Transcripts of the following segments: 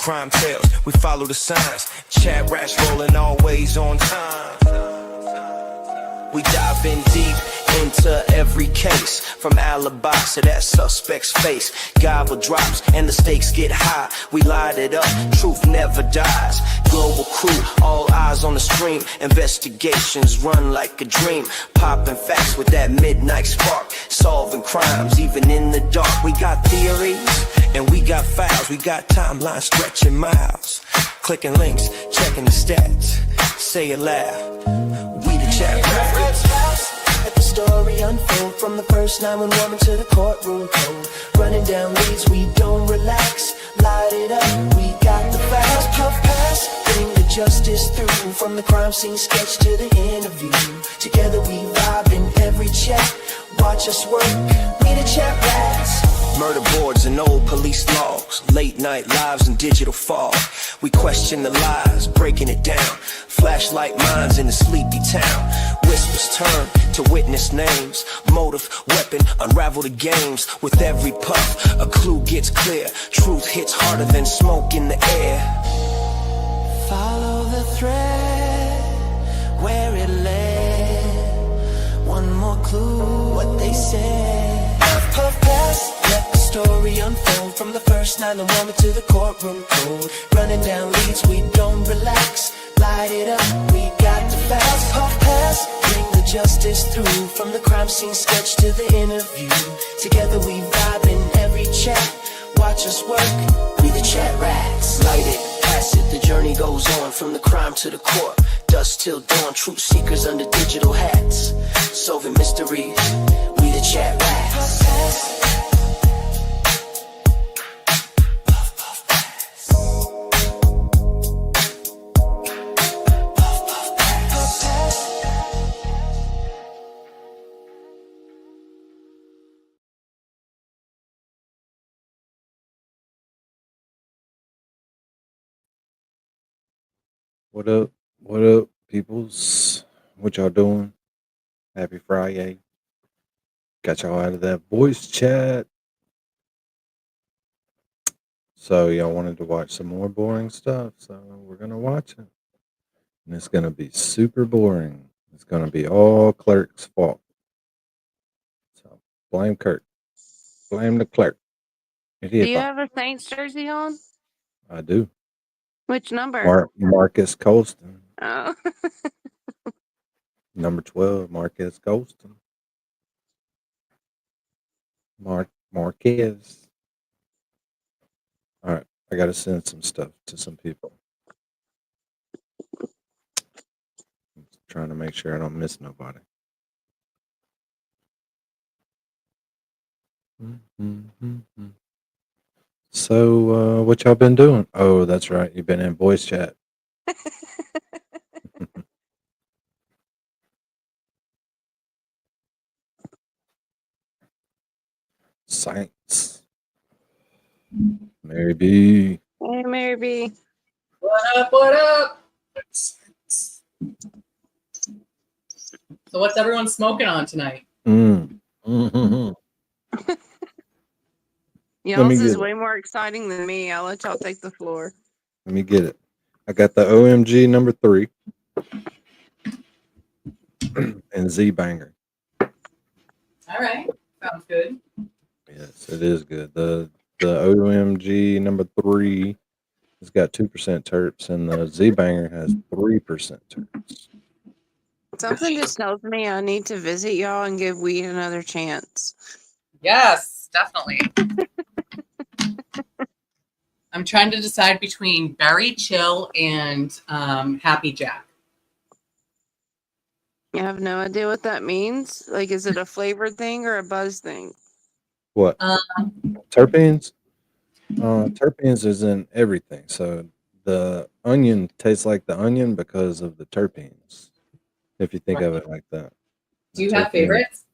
crime tales, we follow the signs. ChatRats rolling always on time. We dive in deep into every case, from alibis to that suspect's face. Gobble drops and the stakes get high. We light it up, truth never dies. Global crew, all eyes on the stream. Investigations run like a dream. Popping facts with that midnight spark. Solving crimes even in the dark. We got theories and we got files. We got timelines stretching miles. Clicking links, checking the stats. Say it loud, we the ChatRats. Let the story unfold from the first 911 to the courtroom code. Running down leads, we don't relax. Light it up, we got the facts. Puff pass, bring the justice through. From the crime scene sketch to the interview. Together we vibe in every chat. Watch us work, we the ChatRats. Murder boards and old police logs. Late night lives and digital fog. We question the lies, breaking it down. Flashlight minds in a sleepy town. Whispers turn to witness names. Motive, weapon, unravel the games. With every puff, a clue gets clear. Truth hits harder than smoke in the air. Follow the thread, where it led. One more clue, what they said. Puff, puff, pass, let the story unfold. From the first 911 to the courtroom code. Running down leads, we don't relax. Light it up, we got the facts. Puff pass, bring the justice through. From the crime scene sketch to the interview. Together we vibe in every chat. Watch us work, we the ChatRats. Light it, pass it, the journey goes on. From the crime to the court, dusk till dawn. Truth seekers under digital hats. Solving mysteries, we the ChatRats. What up? What up, peoples? What y'all doing? Happy Friday. Got y'all out of that voice chat. So y'all wanted to watch some more boring stuff, so we're gonna watch it. And it's gonna be super boring. It's gonna be all Clerk's fault. So blame Kirk. Blame the clerk. Do you have a Saints jersey on? I do. Which number? Marcus Colston. Oh. Number 12, Marcus Colston. Marquez. All right, I got to send some stuff to some people. I'm trying to make sure I don't miss nobody. So, what y'all been doing? Oh, that's right. You've been in voice chat. Saints. Mary B. Hey, Mary B. What up? What up? So what's everyone smoking on tonight? Y'all's is way more exciting than me. I'll let y'all take the floor. Let me get it. I got the OMG number 3 and Z Banger. All right. Sounds good. Yes, it is good. The OMG number 3 has got 2% terps, and the Z Banger has 3% terps. Something just tells me I need to visit y'all and give weed another chance. Yes, definitely. I'm trying to decide between Berry Chill and Happy Jack. You have no idea what that means? Like, is it a flavor thing or a buzz thing? What? Terpenes? Terpenes is in everything. So the onion tastes like the onion because of the terpenes, if you think of it like that. Do you have favorites?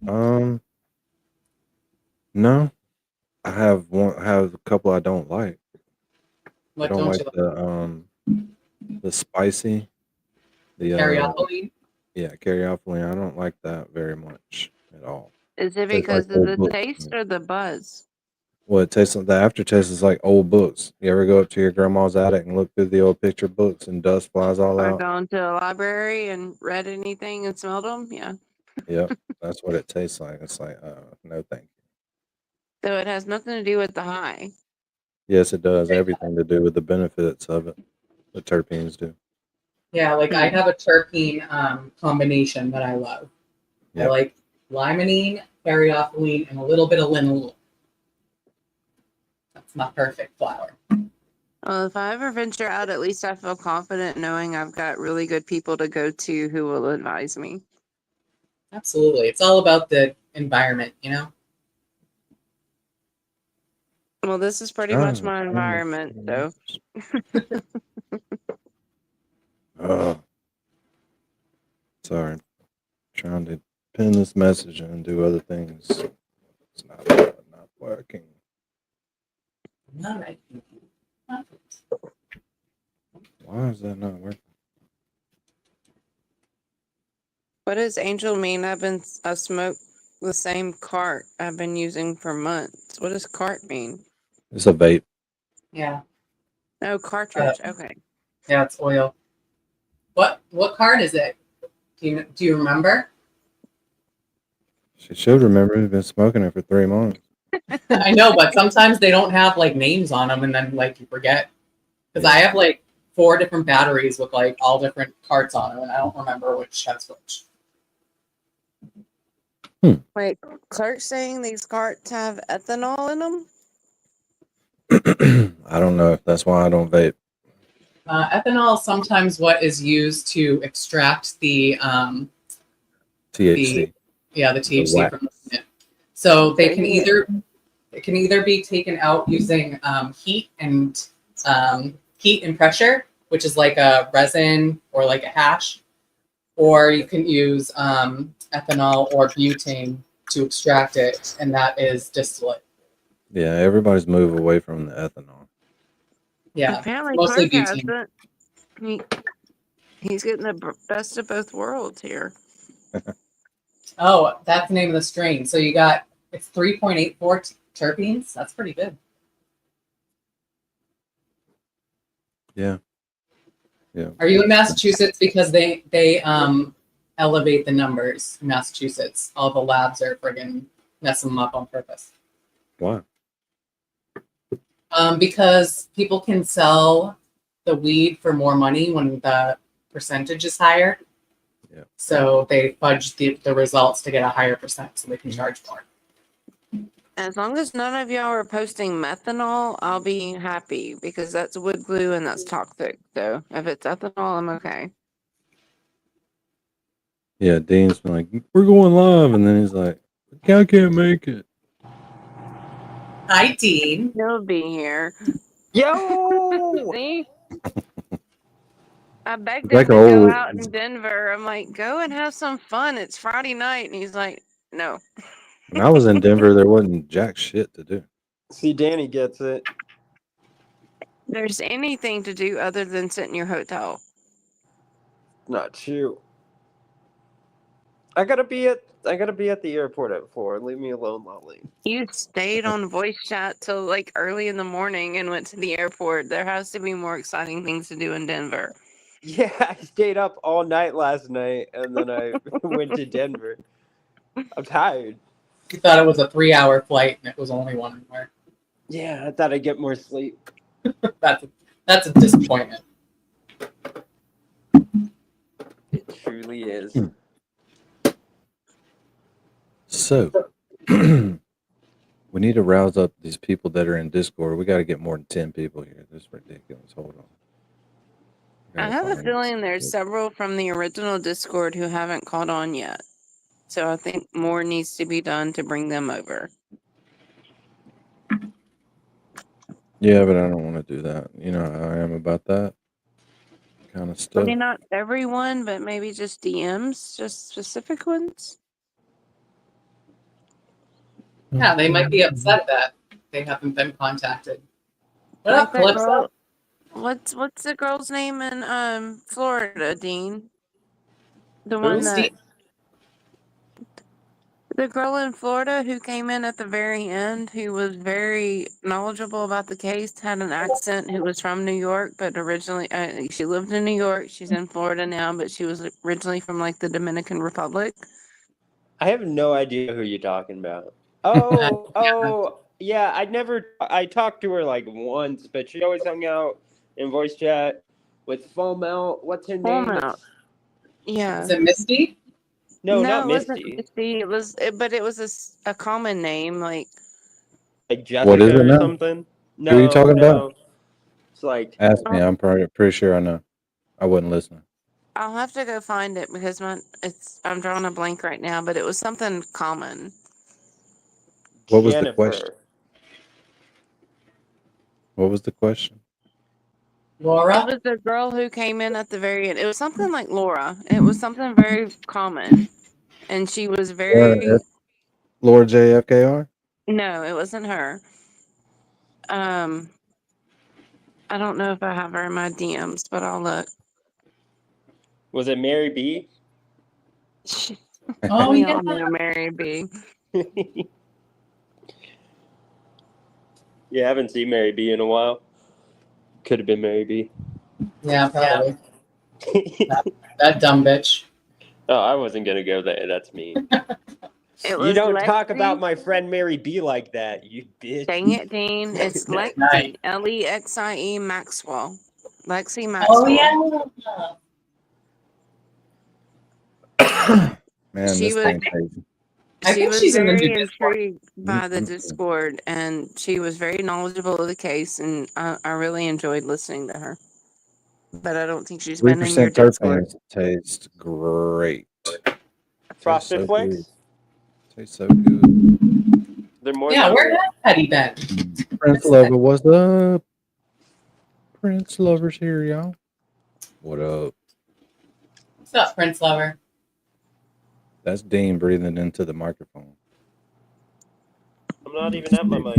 No. I have a couple I don't like. What I don't like the spicy. The Cariophylline? Yeah, cariophylline. I don't like that very much at all. Is it because of the taste or the buzz? Well, it tastes like the aftertaste is like old books. You ever go up to your grandma's attic and look through the old picture books and dust flies all Or out? gone to a library and read anything and smelled them? Yeah. Yep, that's what it tastes like. It's like, no, thank you. So it has nothing to do with the high. Yes, it does. Everything to do with the benefits of it. The terpenes do. Yeah, like I have a terpene combination that I love. I Yep. like limonene, periophylline, and a little bit of linalool. That's my perfect flower. Well, if I ever venture out, at least I feel confident knowing I've got really good people to go to who will advise me. Absolutely. It's all about the environment, you know? Well, this is pretty much my environment, so. Oh, sorry. Trying to pin this message and do other things. It's not working. All right. Why is that not working? What does angel mean? I smoked the same cart I've been using for months. What does cart mean? It's a vape. Yeah. No, cartridge. Okay. Yeah, it's oil. What card is it? Do you remember? She should remember. We've been smoking it for 3 months. I know, but sometimes they don't have like names on them, and then like you forget. Because I have like 4 different batteries with like all different cards on them, and I don't remember which has which. Wait, Clark's saying these carts have ethanol in them? I don't know if that's why I don't vape. Ethanol is sometimes what is used to extract the THC. the THC wax. from the plant. So it can either be taken out using heat and pressure, which is like a resin or like a hash, or you can use ethanol or butane to extract it, and that is distillate. Yeah, everybody's moved away from the ethanol. Yeah, Apparently, mostly Clark butane. hasn't. He's getting the best of both worlds here. Oh, that's the name of the strain. So it's 3.84 terpenes. That's pretty good. Yeah. Yeah. Are you in Massachusetts? Because they elevate the numbers in Massachusetts. All the labs are friggin' messing them up on purpose. Why? Because people can sell the weed for more money when the percentage is higher. Yeah. So they fudge the results to get a higher percent so they can charge more. As long as none of y'all are posting methanol, I'll be happy because that's wood glue and that's toxic. So if it's ethanol, I'm okay. Yeah, Dean's been like, we're going live. And then he's like, I can't make it. Hi, Dean. He'll be here. Yo! See? I begged It's like him a to go whole, out in Denver. I'm like, go and have some fun. It's Friday night. And he's like, no. when I was in Denver, there wasn't jack shit to do. See, Danny gets it. There's anything to do other than sit in your hotel. Not true. I gotta be at the airport at 4. Leave me alone, Lolly. You stayed on voice chat till like early in the morning and went to the airport. There has to be more exciting things to do in Denver. Yeah, I stayed up all night last night and then I went to Denver. I'm tired. You thought it was a 3-hour flight and it was only 1 hour. Yeah, I thought I'd get more sleep. That's a disappointment. It truly is. So, we need to rouse up these people that are in Discord. We got to get more than 10 people here. This is ridiculous. Hold on. I have a feeling there's several from the original Discord who haven't caught on yet. So I think more needs to be done to bring them over. Yeah, but I don't want to do that. You know how I am about that kind of I stuff. mean, not everyone, but maybe just DMs, just specific ones. Yeah, they might be upset that they haven't been contacted. What Like up, that Calypso? girl. What's the girl's name in Florida, Dean? The one that The girl in Florida who came in at the very end, who was very knowledgeable about the case, had an accent, who was from New York, but originally she lived in New York. She's in Florida now, but she was originally from like the Dominican Republic. I have no idea who you're talking about. Yeah. Yeah, I talked to her like once, but she always hung out in voice chat with Foam. What's her Full name? mount. Yeah. Is it Misty? No, not No, it wasn't Misty. Misty. But it was a common name. Like, Like What is Jessica it or now? something. Who are you talking about? No. It's like Ask me. I'm pretty sure I know. I wasn't listening. I'll have to go find it because I'm drawing a blank right now. But it was something common. What was the question? Jennifer. What was the question? It Laura? was the girl who came in at the very end. It was something like Laura. It was something very common, and she was very. Laura JFKR? No, it wasn't her. Um, I don't know if I have her in my DMs, but I'll look. Was it Mary B? Oh, We yeah. all know Mary B. Yeah, I haven't seen Mary B in a while. Could have been Mary B. Yeah, probably. That dumb bitch. Oh, I wasn't gonna go there. That's mean. It You was don't Lexi. talk about my friend Mary B like that, you bitch. Dang it, Dean. It's Lexi. Nice. Lexie Maxwell. Lexi Maxwell. Oh, yeah. Man, She this was- thing crazy. I She think was she's in the very new Discord. intrigued by the Discord, and she was very knowledgeable of the case, and I really enjoyed listening to her. But I don't think she's been in your 3% Discord. terpenes taste great. Frosted so Flakes? good. Tastes so good. They're more Yeah, than where has Petty been? Prince Lover, what's up? Prince Lover's here, y'all. What up? What's up, Prince Lover? That's Dean breathing into the microphone. I'm not even at my mic.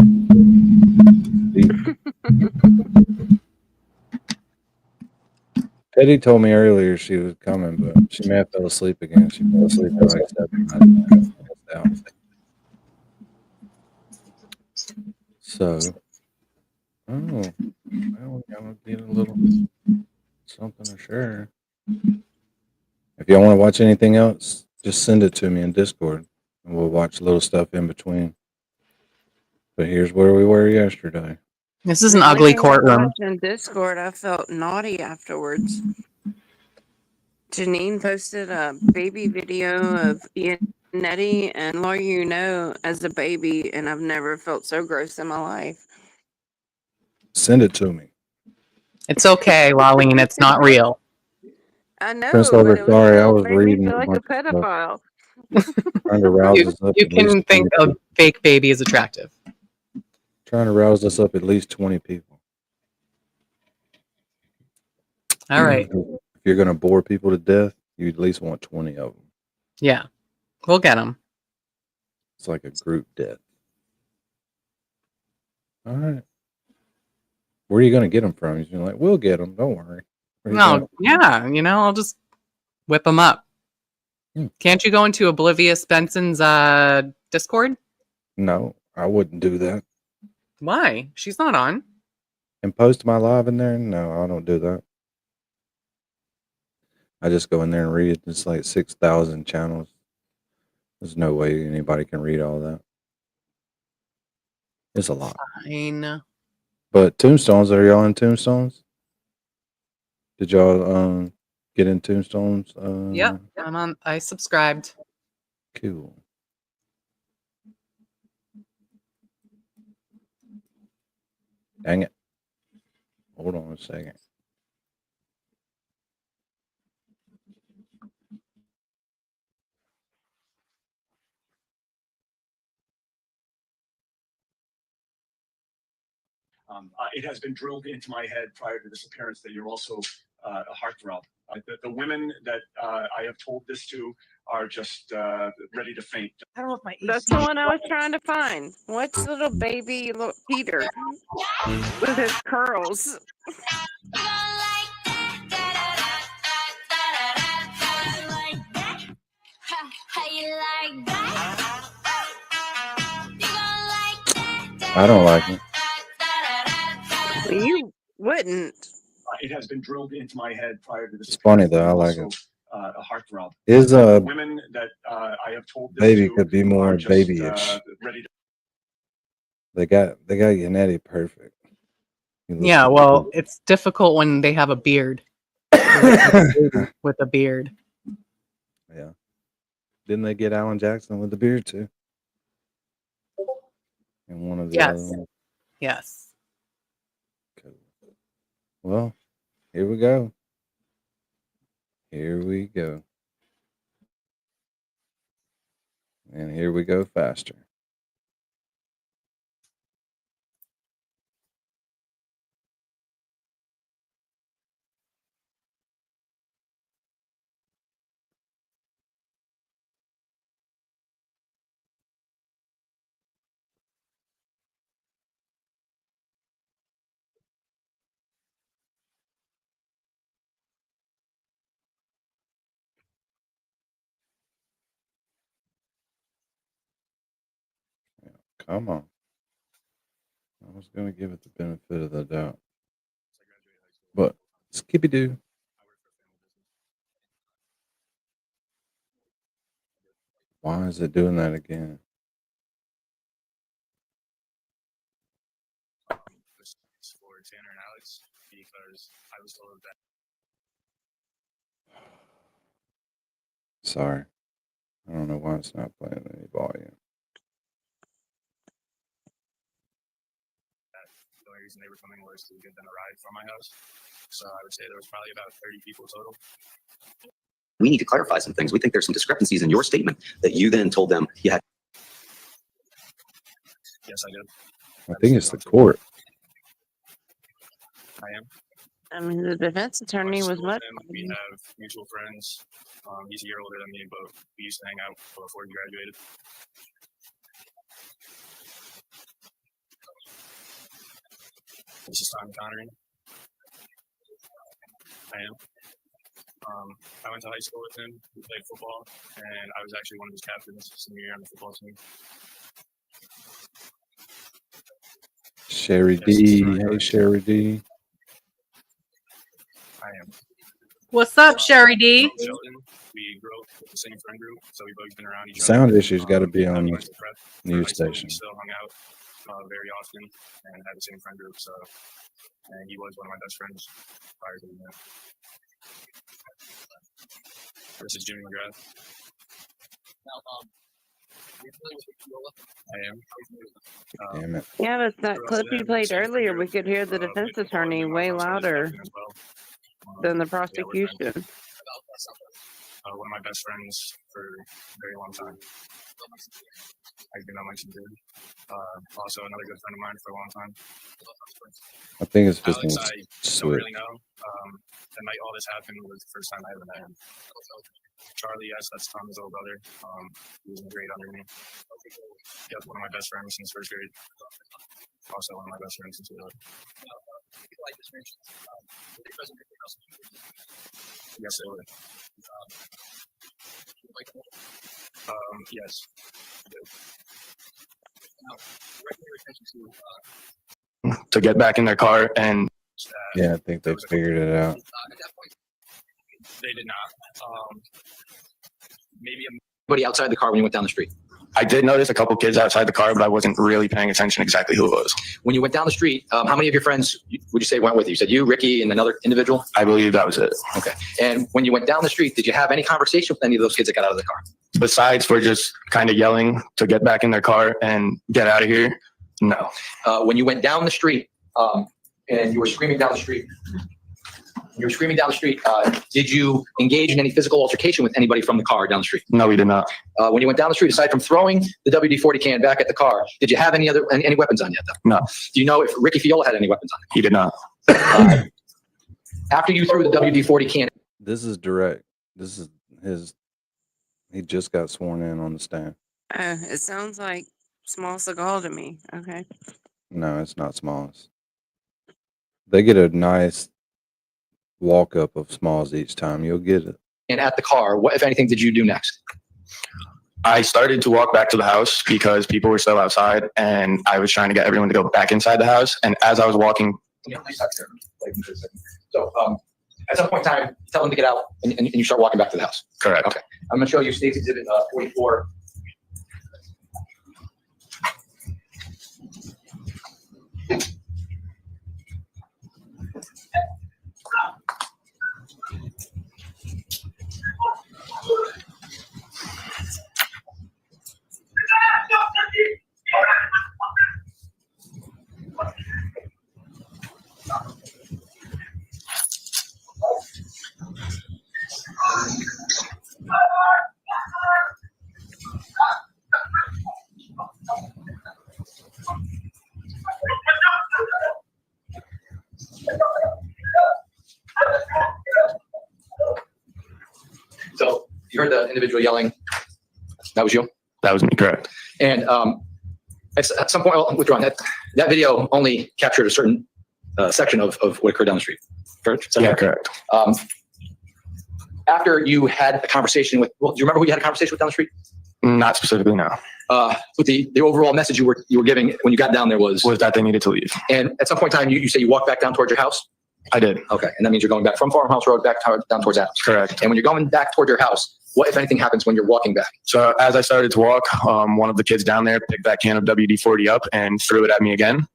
Teddy told me earlier she was coming, but she may have fell asleep again. She fell asleep at like 7 minutes. So, well, we gotta get a little something to share. If y'all want to watch anything else, just send it to me in Discord, and we'll watch little stuff in between. But here's where we were yesterday. This is an The only ugly thing I courtroom. watched in Discord, I felt naughty afterwards. Janine posted a baby video of Nettie and Lawyer You Know as a baby, and I've never felt so gross in my life. Send it to me. It's okay, Lawleen. It's not real. I know, Prince but Lover, it was sorry, I still was made me reading feel a like a bunch of stuff. pedophile. Trying to rouse us up. You at least can think 20 a fake baby is attractive. Trying to rouse us up at least 20 people. All right. If you're going to bore people to death, you at least want 20 of them. Yeah. We'll get them. It's like a group death. All right. Where are you going to get them from? You're like, we'll get them. Don't worry. Where you No, going? yeah. I'll just whip them up. Can't you go into Oblivious Benson's Discord? No, I wouldn't do that. Why? She's not on. And post my live in there? No, I don't do that. I just go in there and read. It's like 6,000 channels. There's no way anybody can read all that. It's a lot. Fine. But Tombstones, are y'all in Tombstones? Did y'all get in Tombstones? Yep. I subscribed. Cool. Dang it. Hold on a second. It has been drilled into my head prior to this appearance that you're also a heartthrob. The women that I have told this to are just ready to faint. I don't know if my That's the one I was trying to find. What's little baby Peter with his curls? I don't like it. Well, you wouldn't. It has been drilled into my head prior to this. It's funny though. I like it. A heartthrob. His Women that I have told this baby to could be more are just, babyish. ready to. They got Yannetti perfect. Yeah, well, it's difficult when they have a beard. With a beard. Yeah. Didn't they get Alan Jackson with the beard too? And one of the other ones. Yes. Cool. Well, here we go. Here we go. And here we go faster. Come on. I was going to give it the benefit of the doubt. But Skippy Doo. Why is it doing that again? For Tanner and Alex, because I was told that. Sorry. I don't know why it's not playing any volume. The only reason they were coming was to get them a ride from my house. So I would say there was probably about 30 people total. We need to clarify some things. We think there's some discrepancies in your statement that you then told them you had. Yes, I did. I think it's the court. I am. I mean, the defense attorney was much. We have mutual friends. He's a year older than me, but we used to hang out before he graduated. This is Tom Connery. I am. I went to high school with him. We played football, and I was actually one of his captains senior year on the football team. Sherry D. Hey, Sherry D. I am. What's up, Sherry D? Sheldon, we grew up with the same friend group, so we've always been around each other. Sound issues got to be on the news High school, station. We still hung out very often and had the same friend group. So, and he was one of my best friends prior to that. This is Jimmy McGrath. I am. Damn it. Yeah, but that clip you played earlier, we could hear the defense attorney way louder than the prosecution. One of my best friends for a very long time. I think I mentioned too. Also another good friend of mine for a long time. I think it's just Alex, I don't switch. really know. The night all this happened was the first time I ever met him. Charlie, yes, that's Tom's little brother. He was in grade under me. He was one of my best friends since first grade. Also one of my best friends since we were. Yes, it would. Yes. To get back in their car and Yeah, I think they figured it out. they did not. Maybe Anybody outside the car when you went down the street? I did notice a couple kids outside the car, but I wasn't really paying attention exactly who it was. When you went down the street, how many of your friends would you say went with you? You said you, Ricky, and another individual? I believe that was it. Okay. And when you went down the street, did you have any conversation with any of those kids that got out of the car? Besides for just kind of yelling to get back in their car and get out of here, no. When you went down the street and you were screaming down the street, did you engage in any physical altercation with anybody from the car down the street? No, we did not. When you went down the street, aside from throwing the WD-40 can back at the car, did you have any weapons on you at that? No. Do you know if Ricky Fiola had any weapons on him? He did not. After you threw the WD-40 can. This is direct. This is his. He just got sworn in on the stand. It sounds like Small Seagal to me. Okay. No, it's not Smalls. They get a nice walk up of Smalls each time. You'll get it. And at the car, what, if anything, did you do next? I started to walk back to the house because people were still outside, and I was trying to get everyone to go back inside the house. And as I was walking, So at some point in time, tell them to get out, and you start walking back to the house. correct. Okay. I'm going to show you State's Exhibit 44. So you heard the individual yelling. That was you? That was me, correct. And at some point, I'll withdraw that video only captured a certain section of what occurred down the street. Correct? Yeah, correct. After you had a conversation with, well, do you remember who you had a conversation with down the street? Not specifically, no. But the overall message you were giving when you got down there was that they needed to leave. And at some point in time, you say you walked back down towards your house? I did. Okay. And that means you're going back from Farmhouse Road back down towards that house. Correct. And when you're going back toward your house, what, if anything, happens when you're walking back? So as I started to walk, one of the kids down there picked that can of WD-40 up and threw it at me again.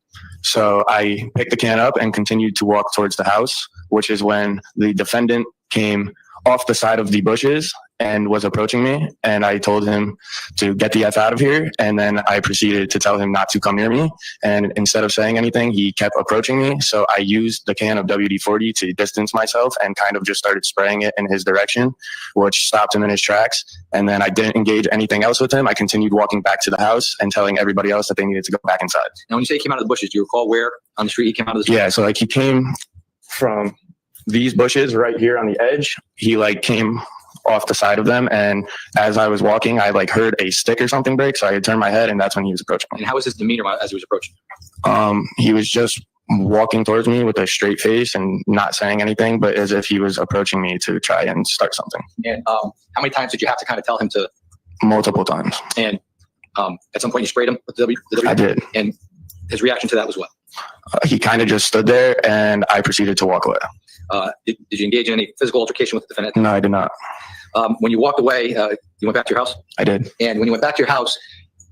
So I picked the can up and continued to walk towards the house, which is when the defendant came off the side of the bushes and was approaching me. And I told him to get the F out of here. And then I proceeded to tell him not to come near me. And instead of saying anything, he kept approaching me. So I used the can of WD-40 to distance myself and kind of just started spraying it in his direction, which stopped him in his tracks. And then I didn't engage anything else with him. I continued walking back to the house and telling everybody else that they needed to go back inside. Now, when you say he came out of the bushes, do you recall where on the street he came out of the street? Yeah, so like he came from these bushes right here on the edge. He like came off the side of them, and as I was walking, I like heard a stick or something break, so I turned my head, and that's when he was approaching me. And how was his demeanor as he was approaching? He was just walking towards me with a straight face and not saying anything, but as if he was approaching me to try and start something. And how many times did you have to kind of tell him to? Multiple times. And at some point you sprayed him with the WD? I did. And his reaction to that was what? He kind of just stood there, and I proceeded to walk away. Did you engage in any physical altercation with the defendant? No, I did not. When you walked away, you went back to your house? I did. And when you went back to your house,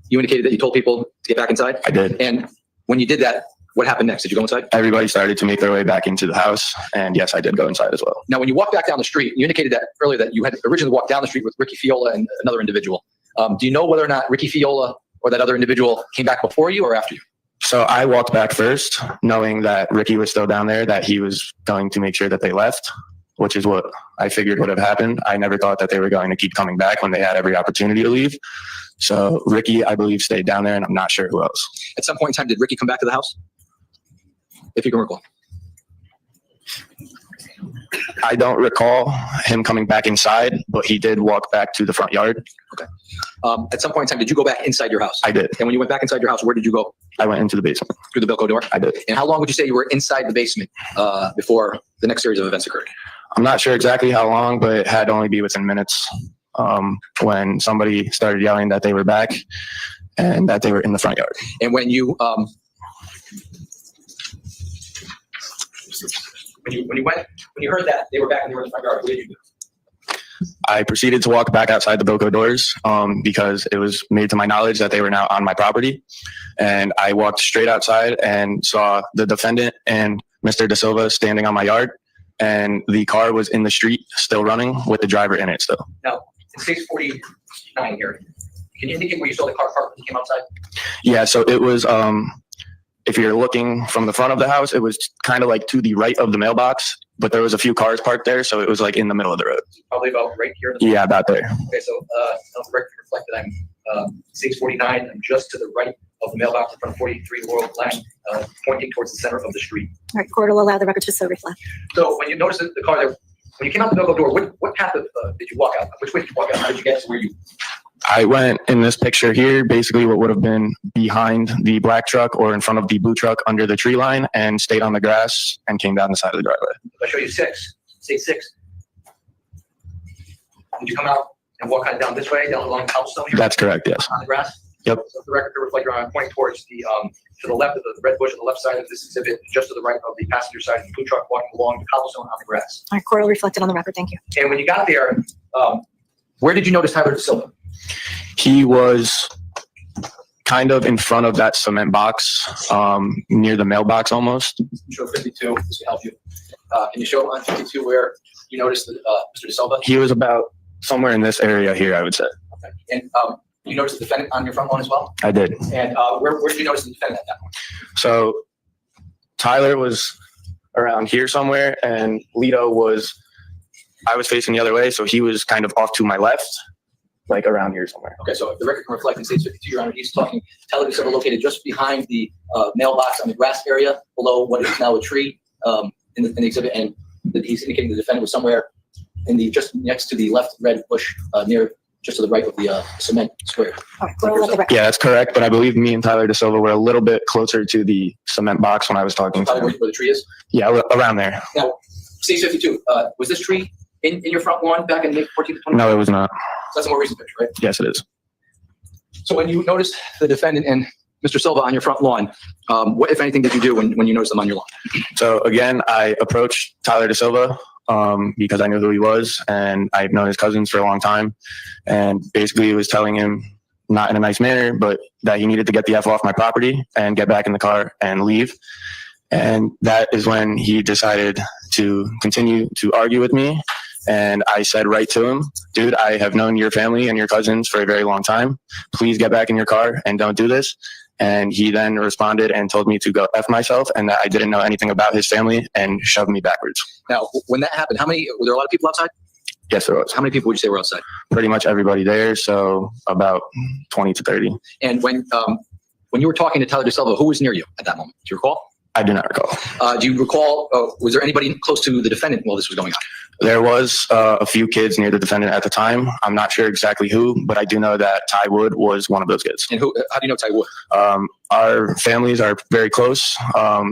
you indicated that you told people to get back inside? I did. And when you did that, what happened next? Did you go inside? Everybody started to make their way back into the house, and yes, I did go inside as well. Now, when you walked back down the street, you indicated that earlier that you had originally walked down the street with Ricky Fiola and another individual. Do you know whether or not Ricky Fiola or that other individual came back before you or after you? So I walked back first, knowing that Ricky was still down there, that he was going to make sure that they left, which is what I figured would have happened. I never thought that they were going to keep coming back when they had every opportunity to leave. So Ricky, I believe, stayed down there, and I'm not sure who else. At some point in time, did Ricky come back to the house? If you can recall. I don't recall him coming back inside, but he did walk back to the front yard. Okay. At some point in time, did you go back inside your house? I did. And when you went back inside your house, where did you go? I went into the basement. Through the Bilko door? I did. And how long would you say you were inside the basement before the next series of events occurred? I'm not sure exactly how long, but it had to only be within minutes when somebody started yelling that they were back and that they were in the front yard. And when you when you heard that they were back and they were in the front yard, what did you do? I proceeded to walk back outside the Bilko doors because it was made to my knowledge that they were now on my property. And I walked straight outside and saw the defendant and Mr. Da Silva standing on my yard. And the car was in the street, still running, with the driver in it still. Now, it's 6:49 here. Can you indicate where you saw the car parked when you came outside? Yeah, so it was, if you're looking from the front of the house, it was kind of like to the right of the mailbox, but there was a few cars parked there, so it was like in the middle of the road. Probably about right here. Yeah, about there. Okay, so on the record reflect that I'm 6:49. I'm just to the right of the mailbox in front of 43 Laurel Glen, pointing towards the center of the street. All right, court will allow the record to so reflect. So when you noticed the car there, when you came out the Bilko door, what path did you walk out? Which way did you walk out? How did you get to where you? I went in this picture here, basically what would have been behind the black truck or in front of the blue truck under the tree line, and stayed on the grass and came down the side of the driveway. If I show you 6, say 6. Did you come out and walk kind of down this way, down along the cobblestone here? That's correct, yes. On the grass? Yep. So the record could reflect your honor, pointing towards the, to the left of the red bush on the left side of this exhibit, just to the right of the passenger side of the food truck, walking along the cobblestone on the grass. All right, court will reflect it on the record. Thank you. And when you got there, where did you notice Tyler DeSilva? He was kind of in front of that cement box, near the mailbox almost. Show 52, this will help you. Can you show on 52 where you noticed Mr. DeSilva? He was about somewhere in this area here, I would say. Okay. And you noticed the defendant on your front lawn as well? I did. And where did you notice the defendant at that point? So Tyler was around here somewhere, and I was facing the other way, so he was kind of off to my left, like around here somewhere. Okay, so if the record can reflect in stage 52, Your Honor, he's talking, Tyler DeSilva located just behind the mailbox on the grass area, below what is now a tree in the exhibit, and he's indicating the defendant was somewhere just next to the left red bush, near just to the right of the cement square. All right, court will let the record. Yeah, that's correct, but I believe me and Tyler DeSilva were a little bit closer to the cement box when I was talking to Probably him. where the tree is. Yeah, around there. Now, stage 52, was this tree in your front lawn back in May 14th, 20? No, it was not. That's a more recent picture, right? Yes, it is. So when you noticed the defendant and Mr. Silva on your front lawn, what, if anything, did you do when you noticed them on your lawn? So again, I approached Tyler DeSilva because I knew who he was, and I've known his cousins for a long time, and basically was telling him, not in a nice manner, but that he needed to get the F off my property and get back in the car and leave. And that is when he decided to continue to argue with me. And I said right to him, dude, I have known your family and your cousins for a very long time. Please get back in your car and don't do this. And he then responded and told me to go F myself and that I didn't know anything about his family and shoved me backwards. Now, when that happened, were there a lot of people outside? Yes, there was. How many people would you say were outside? Pretty much everybody there, so about 20 to 30. And when you were talking to Tyler DeSilva, who was near you at that moment? Do you recall? I do not recall. Do you recall, was there anybody close to the defendant while this was going on? There was a few kids near the defendant at the time. I'm not sure exactly who, but I do know that Ty Wood was one of those kids. And how do you know Ty Wood? Our families are very close.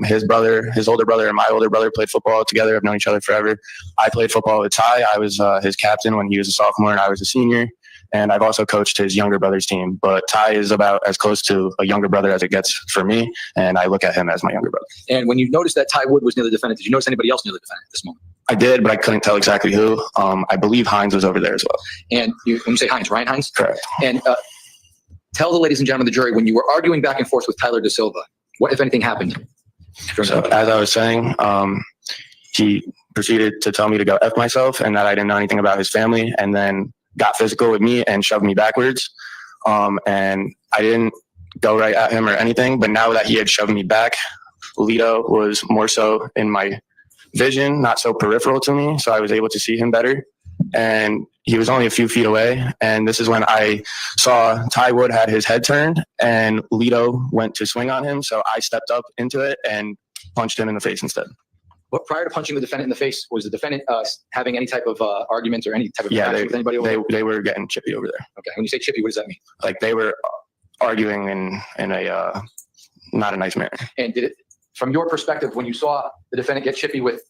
His older brother, and my older brother played football together. I've known each other forever. I played football with Ty. I was his captain when he was a sophomore and I was a senior. And I've also coached his younger brother's team. But Ty is about as close to a younger brother as it gets for me, and I look at him as my younger brother. And when you noticed that Ty Wood was near the defendant, did you notice anybody else near the defendant at this moment? I did, but I couldn't tell exactly who. I believe Hines was over there as well. And when you say Hines, Ryan Hines? Correct. And tell the ladies and gentlemen of the jury, when you were arguing back and forth with Tyler DeSilva, what, if anything, happened? So as I was saying, he proceeded to tell me to go F myself and that I didn't know anything about his family, and then got physical with me and shoved me backwards. And I didn't go right at him or anything, but now that he had shoved me back, Lito was more so in my vision, not so peripheral to me, so I was able to see him better. And he was only a few feet away, and this is when I saw Ty Wood had his head turned, and Lito went to swing on him, so I stepped up into it and punched him in the face instead. But prior to punching the defendant in the face, was the defendant having any type of argument or any type of Yeah, with anybody over there? they were getting chippy over there. Okay, when you say chippy, what does that mean? Like they were arguing in a not a nice manner. And did it, from your perspective, when you saw the defendant get chippy with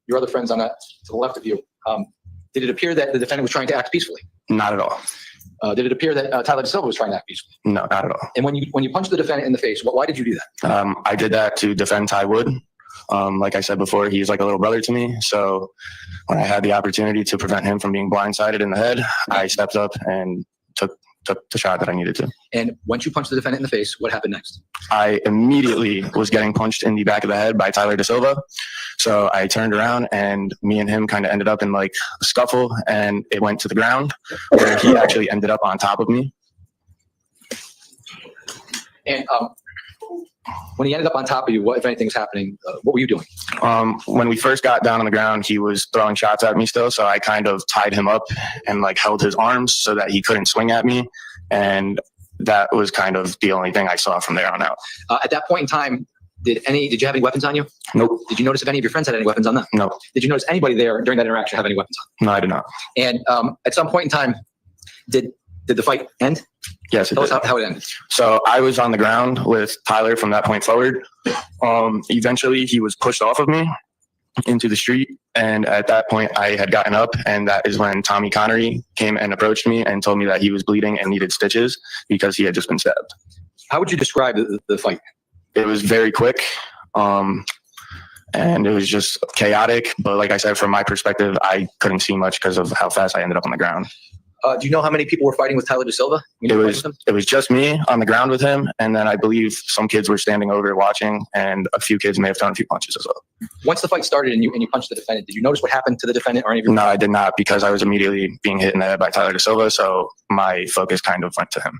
your other friends on to the left of you, did it appear that the defendant was trying to act peacefully? Not at all. Did it appear that Tyler DeSilva was trying to act peacefully? No, not at all. And when you punched the defendant in the face, why did you do that? I did that to defend Ty Wood. Like I said before, he's like a little brother to me. So when I had the opportunity to prevent him from being blindsided in the head, I stepped up and took the shot that I needed to. And once you punched the defendant in the face, what happened next? I immediately was getting punched in the back of the head by Tyler DeSilva. So I turned around and me and him kind of ended up in like a scuffle, and it went to the ground where he actually ended up on top of me. And when he ended up on top of you, what, if anything, was happening? What were you doing? When we first got down on the ground, he was throwing shots at me still. So I kind of tied him up and like held his arms so that he couldn't swing at me. And that was kind of the only thing I saw from there on out. At that point in time, did you have any weapons on you? Nope. Did you notice if any of your friends had any weapons on them? No. Did you notice anybody there during that interaction have any weapons on? No, I did not. And at some point in time, did the fight end? Yes, it Tell did. us how it ended. So I was on the ground with Tyler from that point forward. Eventually, he was pushed off of me, into the street. And at that point, I had gotten up, and that is when Tommy Connery came and approached me and told me that he was bleeding and needed stitches because he had just been stabbed. How would you describe the fight? It was very quick, and it was just chaotic. But like I said, from my perspective, I couldn't see much because of how fast I ended up on the ground. Do you know how many people were fighting with Tyler De Silva? It was just me on the ground with him, and then I believe some kids were standing over watching, and a few kids may have thrown a few punches as well. Once the fight started and you punched the defendant, did you notice what happened to the defendant or any of your? No, I did not, because I was immediately being hit in the head by Tyler De Silva, so my focus kind of went to him.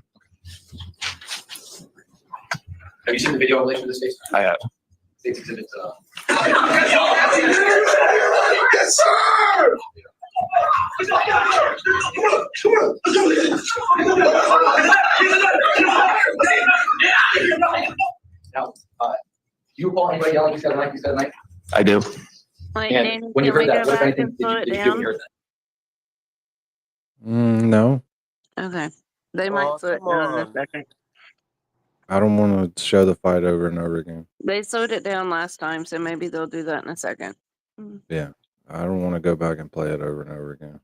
Have you seen the video in relation to this case? I have. State's Exhibit. Yes, sir! Now, you recall anybody yelling, "He's got a knife, he's got a knife"? I do. Like, And Danny, when you can we heard that, go what if back anything and did slow you it do when you down? heard that? No, Okay. They might slow it down in a second. I don't want to show the fight over and over again. They slowed it down last time, so maybe they'll do that in a second. Yeah, I don't want to go back and play it over and over again.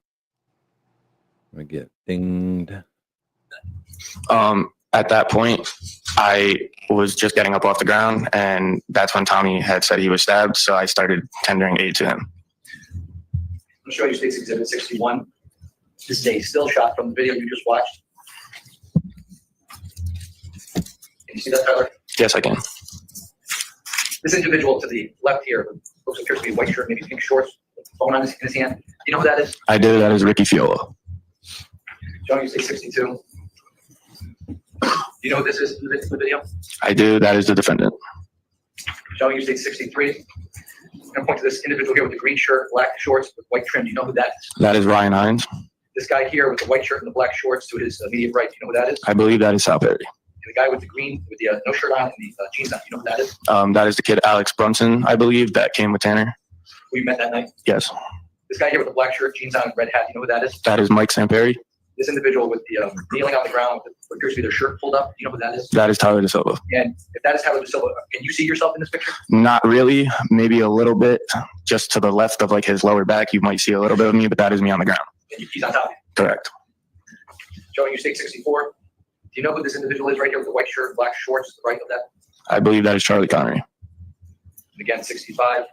Let me get dinged. At that point, I was just getting up off the ground, and that's when Tommy had said he was stabbed, so I started tendering aid to him. I'll show you State's Exhibit 61. This is a still shot from the video you just watched. Can you see that, Tyler? Yes, I can. This individual to the left here looks appears to be a white shirt, maybe pink shorts, phone in his hand. You know who that is? I do. That is Ricky Fiola. Showing you State 62. You know who this is in the video? I do. That is the defendant. Showing you State 63. I'm going to point to this individual here with the green shirt, black shorts, with white trim. Do you know who that is? That is Ryan Hines. This guy here with the white shirt and the black shorts to his immediate right. Do you know who that is? I believe that is Sal Perry. And the guy with the green, with the no shirt on and the jeans on. You know who that is? That is the kid Alex Brunson, I believe, that came with Tanner. Who you met that night? Yes. This guy here with the black shirt, jeans on, and red hat. You know who that is? That is Mike Samperi. This individual with the kneeling on the ground with what appears to be their shirt pulled up. You know who that is? That is Tyler De Silva. And if that is Tyler De Silva, can you see yourself in this picture? Not really. Maybe a little bit. Just to the left of like his lower back, you might see a little bit of me, but that is me on the ground. And he's on top of you. Correct. Showing you State 64. Do you know who this individual is right here with the white shirt, black shorts to the right of that? I believe that is Charlie Connery. And again, 65.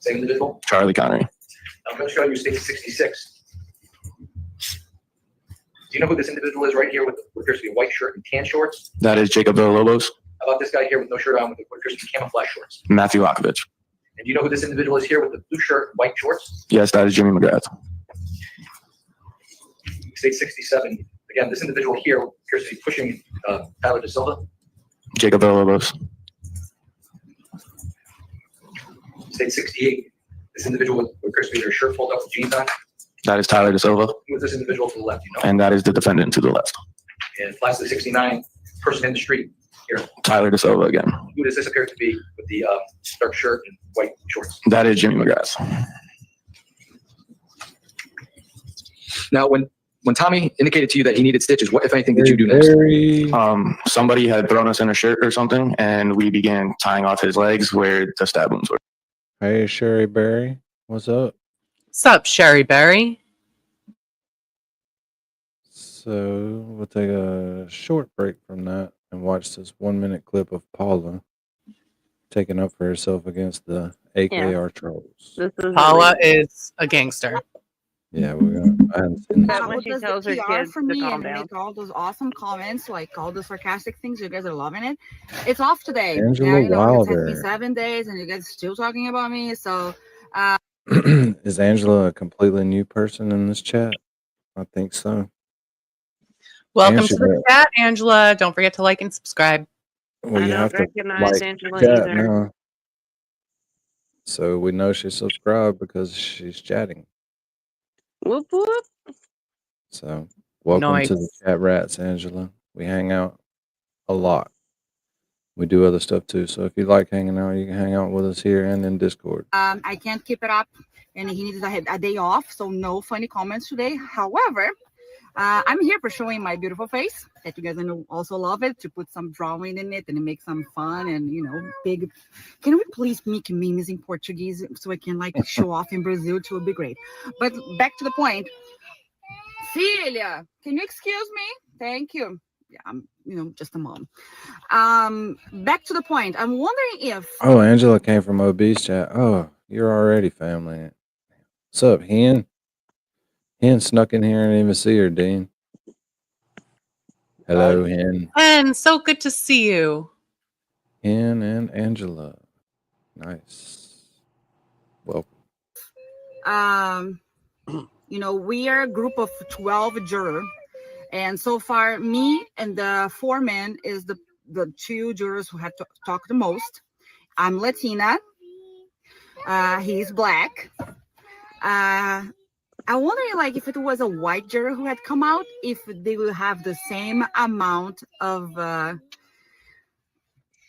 Same individual. Charlie Connery. I'm going to show you State 66. Do you know who this individual is right here with what appears to be a white shirt and tan shorts? That is Jacob Villalobos. How about this guy here with no shirt on with what appears to be camouflage shorts? Matthew Lakovich. And do you know who this individual is here with the blue shirt and white shorts? Yes, that is Jimmy McGrath. State 67. Again, this individual here appears to be pushing Tyler De Silva. Jacob Villalobos. State 68. This individual with what appears to be their shirt pulled up with jeans on. That is Tyler De Silva. Who is this individual to the left? You know. And that is the defendant to the left. And lastly, 69. Person in the street here. Tyler De Silva again. Who does this appear to be with the dark shirt and white shorts? That is Jimmy McGrath. Now, when Tommy indicated to you that he needed stitches, what, if anything, did you do next? Somebody had thrown us in a shirt or something, and we began tying off his legs where the stab wounds were. Hey, Sherry Berry, what's up? Sup, Sherry Berry? So we'll take a short break from that and watch this 1 minute clip of Paula taking up for herself against the AKR trolls. This is Paula really- is a gangster. Yeah, I haven't seen That this. when she does tells the her PR kids for to me calm and down. make all those awesome comments, like all the sarcastic things. You guys are loving it. It's off today. Angela yeah, you know, it took me Wilder. 7 days, and you guys are still talking about me. So Is Angela a completely new person in this chat? I think so. Welcome And to she the chat, Angela. Don't forget to like and subscribe. Well, I you don't have to recognize like Angela chat either. now. So we know she's subscribed because she's chatting. Whoop whoop. So welcome to the Nice. Chat Rats, Angela. We hang out a lot. We do other stuff too. So if you like hanging out, you can hang out with us here and in Discord. I can't keep it up, and he needs a day off. So no funny comments today. However, I'm here for showing my beautiful face that you guys also love it, to put some drawing in it and make some fun and, big. Can we please make memes in Portuguese so I can like show off in Brazil? It would be great. But back to the point. Filha, can you excuse me? Thank you. Yeah, I'm, just a mom. Back to the point. I'm wondering if. Oh, Angela came from Obese Chat. Oh, you're already family. What's up, Hen? Hen snuck in here and didn't even see her, Dean. Hello, Hen. And so good to see you. Hen and Angela. Nice. Welcome. We are a group of 12 jurors, and so far, me and the foreman is the two jurors who had to talk the most. I'm Latina. He's black. I'm wondering, like, if it was a white juror who had come out, if they will have the same amount of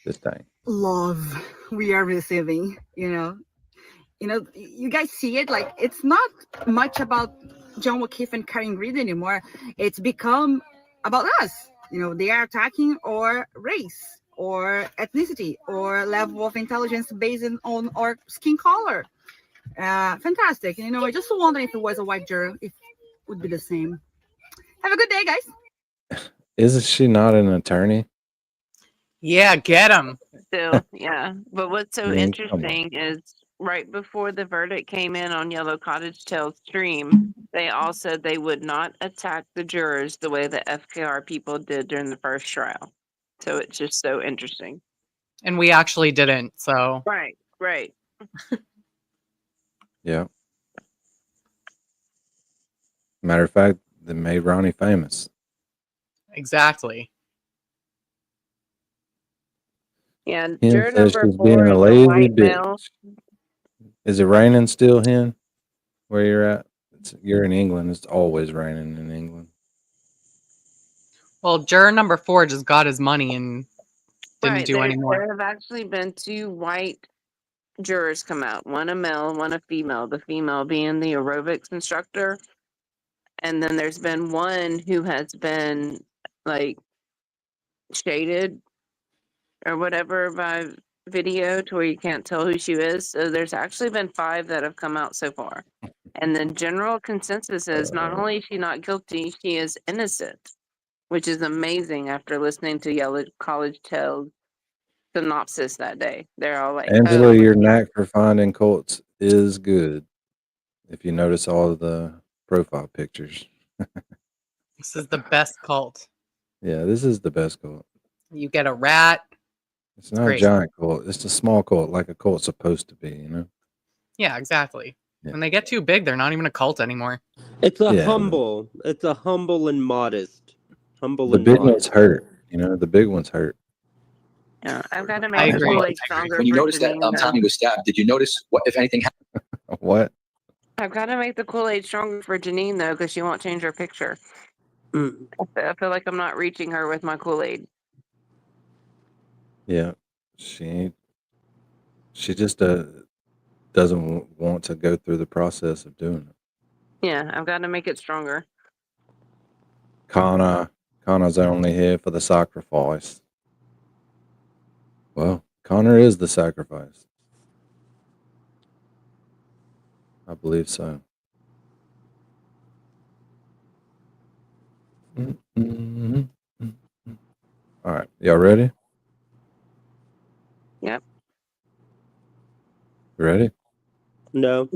This thing. love we are receiving. You guys see it, like, it's not much about John O'Keefe and Karen Reed anymore. It's become about us. They are attacking our race or ethnicity or level of intelligence based on our skin color. Fantastic. I just wonder if it was a white juror, if it would be the same. Have a good day, guys. Isn't she not an attorney? Yeah, get him. Still, yeah. But what's so I mean, come on. interesting is right before the verdict came in on Yellow Cottage Tales stream, they all said they would not attack the jurors the way the FKR people did during the first trial. So it's just so interesting. And we actually didn't, so. Right. Yeah. Matter of fact, they made Ronnie famous. Exactly. Yeah, Hen juror says number she's 4 being is a a lazy white bitch. male. Is it raining still, Hen? Where you're at? You're in England. It's always raining in England. Well, juror number 4 just got his money and didn't do any more. There have actually been 2 white jurors come out. One a male, one a female. The female being the aerobics instructor. And then there's been one who has been like shaded or whatever by video to where you can't tell who she is. So there's actually been 5 that have come out so far. And the general consensus is not only is she not guilty, she is innocent, which is amazing after listening to Yellow College Tales synopsis that day. They're all like, Angela, your knack for finding cults is good. If you notice all of the profile pictures. This is the best cult. Yeah, this is the best cult. You get a rat. It's not a giant cult. It's a small cult, like a cult's supposed to be, Yeah, exactly. Yeah. When they get too big, they're not even a cult anymore. It's humble. It's a humble and modest. The big ones hurt. The big ones hurt. Yeah, I've got to make the Kool-Aid stronger. When you for notice that Janine, though. Tommy was stabbed, did you notice what, if anything, happened? What? I've got to make the Kool-Aid stronger for Janine, though, because she won't change her picture. I feel like I'm not reaching her with my Kool-Aid. Yeah, she just doesn't want to go through the process of doing it. Yeah, I've got to make it stronger. Connor's only here for the sacrifice. Well, Connor is the sacrifice. I believe so. Mm-hmm. All right, y'all ready? Yep. You ready? No.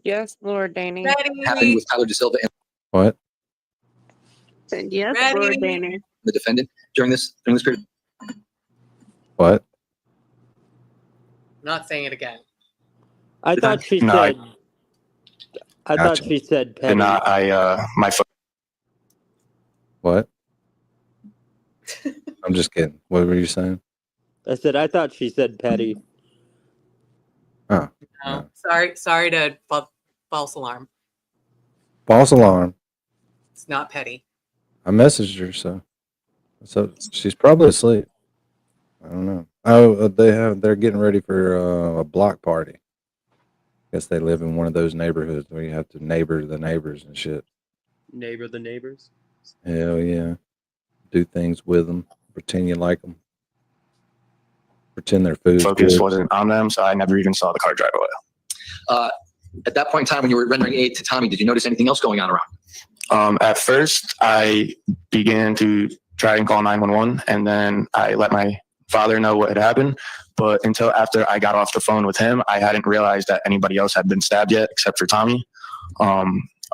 Yes, Lord Danny. Happened with Tyler DeSilva and What? Said yes, Ready. Lord Danny. the defendant during this period. What? I'm not saying it again. I thought she No, said. I thought Gotcha. she said petty. And my foot. What? I'm just kidding. What were you saying? I said I thought she said petty. Oh, No. Sorry to false alarm. false alarm. It's not petty. I messaged her, so she's probably asleep. I don't know. Oh, they're getting ready for a block party. Guess they live in one of those neighborhoods where you have to neighbor the neighbors and shit. Neighbor the neighbors. Hell yeah. Do things with them. Pretend you like them. Pretend their food's Focus good. wasn't on them, so I never even saw the car drive away. At that point in time when you were rendering aid to Tommy, did you notice anything else going on around? At first, I began to try and call 911, and then I let my father know what had happened. But until after I got off the phone with him, I hadn't realized that anybody else had been stabbed yet, except for Tommy.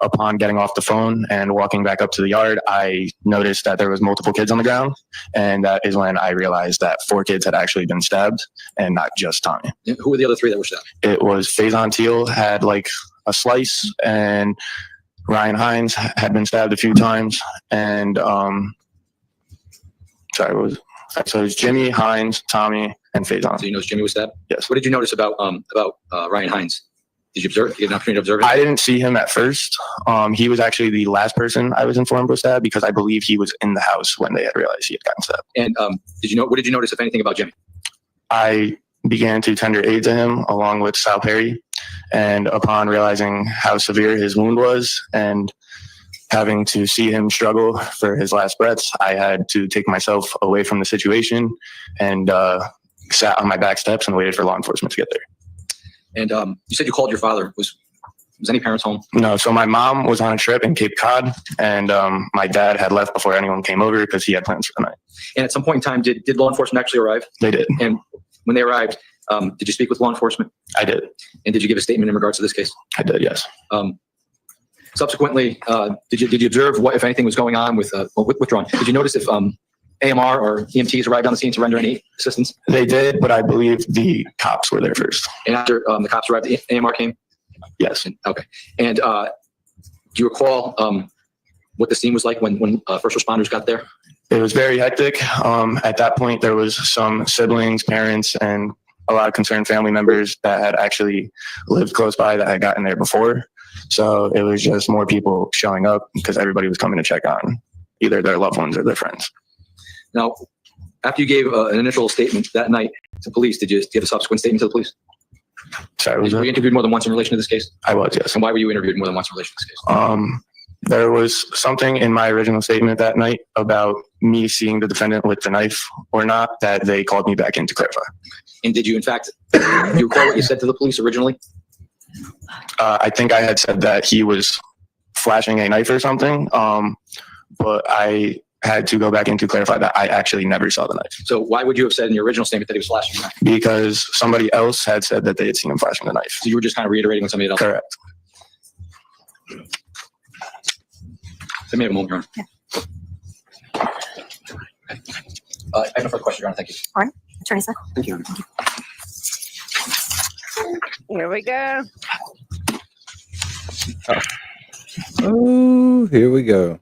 Upon getting off the phone and walking back up to the yard, I noticed that there was multiple kids on the ground, and that is when I realized that 4 kids had actually been stabbed, and not just Tommy. Who were the other 3 that were stabbed? It was Faison Teal had like a slice, and Ryan Hines had been stabbed a few times, and sorry, what was it? So it was Jimmy, Hines, Tommy, and Faison. So you noticed Jimmy was stabbed? Yes. What did you notice about Ryan Hines? Did you observe? Did you get an opportunity to observe him? I didn't see him at first. He was actually the last person I was informed was stabbed, because I believe he was in the house when they had realized he had gotten stabbed. And what did you notice, if anything, about Jimmy? I began to tender aid to him along with Sal Perry, and upon realizing how severe his wound was and having to see him struggle for his last breaths, I had to take myself away from the situation and sat on my back steps and waited for law enforcement to get there. And you said you called your father. Was any parents home? No, so my mom was on a trip in Cape Cod, and my dad had left before anyone came over because he had plans for the night. And at some point in time, did law enforcement actually arrive? They did. And when they arrived, did you speak with law enforcement? I did. And did you give a statement in regards to this case? I did, yes. Subsequently, did you observe what, if anything, was going on with withdrawn? Did you notice if AMR or EMTs arrived on the scene to render any assistance? They did, but I believe the cops were there first. And after the cops arrived, the AMR came? Yes. Okay. And do you recall what the scene was like when first responders got there? It was very hectic. At that point, there was some siblings, parents, and a lot of concerned family members that had actually lived close by that had gotten there before. So it was just more people showing up because everybody was coming to check on either their loved ones or their friends. Now, after you gave an initial statement that night to police, did you give a subsequent statement to the police? Sorry, was were you interviewed more than once in relation to this case? I was, yes. And why were you interviewed more than once in relation to this case? There was something in my original statement that night about me seeing the defendant with the knife or not that they called me back in to clarify. And did you, in fact, you recall what you said to the police originally? I think I had said that he was flashing a knife or something, but I had to go back in to clarify that I actually never saw the knife. So why would you have said in your original statement that he was flashing a knife? Because somebody else had said that they had seen him flashing the knife. So you were just kind of reiterating what somebody else said? Correct. Let me have a moment, Your Honor. I have no further questions, Your Honor. Thank you. All right. Attorney Smith. Thank you. Here we go. Oh, here we go.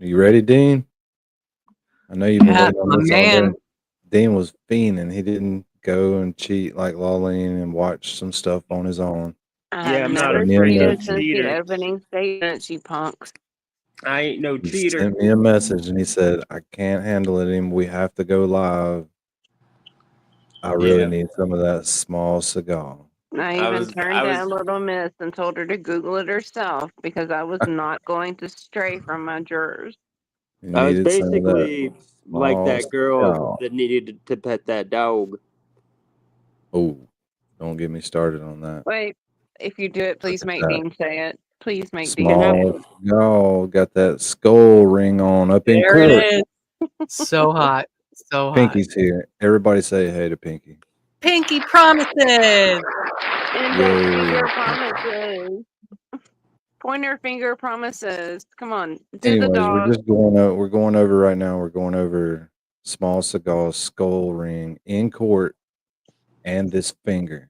Are you ready, Dean? I know you've been waiting on this all day. Dean was fiending. He didn't go and cheat like Lawleen and watch some stuff on his own. I I'm have not never afraid read of it since the cheaters. opening statement, you punks. I ain't no He cheater. sent me a message and he said, I can't handle it anymore. We have to go live. I really need some of that small cigar. I even turned down Little Miss and told her to Google it herself because I was not going to stray from my jurors. I was basically small like that girl cigar. that needed to pet that dog. Oh, don't get me started on that. Wait, if you do it, please make that. Dean say it. Please make Dean Small say it. cigar got that skull ring on up in There court. it is. So hot. So hot. Pinky's here. Everybody say hey to Pinky. Pinky promises. Index finger promises. Pointer finger promises. Come on, do the Anyways, dog. we're just going over. We're going over right now. We're going over small cigar skull ring in court, and this finger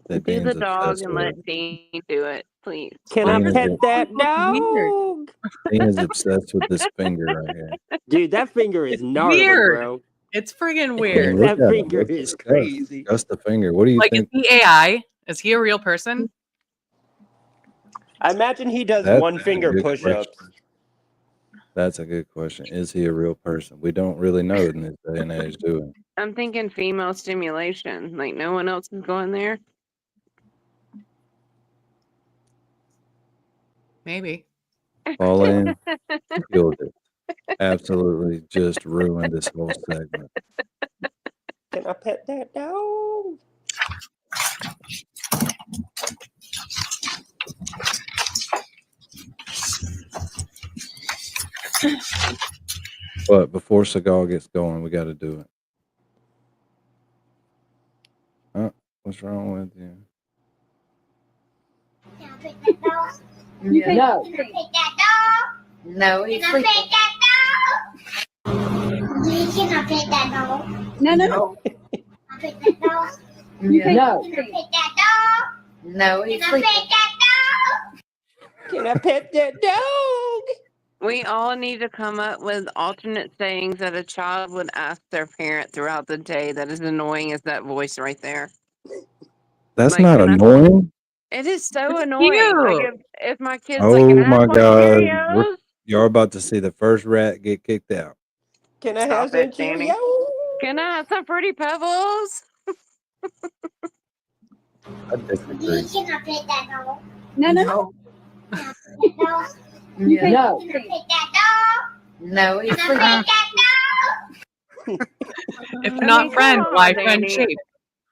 that Do Dean's the dog obsessed and with. let Dean do it, please. Can Dean I is pet a- that dog? Dean is obsessed with this finger right here. Dude, that finger is gnarly, Weird. bro. It's friggin' I mean, weird. look That at it. finger Let's is discuss- crazy. discuss the finger. What do you Like, think? is he AI? Is he a real person? I imagine he does That's one a finger good push-ups. question. That's a good question. Is he a real person? We don't really know in this day and age, do we? I'm thinking female stimulation. Like no one else is going there. Maybe. Pauline, killed it. Absolutely just ruined this whole segment. Can I pet that dog? But before Seagal gets going, we got to do it. What's wrong with you? No. No, he's sleeping. Can I pet that dog? No. No. I pet that dog? No. Can I pet that dog? No, he's Can I sleeping. pet that dog? Can I pet that dog? We all need to come up with alternate sayings that a child would ask their parent throughout the day that is annoying as that voice right there. That's Like, not can I- annoying. It is so annoying. Like if my kid's like, Oh can I my have some God. Cheerios? You're about to see the first rat get kicked out. Can I have Stop some it, Danny. Cheerios? Can I have some Fruity Pebbles? I disagree. Can I pet that dog? No. Can I pet that dog? No. Can I pet that dog? No, he's Can I sleeping. pet that dog? If I mean, not friend, come on, why Danny. friendship?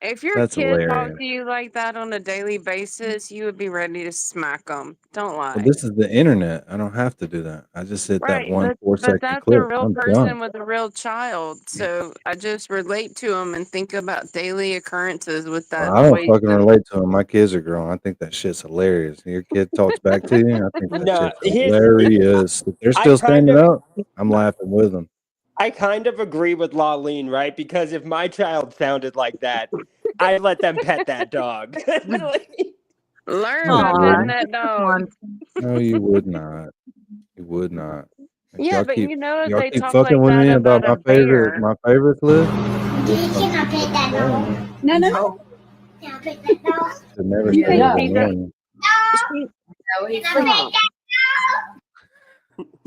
If your That's kid hilarious. talked to you like that on a daily basis, you would be ready to smack them. Don't lie. Well, this is the internet. I don't have to do that. I just hit that Right, one but 4-second that's clip. a real I'm person done. with a real child. So I just relate to them and think about daily occurrences with that Well, I don't voice. fucking relate to them. My kids are grown. I think that shit's hilarious. Your kid talks back to you. I think that Nah, shit's hilarious. If they're I still kind standing of- up, I'm laughing with them. I kind of agree with Lawleen, right? Because if my child sounded like that, I'd let them pet that dog. Learn No, by you petting wouldn't. that dog. No, you would not. You would not. If Yeah, y'all but keep, you know if y'all they keep talk fucking like with that me about about a bear. my favorite clip. Can I pet that dog? No. Can I pet that dog? To never You say think good she's morning. No, he's Can I sleeping. pet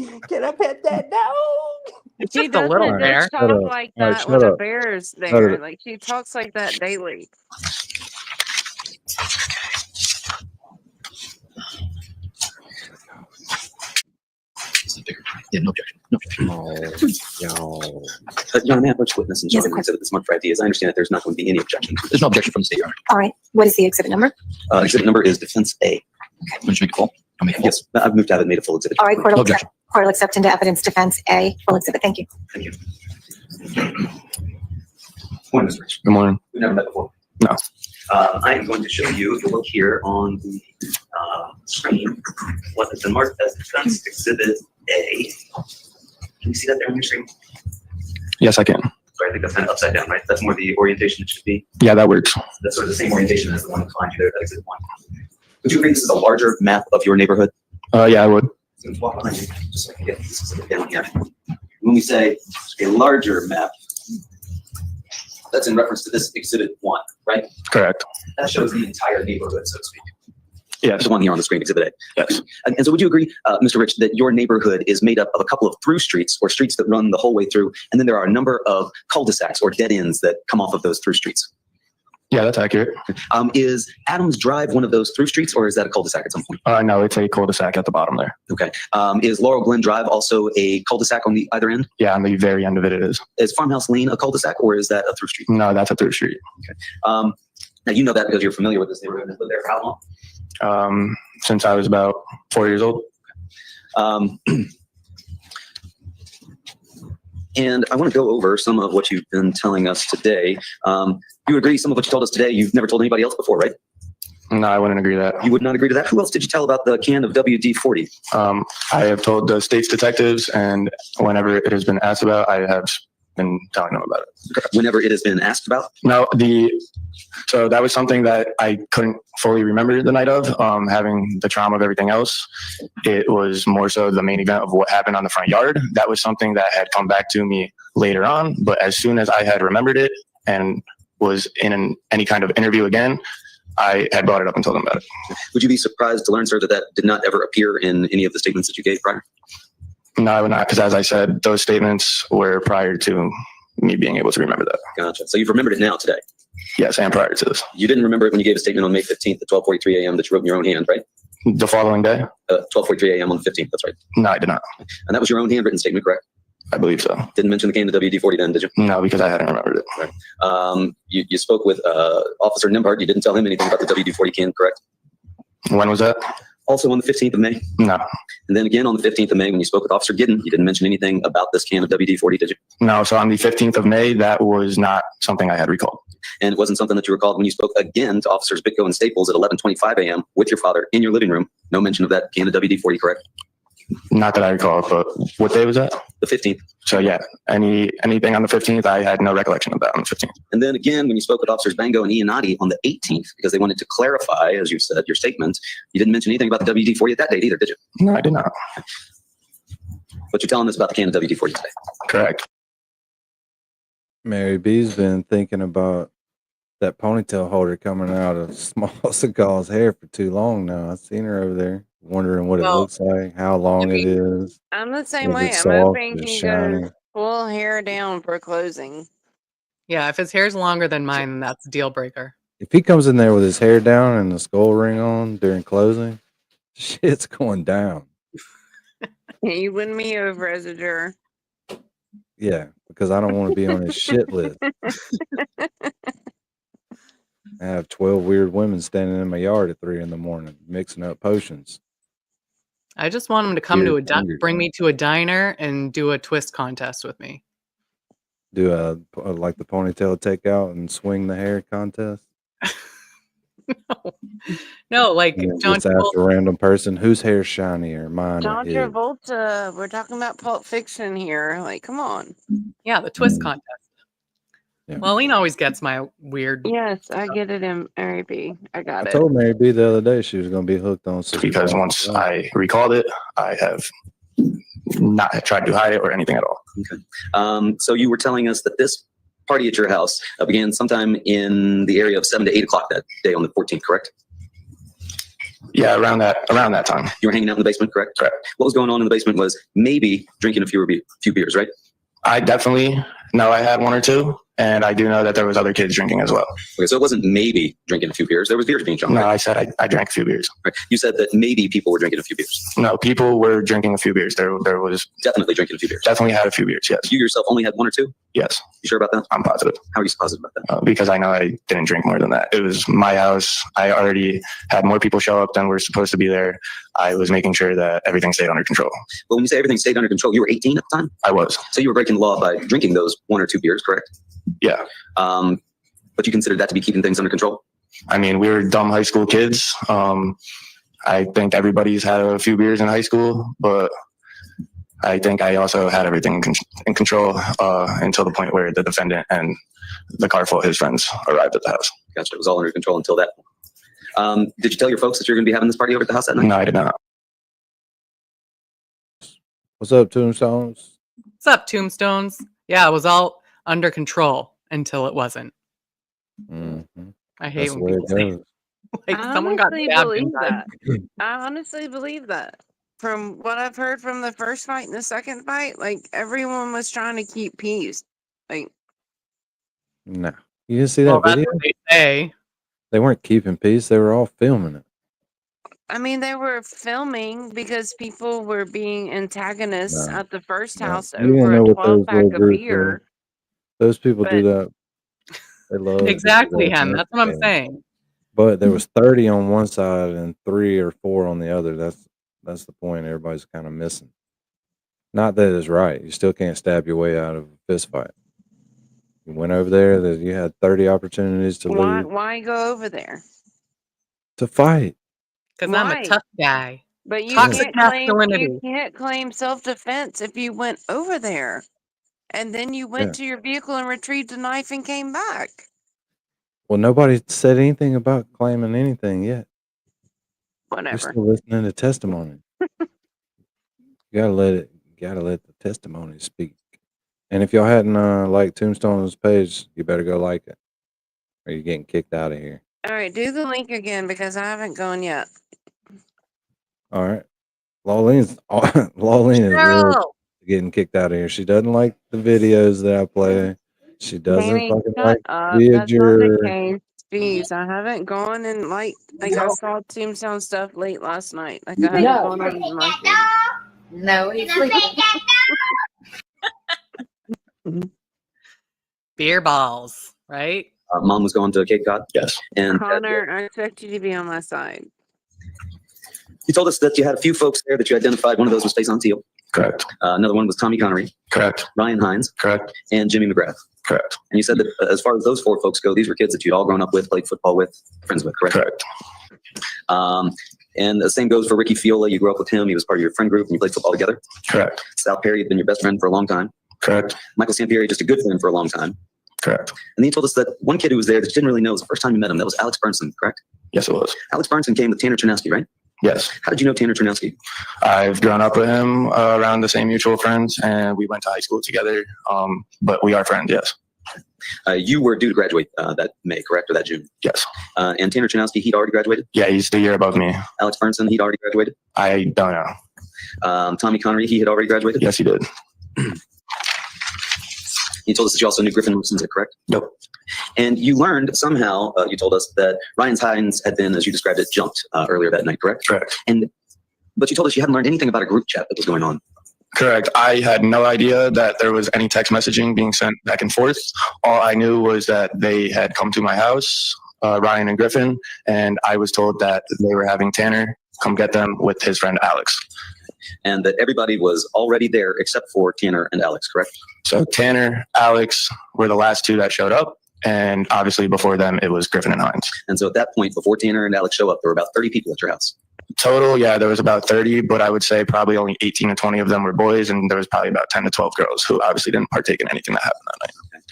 that dog? Can I pet that dog? She Just a little doesn't bear. just Shut talk up. like All right, that shut when a up. bear's Shut there. it. Like she talks like that daily. Yeah, no objection. No objection. Oh, Your Honor, may I approach the witness and show Yes, him of the course. exhibit that's marked for ideas? I understand that there's not going to be any objection. There's no objection from the state, Your Honor. All right. What is the exhibit number? Exhibit number is defense A. Okay. Would you make it full? Yes, I've moved to have it made a full exhibit. All right. Court No will objection. accept into evidence defense A. Full exhibit. Thank you. Thank you. Morning, Mr. Rich. Good morning. We've never met before. No. I am going to show you, if you look here on the screen, what has been marked as defense exhibit A. Can you see that there on your screen? Yes, I can. Sorry, I think that's kind of upside down, right? That's more the orientation it should be. Yeah, that works. That's sort of the same orientation as the one behind you there, that exhibit 1. Would you agree this is a larger map of your neighborhood? Yeah, I would. So let's walk behind you, just so I can get this exhibit down here. When we say a larger map, that's in reference to this exhibit 1, right? Correct. That shows the entire neighborhood, so to speak. Yes. The one here on the screen, exhibit A. Yes. And so would you agree, Mr. Rich, that your neighborhood is made up of a couple of through streets or streets that run the whole way through, and then there are a number of cul-de-sacs or dead ends that come off of those through streets? Yeah, that's accurate. Is Adams Drive one of those through streets, or is that a cul-de-sac at some point? No, it's a cul-de-sac at the bottom there. Okay. Is Laurel Glen Drive also a cul-de-sac on the either end? Yeah, on the very end of it, it is. Is Farmhouse Lane a cul-de-sac, or is that a through street? No, that's a through street. Now, you know that because you're familiar with this neighborhood and lived there for how long? Since I was about 4 years old. And I want to go over some of what you've been telling us today. You agree some of what you told us today, you've never told anybody else before, right? No, I wouldn't agree to that. You would not agree to that? Who else did you tell about the can of WD-40? I have told the state's detectives, and whenever it has been asked about, I have been telling them about it. Whenever it has been asked about? No, so that was something that I couldn't fully remember the night of, having the trauma of everything else. It was more so the main event of what happened on the front yard. That was something that had come back to me later on, but as soon as I had remembered it and was in any kind of interview again, I had brought it up and told them about it. Would you be surprised to learn, sir, that that did not ever appear in any of the statements that you gave prior? No, I would not, because as I said, those statements were prior to me being able to remember that. Gotcha. So you've remembered it now today? Yes, and prior to this. You didn't remember it when you gave a statement on May 15th at 12:43 a.m. that you wrote in your own hand, right? The following day? 12:43 a.m. on the 15th. That's right. No, I did not. And that was your own handwritten statement, correct? I believe so. Didn't mention the cane of WD-40 then, did you? No, because I hadn't remembered it. Right. You spoke with Officer Nimbart. You didn't tell him anything about the WD-40 can, correct? When was that? Also on the 15th of May? No. And then again on the 15th of May, when you spoke with Officer Giddon, you didn't mention anything about this can of WD-40, did you? No, so on the 15th of May, that was not something I had recalled. And it wasn't something that you recalled when you spoke again to Officers Bitko and Staples at 11:25 a.m. with your father in your living room. No mention of that can of WD-40, correct? Not that I recall, but what day was that? The 15th. So yeah, anything on the 15th, I had no recollection of that on the 15th. And then again, when you spoke with Officers Bango and Iannotti on the 18th, because they wanted to clarify, as you said, your statement, you didn't mention anything about the WD-40 at that date either, did you? No, I did not. But you're telling us about the can of WD-40 today. Correct. Mary B's been thinking about that ponytail holder coming out of Small Seagal's hair for too long now. I've seen her over there wondering what it looks like, how long it is. I'm the same Is way. it I'm soft? hoping Is it he shiny? goes full hair down for closing. Yeah, if his hair's longer than mine, then that's a deal breaker. If he comes in there with his hair down and the skull ring on during closing, shit's going down. You win me over as a juror. Yeah, because I don't want to be on his shit list. I have 12 weird women standing in my yard at 3 a.m. mixing up potions. I just want him to come Weird to fingers. bring me to a diner and do a twist contest with me. Do like the ponytail takeout and swing the hair contest. No, like And then John just ask a random person whose hair's shinier, mine or John his. Travolta. We're talking about Pulp Fiction here. Like, come on. Yeah, the twist contest. Yeah. Well, Lena always gets my weird. Yes, I get it in Mary B. I got I it. told Mary B the other day she was going to be hooked on Sister Because Paul. once I recalled it, I have not tried to hide it or anything at all. Okay. So you were telling us that this party at your house began sometime in the area of 7 to 8 o'clock that day on the 14th, correct? Yeah, around that time. You were hanging out in the basement, correct? Correct. What was going on in the basement was maybe drinking a few beers, right? I definitely know I had one or two, and I do know that there was other kids drinking as well. Okay, so it wasn't maybe drinking a few beers. There was beers being drunk. No, right? I said I drank a few beers. Right. You said that maybe people were drinking a few beers. No, people were drinking a few beers. There was Definitely drinking a few beers. definitely had a few beers. Yes. You yourself only had one or two? Yes. You sure about that? I'm positive. How are you positive about that? Because I know I didn't drink more than that. It was my house. I already had more people show up than were supposed to be there. I was making sure that everything stayed under control. But when you say everything stayed under control, you were 18 at the time? I was. So you were breaking the law by drinking those one or two beers, correct? Yeah. But you considered that to be keeping things under control? I mean, we were dumb high school kids. I think everybody's had a few beers in high school, but I think I also had everything in control until the point where the defendant and the car full of his friends arrived at the house. Gotcha. It was all under control until that point. Did you tell your folks that you're going to be having this party over at the house that night? No, I did not. What's up, Tombstones? What's up, Tombstones? Yeah, it was all under control until it wasn't. Mm-hmm. I hate That's the when way people it say goes. like I someone got honestly stabbed believe inside. that. I honestly believe that. From what I've heard from the first fight and the second fight, like everyone was trying to keep peace. Like, No. You didn't see that Well, that's video? what they say. They weren't keeping peace. They were all filming it. I mean, they were filming because people were being antagonists No. at the first No. house You didn't over know a what 12 those pack little of groups beer. were. Those people do But that. They love to do Exactly, that. Hen. That's what I'm Yeah. saying. But there was 30 on one side and 3 or 4 on the other. That's the point everybody's kind of missing. Not that it's right. You still can't stab your way out of a fist fight. You went over there, that you had 30 opportunities to leave why go over there? to fight. Because I'm a Why? tough guy. But you Toxic can't masculinity. claim self-defense if you went over there. And then you went Yeah. to your vehicle and retrieved a knife and came back. Well, nobody said anything about claiming anything yet. We're Whatever. still listening to testimony. You gotta let the testimony speak. And if y'all hadn't liked Tombstone's page, you better go like it, or you're getting kicked out of here. All right, do the link again because I haven't gone yet. All right, Lawleen is really Cheryl! getting kicked out of here. She doesn't like the videos that I play. She doesn't Danny, fucking shut like up. That's not the Voyager. case Jeez, I haven't gone and like I saw Tombstone stuff late last night. Like I No. haven't gone on my feed. No, he's sleeping. Beer balls, right? Mom was going to Cape Cod. Yes. And Connor, I expect you to be on my side. you told us that you had a few folks there that you identified. One of those was Faison Teal. Correct. Another one was Tommy Connery. Correct. Ryan Hines. Correct. And Jimmy McGrath. Correct. And you said that as far as those 4 folks go, these were kids that you'd all grown up with, played football with, friends with, correct? Correct. And the same goes for Ricky Fiola. You grew up with him. He was part of your friend group and you played football together. Correct. Sal Perry had been your best friend for a long time. Correct. Michael Sampieri, just a good friend for a long time. Correct. And then you told us that one kid who was there that you didn't really know was the first time you met him. That was Alex Burnson, correct? Yes, it was. Alex Burnson came with Tanner Chernowski, right? Yes. How did you know Tanner Chernowski? I've grown up with him around the same mutual friends, and we went to high school together. But we are friends, yes. You were due to graduate that May, correct, or that June? Yes. And Tanner Chernowski, he'd already graduated? Yeah, he's the year above me. Alex Burnson, he'd already graduated? I don't know. Tommy Connery, he had already graduated? Yes, he did. You told us that you also knew Griffin Wilson, correct? Nope. And you learned somehow, you told us, that Ryan Hines had been, as you described it, jumped earlier that night, correct? Correct. But you told us you hadn't learned anything about a group chat that was going on. Correct. I had no idea that there was any text messaging being sent back and forth. All I knew was that they had come to my house, Ryan and Griffin, and I was told that they were having Tanner come get them with his friend Alex. And that everybody was already there except for Tanner and Alex, correct? So Tanner, Alex were the last 2 that showed up. And obviously before them, it was Griffin and Hines. And so at that point, before Tanner and Alex show up, there were about 30 people at your house. Total, yeah, there was about 30, but I would say probably only 18 to 20 of them were boys, and there was probably about 10 to 12 girls who obviously didn't partake in anything that happened that night.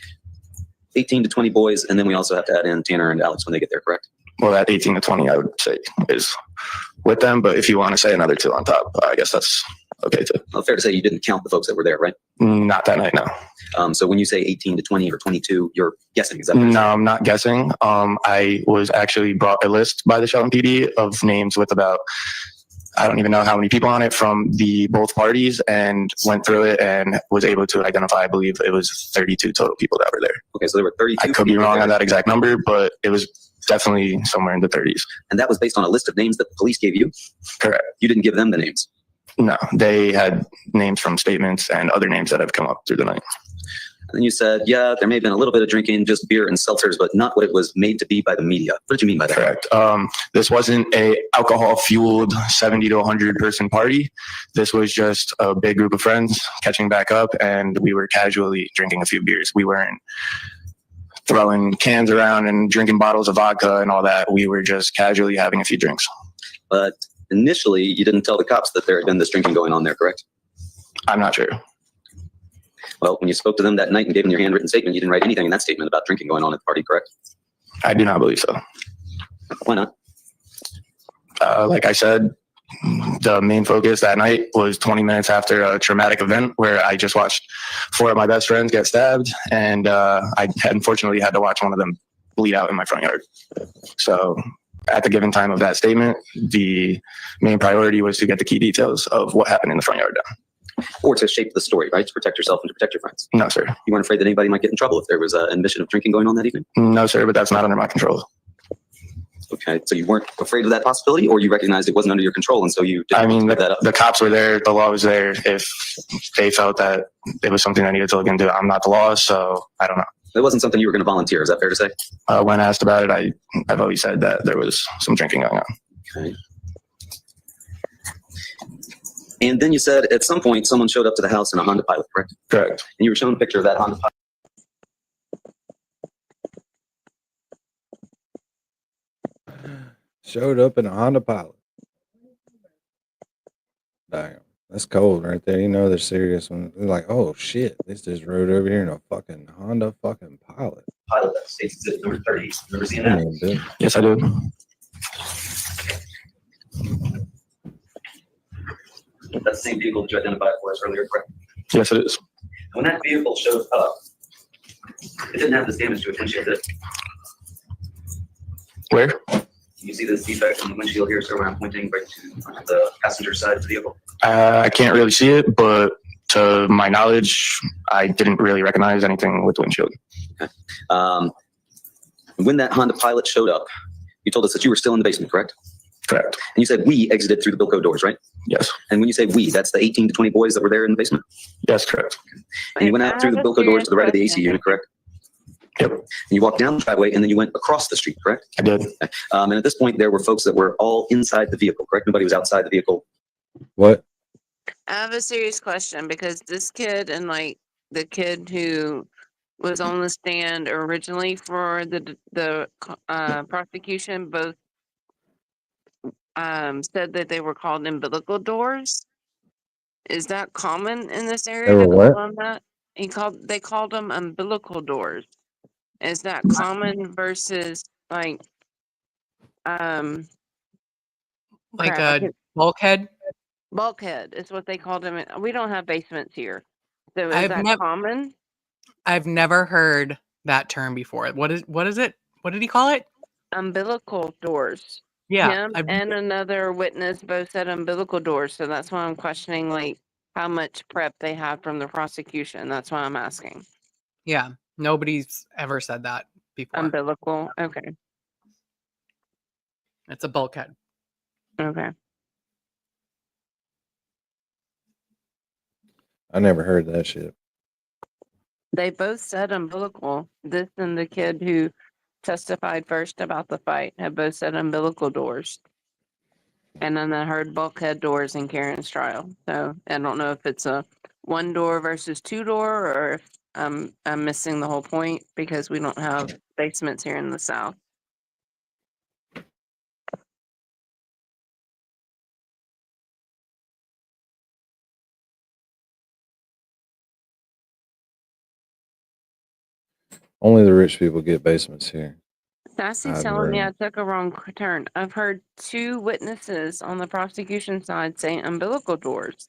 18 to 20 boys, and then we also have to add in Tanner and Alex when they get there, correct? Well, that 18 to 20, I would say, is with them, but if you want to say another 2 on top, I guess that's okay too. Well, fair to say you didn't count the folks that were there, right? Not that night, no. So when you say 18 to 20 or 22, you're guessing, is that No, I'm not guessing. I was actually brought a list by the Shelton PD of names with about, I don't even know how many people on it from both parties, and went through it and was able to identify, I believe it was 32 total people that were there. Okay, so there were 32. I could be wrong on that exact number, but it was definitely somewhere in the 30s. And that was based on a list of names that the police gave you? Correct. You didn't give them the names? No, they had names from statements and other names that have come up through the night. And then you said, yeah, there may have been a little bit of drinking, just beer and seltzers, but not what it was made to be by the media. What did you mean by that? Correct. This wasn't a alcohol-fueled 70 to 100 person party. This was just a big group of friends catching back up, and we were casually drinking a few beers. We weren't throwing cans around and drinking bottles of vodka and all that. We were just casually having a few drinks. But initially, you didn't tell the cops that there had been this drinking going on there, correct? I'm not sure. Well, when you spoke to them that night and gave them your handwritten statement, you didn't write anything in that statement about drinking going on at the party, correct? I do not believe so. Why not? Like I said, the main focus that night was 20 minutes after a traumatic event where I just watched 4 of my best friends get stabbed, and I unfortunately had to watch one of them bleed out in my front yard. So at the given time of that statement, the main priority was to get the key details of what happened in the front yard down. Or to shape the story, right? To protect yourself and to protect your friends. No, sir. You weren't afraid that anybody might get in trouble if there was an admission of drinking going on that evening? No, sir, but that's not under my control. Okay, so you weren't afraid of that possibility, or you recognized it wasn't under your control, and so you didn't give that up? The cops were there. The law was there. If they felt that it was something I needed to look into, I'm not the law, so I don't know. It wasn't something you were going to volunteer, is that fair to say? When asked about it, I've always said that there was some drinking going on. Okay. And then you said at some point someone showed up to the house in a Honda Pilot, correct? Correct. And you were shown a picture of that Honda Pilot. Showed up in a Honda Pilot. Damn, that's cold right there. You know they're serious when they're like, oh shit, they just rode over here in a fucking Honda fucking Pilot. Pilot, that states exhibit number 30. Remember seeing that? Yes, I do. That's the same vehicle that you identified for us earlier, correct? Yes, it is. When that vehicle showed up, it didn't have this damage to its windshield, did it? Where? You see this defect on the windshield here, so I'm pointing right to the passenger side of the vehicle. I can't really see it, but to my knowledge, I didn't really recognize anything with the windshield. Okay. When that Honda Pilot showed up, you told us that you were still in the basement, correct? Correct. And you said we exited through the Bilko doors, right? Yes. And when you say we, that's the 18 to 20 boys that were there in the basement? Yes, correct. And you went out through the Bilko doors to the right of the AC unit, correct? Yep. And you walked down the driveway and then you went across the street, correct? I did. And at this point, there were folks that were all inside the vehicle, correct? Nobody was outside the vehicle. What? I have a serious question because this kid and like the kid who was on the stand originally for the prosecution both said that they were called umbilical doors. Is that common in this area They to were call what? them that? They called them umbilical doors. Is that common versus like Like crap, I a can't- bulkhead. bulkhead is what they called them. We don't have basements here. So is I've that never common? I've never heard that term before. What is it? What did he call it? Umbilical doors. Yeah, Him and another witness both said umbilical doors, so that's why I'm questioning like how much prep they have from the prosecution. That's why I'm asking. yeah. Nobody's ever said that before. Umbilical. Okay. It's a bulkhead. Okay. I never heard that shit. They both said umbilical. This and the kid who testified first about the fight have both said umbilical doors. And then I heard bulkhead doors in Karen's trial. So I don't know if it's a one door versus two door or if I'm missing the whole point because we don't have basements here in the South. Only the rich people get basements here. Sassy's Hiding telling me I room. took a wrong turn. I've heard two witnesses on the prosecution side say umbilical doors.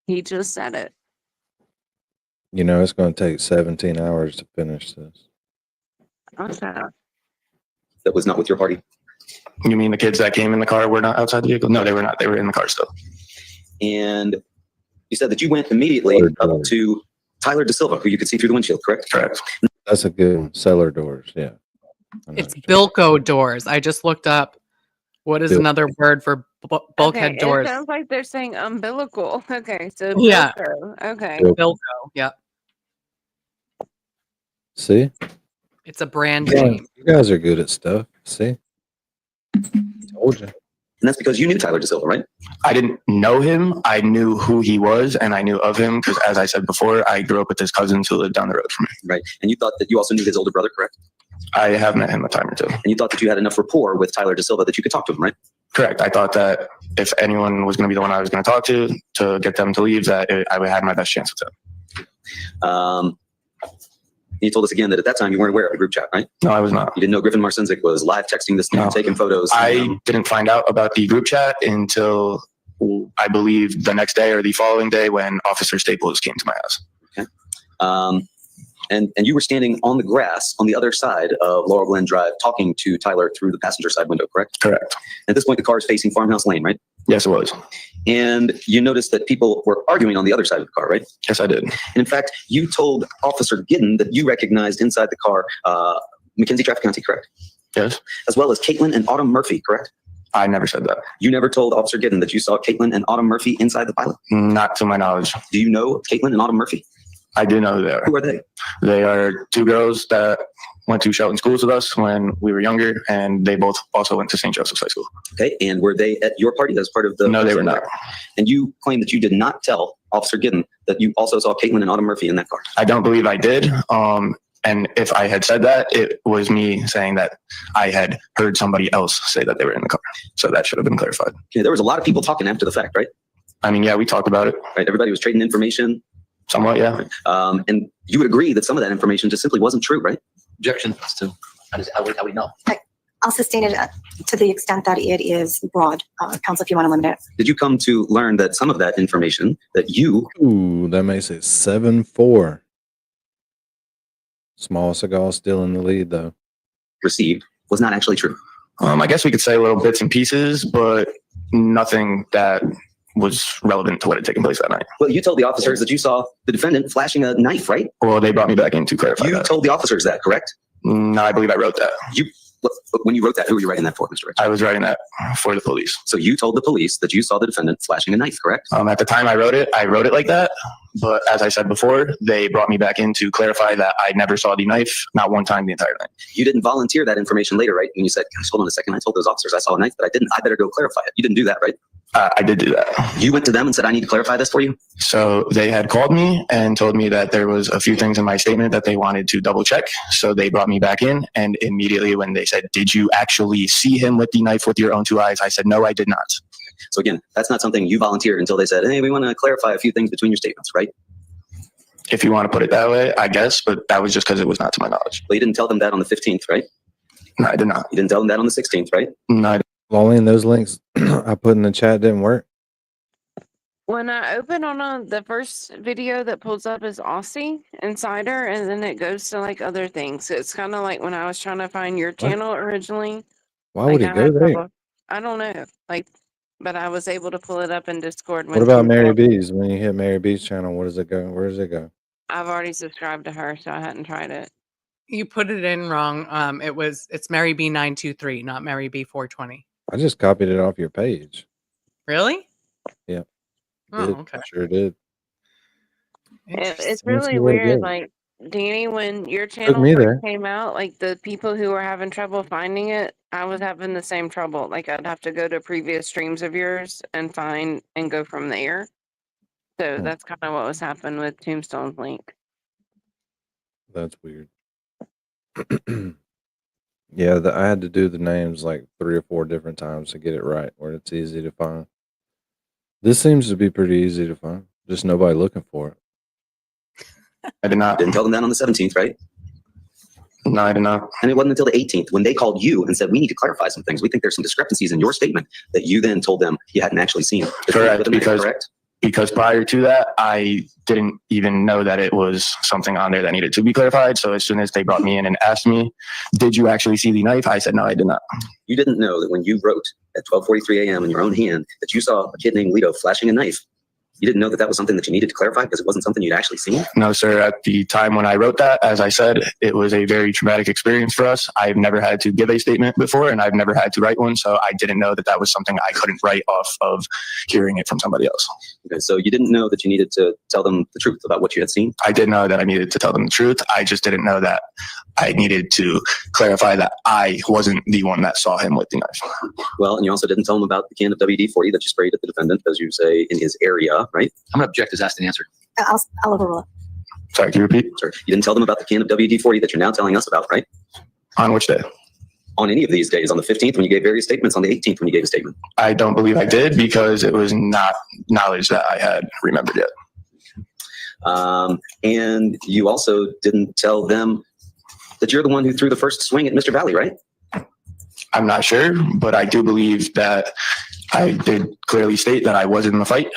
He just said it. You know, it's going to take 17 hours to finish this. I'll shut up. That was not with your party. You mean the kids that came in the car were not outside the vehicle? No, they were not. They were in the car still. And you said that you went immediately up to Tyler DeSilva, who you could see through the windshield, correct? Correct. That's a good one. Cellar doors. Yeah. It's Bilko doors. I just looked up. What is another word for bulkhead Okay, doors? it sounds like they're saying umbilical. Okay, so Yeah. Bilko. Okay. Bilko. Yeah. See? It's a brand Yeah, name. you guys are good at stuff. See? Told you. And that's because you knew Tyler DeSilva, right? I didn't know him. I knew who he was, and I knew of him because, as I said before, I grew up with his cousins who lived down the road from me. Right. And you thought that you also knew his older brother, correct? I have met him a time or two. And you thought that you had enough rapport with Tyler DeSilva that you could talk to him, right? Correct. I thought that if anyone was going to be the one I was going to talk to get them to leave, that I would have my best chance with them. You told us again that at that time you weren't aware of the group chat, right? No, I was not. You didn't know Griffin Marcinzik was live texting this dude, taking photos. I didn't find out about the group chat until I believe the next day or the following day when Officer Staples came to my house. Okay. And you were standing on the grass on the other side of Laurel Glen Drive talking to Tyler through the passenger side window, correct? Correct. At this point, the car is facing Farmhouse Lane, right? Yes, it was. And you noticed that people were arguing on the other side of the car, right? Yes, I did. And in fact, you told Officer Giddon that you recognized inside the car Mackenzie Traficante, correct? Yes. As well as Caitlin and Autumn Murphy, correct? I never said that. You never told Officer Giddon that you saw Caitlin and Autumn Murphy inside the Pilot? Not to my knowledge. Do you know Caitlin and Autumn Murphy? I do know who they are. Who are they? They are two girls that went to Shelton schools with us when we were younger, and they both also went to St. Joseph's High School. Okay, and were they at your party as part of the... No, they were not. And you claim that you did not tell Officer Giddon that you also saw Caitlin and Autumn Murphy in that car? I don't believe I did. And if I had said that, it was me saying that I had heard somebody else say that they were in the car. So that should have been clarified. Okay, there was a lot of people talking after the fact, right? I mean, yeah, we talked about it. Right, everybody was trading information. Somewhat, yeah. And you would agree that some of that information just simply wasn't true, right? Objection. How we know? I'll sustain it to the extent that it is broad. Counsel, if you want to limit it. Did you come to learn that some of that information that you... Ooh, that makes it 7-4. Small Seagal still in the lead, though. ...received was not actually true? I guess we could say little bits and pieces, but nothing that was relevant to what had taken place that night. Well, you told the officers that you saw the defendant flashing a knife, right? Well, they brought me back in to clarify You that. told the officers that, correct? No, I believe I wrote that. When you wrote that, who were you writing that for, Mr. Rich? I was writing that for the police. So you told the police that you saw the defendant flashing a knife, correct? At the time I wrote it like that. But as I said before, they brought me back in to clarify that I never saw the knife, not one time the entire night. You didn't volunteer that information later, right? When you said, gosh, hold on a second, I told those officers I saw a knife, but I didn't. I better go clarify it. You didn't do that, right? I did do that. You went to them and said, I need to clarify this for you? So they had called me and told me that there was a few things in my statement that they wanted to double check. So they brought me back in, and immediately when they said, did you actually see him with the knife with your own two eyes? I said, no, I did not. So again, that's not something you volunteered until they said, hey, we want to clarify a few things between your statements, right? If you want to put it that way, I guess, but that was just because it was not to my knowledge. Well, you didn't tell them that on the 15th, right? No, I did not. You didn't tell them that on the 16th, right? No, I didn't. Only in those links I put in the chat didn't work. When I open on the first video that pulls up is Aussie Insider, and then it goes to like other things. So it's kind of like when I was trying to find your channel originally. Why would he I go had there? trouble. I don't know. But I was able to pull it up in Discord. What about Mary B's? When you hit Mary B's channel, where does it go? Where does it go? I've already subscribed to her, so I hadn't tried it. You put it in wrong. It's Mary B923, not Mary B420. I just copied it off your page. Really? Yeah. Oh, Did. okay. Sure did. It's Let me really see what it weird. goes. Like, Danny, when your channel me first there. came out, like the people who were having trouble finding it, I was having the same trouble. Like, I'd have to go to previous streams of yours and find and go from there. So that's kind of what was happening with Tombstone's link. That's weird. Yeah, I had to do the names like 3 or 4 different times to get it right, where it's easy to find. This seems to be pretty easy to find. Just nobody looking for it. I did not. Didn't tell them that on the 17th, right? No, I did not. And it wasn't until the 18th when they called you and said, we need to clarify some things. We think there's some discrepancies in your statement that you then told them you hadn't actually seen. Correct, Correct? because prior to that, I didn't even know that it was something on there that needed to be clarified. So as soon as they brought me in and asked me, did you actually see the knife? I said, no, I did not. You didn't know that when you wrote at 12:43 a.m. in your own hand that you saw a kid named Lito flashing a knife. You didn't know that that was something that you needed to clarify because it wasn't something you'd actually seen? No, sir. At the time when I wrote that, as I said, it was a very traumatic experience for us. I've never had to give a statement before, and I've never had to write one. So I didn't know that that was something I couldn't write off of hearing it from somebody else. Okay, so you didn't know that you needed to tell them the truth about what you had seen? I did know that I needed to tell them the truth. I just didn't know that I needed to clarify that I wasn't the one that saw him with the knife. Well, and you also didn't tell them about the can of WD-40 that you sprayed at the defendant, as you say, in his area, right? I'm going to object as asked and answered. I'll overrule it. Sorry, can you repeat? Sorry. You didn't tell them about the can of WD-40 that you're now telling us about, right? On which day? On any of these days, on the 15th when you gave various statements, on the 18th when you gave a statement. I don't believe I did because it was not knowledge that I had remembered yet. And you also didn't tell them that you're the one who threw the first swing at Mr. Valley, right? I'm not sure, but I do believe that I did clearly state that I was in the fight.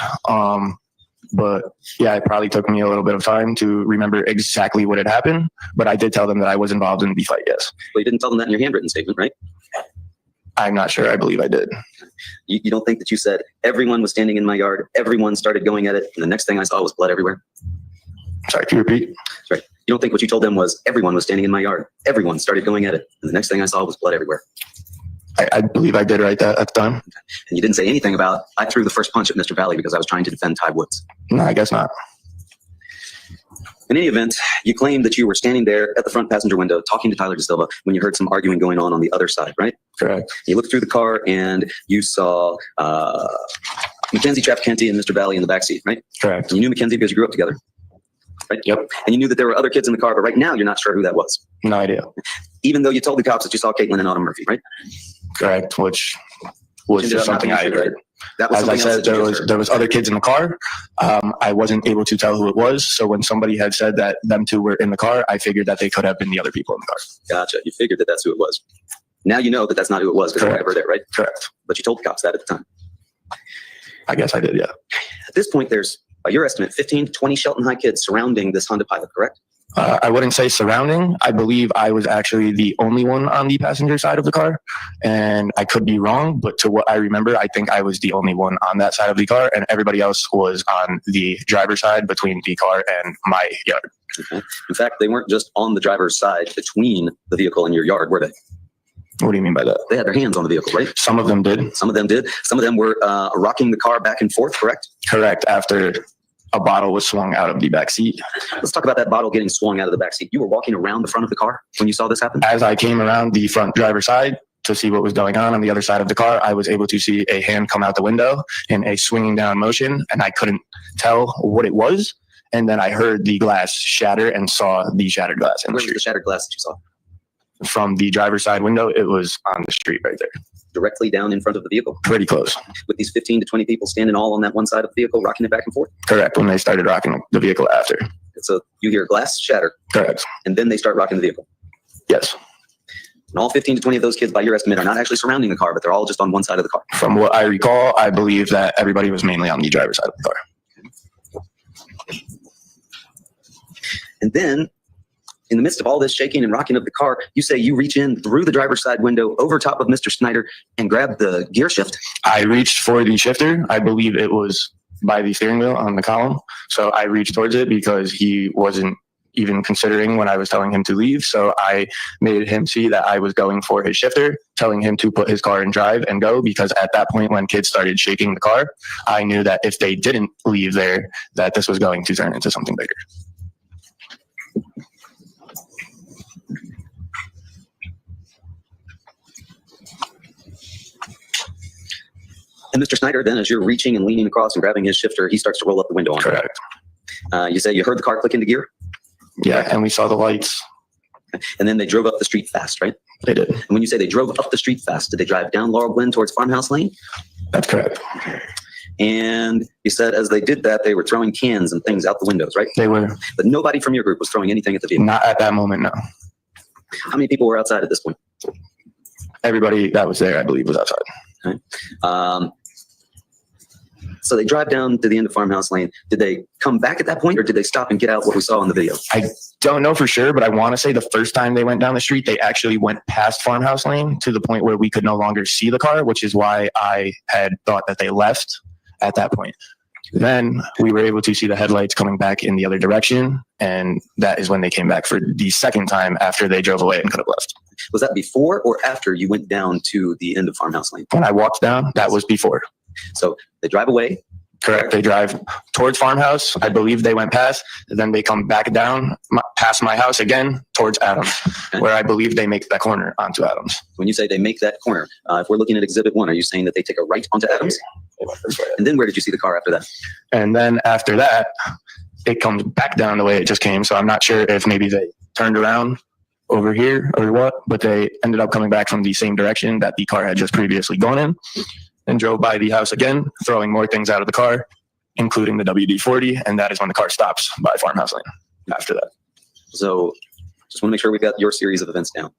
But yeah, it probably took me a little bit of time to remember exactly what had happened. But I did tell them that I was involved in the fight, yes. Well, you didn't tell them that in your handwritten statement, right? I'm not sure. I believe I did. You don't think that you said, everyone was standing in my yard, everyone started going at it, and the next thing I saw was blood everywhere? Sorry, can you repeat? Sorry. You don't think what you told them was, everyone was standing in my yard, everyone started going at it, and the next thing I saw was blood everywhere? I believe I did write that at the time. And you didn't say anything about, I threw the first punch at Mr. Valley because I was trying to defend Ty Woods? No, I guess not. In any event, you claimed that you were standing there at the front passenger window talking to Tyler DeSilva when you heard some arguing going on the other side, right? Correct. You looked through the car and you saw Mackenzie Traficante and Mr. Valley in the backseat, right? Correct. You knew Mackenzie because you grew up together, right? Yep. And you knew that there were other kids in the car, but right now you're not sure who that was. No idea. Even though you told the cops that you saw Caitlin and Autumn Murphy, right? Correct, which was Ended just up not something being I true, heard. right? That was As I something else said, that you just heard. there was other kids in the car. I wasn't able to tell who it was. So when somebody had said that them two were in the car, I figured that they could have been the other people in the car. Gotcha. You figured that that's who it was. Now you know that that's not who it was because you were never there, right? Correct. But you told the cops that at the time. I guess I did, yeah. At this point, there's, by your estimate, 15 to 20 Shelton High kids surrounding this Honda Pilot, correct? I wouldn't say surrounding. I believe I was actually the only one on the passenger side of the car, and I could be wrong, but to what I remember, I think I was the only one on that side of the car, and everybody else was on the driver's side between the car and my yard. Okay. In fact, they weren't just on the driver's side between the vehicle and your yard, were they? What do you mean by that? They had their hands on the vehicle, right? Some of them did. Some of them did. Some of them were rocking the car back and forth, correct? Correct. After a bottle was swung out of the back seat. Let's talk about that bottle getting swung out of the back seat. You were walking around the front of the car when you saw this happen? As I came around the front driver's side to see what was going on the other side of the car, I was able to see a hand come out the window in a swinging down motion, and I couldn't tell what it was. And then I heard the glass shatter and saw the shattered glass in the Where was street. the shattered glass that you saw? From the driver's side window, it was on the street right there. Directly down in front of the vehicle? Pretty close. With these 15 to 20 people standing all on that one side of the vehicle, rocking it back and forth? Correct. When they started rocking the vehicle after. So you hear glass shatter? Correct. And then they start rocking the vehicle? Yes. And all 15 to 20 of those kids, by your estimate, are not actually surrounding the car, but they're all just on one side of the car. From what I recall, I believe that everybody was mainly on the driver's side of the car. And then, in the midst of all this shaking and rocking of the car, you say you reach in through the driver's side window over top of Mr. Snyder and grab the gear shift? I reached for the shifter. I believe it was by the steering wheel on the column. So I reached towards it because he wasn't even considering when I was telling him to leave. So I made him see that I was going for his shifter, telling him to put his car in drive and go, because at that point when kids started shaking the car, I knew that if they didn't leave there, that this was going to turn into something bigger. And Mr. Snyder, then, as you're reaching and leaning across and grabbing his shifter, he starts to roll up the window on you. Correct. You say you heard the car click into gear? Yeah, and we saw the lights. And then they drove up the street fast, right? They did. And when you say they drove up the street fast, did they drive down Laurel Glen towards Farmhouse Lane? That's correct. And you said as they did that, they were throwing cans and things out the windows, right? They were. But nobody from your group was throwing anything at the vehicle? Not at that moment, no. How many people were outside at this point? Everybody that was there, I believe, was outside. Okay. So they drive down to the end of Farmhouse Lane. Did they come back at that point, or did they stop and get out what we saw in the video? I don't know for sure, but I want to say the first time they went down the street, they actually went past Farmhouse Lane to the point where we could no longer see the car, which is why I had thought that they left at that point. Then we were able to see the headlights coming back in the other direction, and that is when they came back for the second time after they drove away and could have left. Was that before or after you went down to the end of Farmhouse Lane? When I walked down, that was before. So they drive away. Correct. They drive towards Farmhouse. I believe they went past. Then they come back down past my house again towards Adams, where I believe they make that corner onto Adams. When you say they make that corner, if we're looking at Exhibit 1, are you saying that they take a right onto Adams? And then where did you see the car after that? And then after that, it comes back down the way it just came. So I'm not sure if maybe they turned around over here or what, but they ended up coming back from the same direction that the car had just previously gone in, and drove by the house again, throwing more things out of the car, including the WD-40, and that is when the car stops by Farmhouse Lane after that. So just want to make sure we've got your series of events down.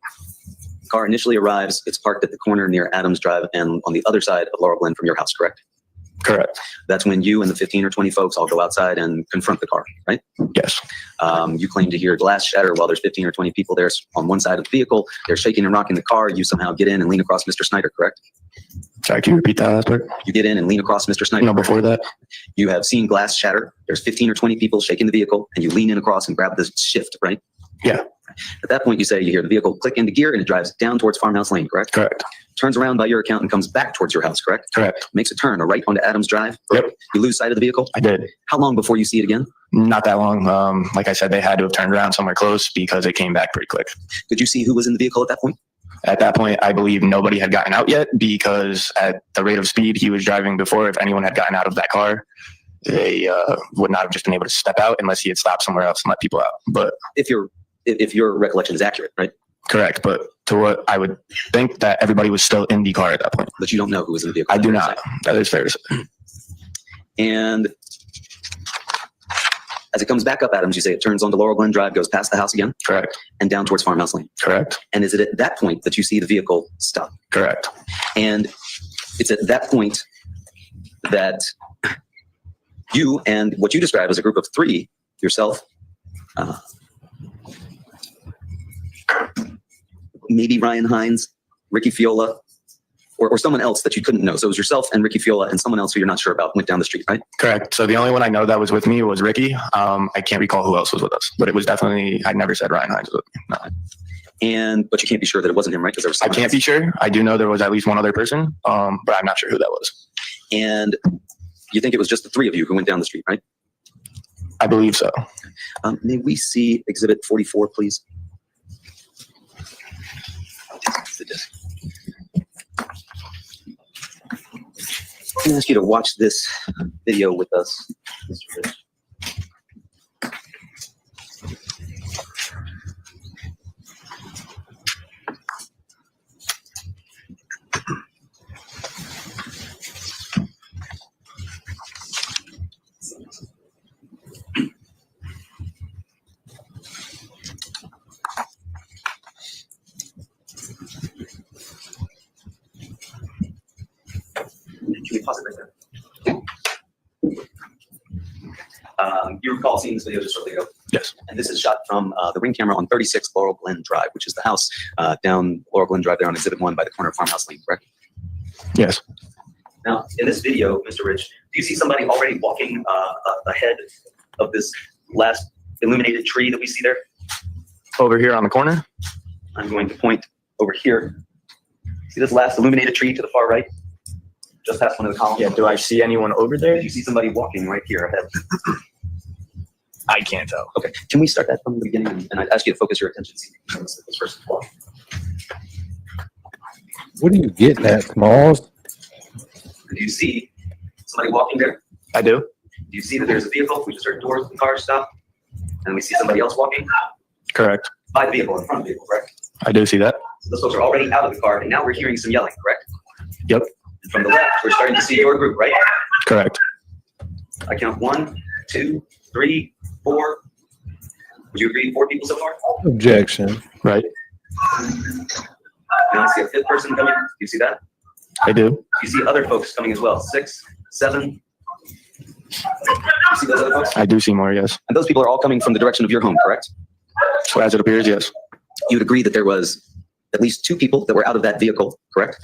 The car initially arrives, it's parked at the corner near Adams Drive and on the other side of Laurel Glen from your house, correct? Correct. That's when you and the 15 or 20 folks all go outside and confront the car, right? Yes. You claim to hear glass shatter while there's 15 or 20 people there on one side of the vehicle. They're shaking and rocking the car. You somehow get in and lean across Mr. Snyder, correct? Sorry, can you repeat that last part? You get in and lean across Mr. Snyder. No, before that. You have seen glass shatter. There's 15 or 20 people shaking the vehicle, and you lean in across and grab the shift, right? Yeah. At that point, you say you hear the vehicle click into gear and it drives down towards Farmhouse Lane, correct? Correct. Turns around by your account and comes back towards your house, correct? Correct. Makes a turn, a right onto Adams Drive. Yep. You lose sight of the vehicle? I did. How long before you see it again? Not that long. Like I said, they had to have turned around somewhere close because it came back pretty quick. Did you see who was in the vehicle at that point? At that point, I believe nobody had gotten out yet, because at the rate of speed he was driving before, if anyone had gotten out of that car, they would not have just been able to step out unless he had stopped somewhere else and let people out. But if your recollection is accurate, right? Correct. But to what I would think that everybody was still in the car at that point. But you don't know who was in the vehicle? I do not. That is fair to say. And as it comes back up, Adams, you say it turns onto Laurel Glen Drive, goes past the house again? Correct. And down towards Farmhouse Lane? Correct. And is it at that point that you see the vehicle stop? Correct. And it's at that point that you and what you describe as a group of three, yourself, maybe Ryan Hines, Ricky Fiola, or someone else that you couldn't know. So it was yourself and Ricky Fiola and someone else who you're not sure about went down the street, right? Correct. So the only one I know that was with me was Ricky. I can't recall who else was with us, but it was definitely, I never said Ryan Hines was with me. No. But you can't be sure that it wasn't him, right? Because there was I can't be sure. I do know there was at least one other person, but I'm not sure who that was. And you think it was just the three of you who went down the street, right? I believe so. May we see Exhibit 44, please? The disc. I'm going to ask you to watch this video with us, Mr. Rich. Can we pause it right there? You recall seeing this video just shortly ago? Yes. And this is shot from the Ring camera on 36 Laurel Glen Drive, which is the house down Laurel Glen Drive there on Exhibit 1 by the corner of Farmhouse Lane, correct? Yes. Now, in this video, Mr. Rich, do you see somebody already walking ahead of this last illuminated tree that we see there? Over here on the corner? I'm going to point over here. See this last illuminated tree to the far right? Just past one of the columns? Yeah, do I see anyone over there? Did you see somebody walking right here ahead? I can't tell. Okay, can we start that from the beginning? And I'd ask you to focus your attention on this first of all. What are you getting at, Smalls? Do you see somebody walking there? I do. Do you see that there's a vehicle? We just heard doors of the car stop. And we see somebody else walking? Correct. By the vehicle, in front of the vehicle, correct? I do see that. So those folks are already out of the car, and now we're hearing some yelling, correct? Yep. And from the left, we're starting to see your group, right? Correct. I count 1, 2, 3, 4. Would you agree 4 people so far? Objection. Right. Now I see a 5th person coming. Do you see that? I do. You see other folks coming as well. 6, 7. You see those other folks? I do see more, yes. And those people are all coming from the direction of your home, correct? So as it appears, yes. You would agree that there was at least 2 people that were out of that vehicle, correct?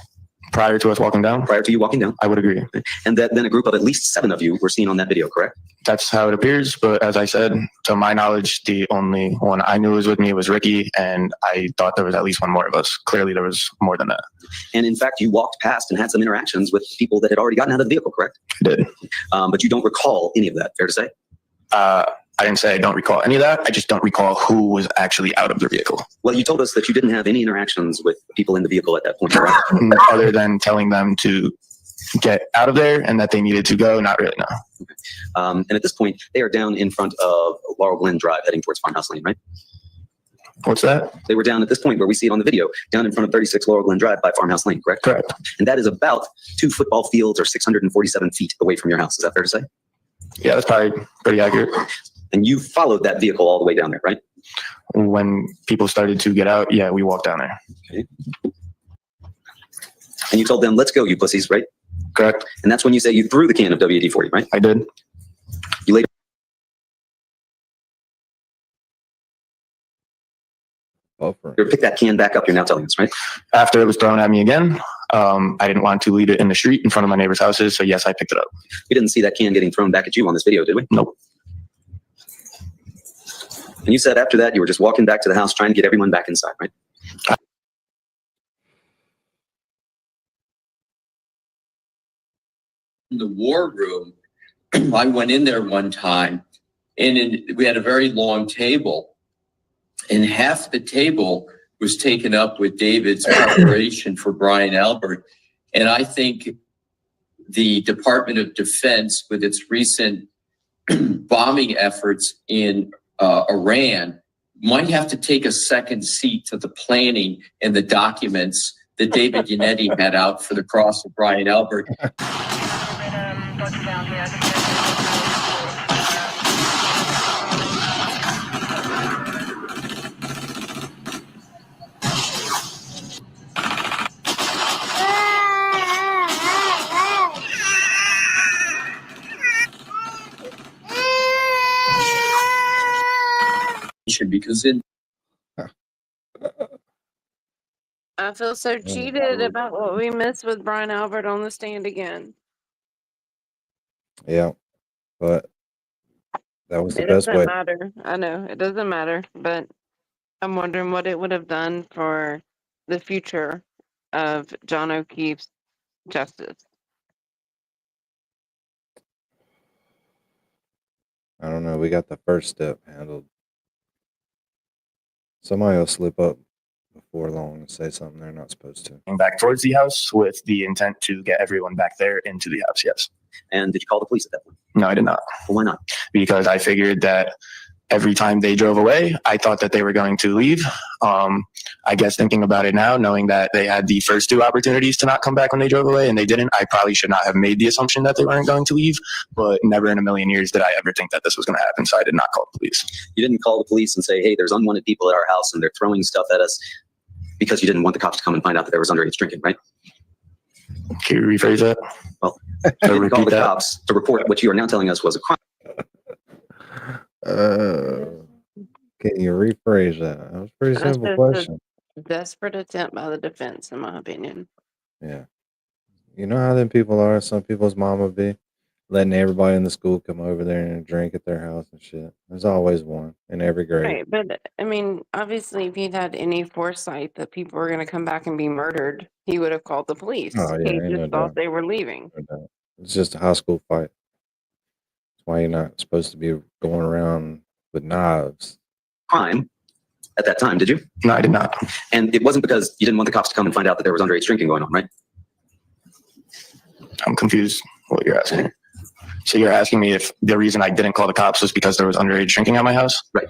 Prior to us walking down? Prior to you walking down? I would agree. And that then a group of at least 7 of you were seen on that video, correct? That's how it appears, but as I said, to my knowledge, the only one I knew was with me was Ricky, and I thought there was at least one more of us. Clearly, there was more than that. And in fact, you walked past and had some interactions with people that had already gotten out of the vehicle, correct? I did. But you don't recall any of that, fair to say? I didn't say I don't recall any of that. I just don't recall who was actually out of the vehicle. Well, you told us that you didn't have any interactions with people in the vehicle at that point, correct? Other than telling them to get out of there and that they needed to go, not really, no. And at this point, they are down in front of Laurel Glen Drive heading towards Farmhouse Lane, right? What's that? They were down at this point where we see it on the video, down in front of 36 Laurel Glen Drive by Farmhouse Lane, correct? Correct. And that is about 2 football fields or 647 feet away from your house. Is that fair to say? Yeah, that's probably pretty accurate. And you followed that vehicle all the way down there, right? When people started to get out, yeah, we walked down there. Okay. And you told them, let's go, you pussies, right? Correct. And that's when you say you threw the can of WD-40, right? I did. You later pick that can back up, you're now telling us, right? After it was thrown at me again, I didn't want to leave it in the street in front of my neighbor's houses, so yes, I picked it up. We didn't see that can getting thrown back at you on this video, did we? Nope. And you said after that, you were just walking back to the house trying to get everyone back inside, right? In the war room, I went in there one time, and we had a very long table, and half the table was taken up with David's preparation for Bryan Albert. And I think the Department of Defense, with its recent bombing efforts in Iran, might have to take a second seat to the planning and the documents that David Yannetti had out for the cross of Bryan Albert. Because in I feel so cheated about what we missed with Brian Albert on the stand again. Yeah, but that was the It best doesn't way. matter. I know it doesn't matter, but I'm wondering what it would have done for the future of John O'Keefe's justice. I don't know. We got the first step handled. Somebody will slip up before long and say something they're not supposed to. Back towards the house with the intent to get everyone back there into the house. Yes. And did you call the police at that point? No, I did not. Well, why not? Because I figured that every time they drove away, I thought that they were going to leave. I guess thinking about it now, knowing that they had the first two opportunities to not come back when they drove away and they didn't, I probably should not have made the assumption that they weren't going to leave. But never in a million years did I ever think that this was going to happen. So I did not call the police. You didn't call the police and say, hey, there's unwanted people at our house and they're throwing stuff at us, because you didn't want the cops to come and find out that there was underage drinking, right? Can you rephrase that? Well, you didn't call the cops to report what you are now telling us was a crime. Can you rephrase that? That was a pretty That's simple just question. a desperate attempt by the defense, in my opinion. Yeah. You know how them people are. Some people's mama be letting everybody in the school come over there and drink at their house and shit. There's always one in every grade. Right, but I mean, obviously, if he'd had any foresight that people were going to come back and be murdered, he would have called the police. Oh, yeah, He ain't no just thought doubt. they were leaving. No doubt. It's just a high school fight. That's why you're not supposed to be going around with knives. Crime at that time, did you? No, I did not. And it wasn't because you didn't want the cops to come and find out that there was underage drinking going on, right? I'm confused what you're asking. So you're asking me if the reason I didn't call the cops was because there was underage drinking at my house? Right.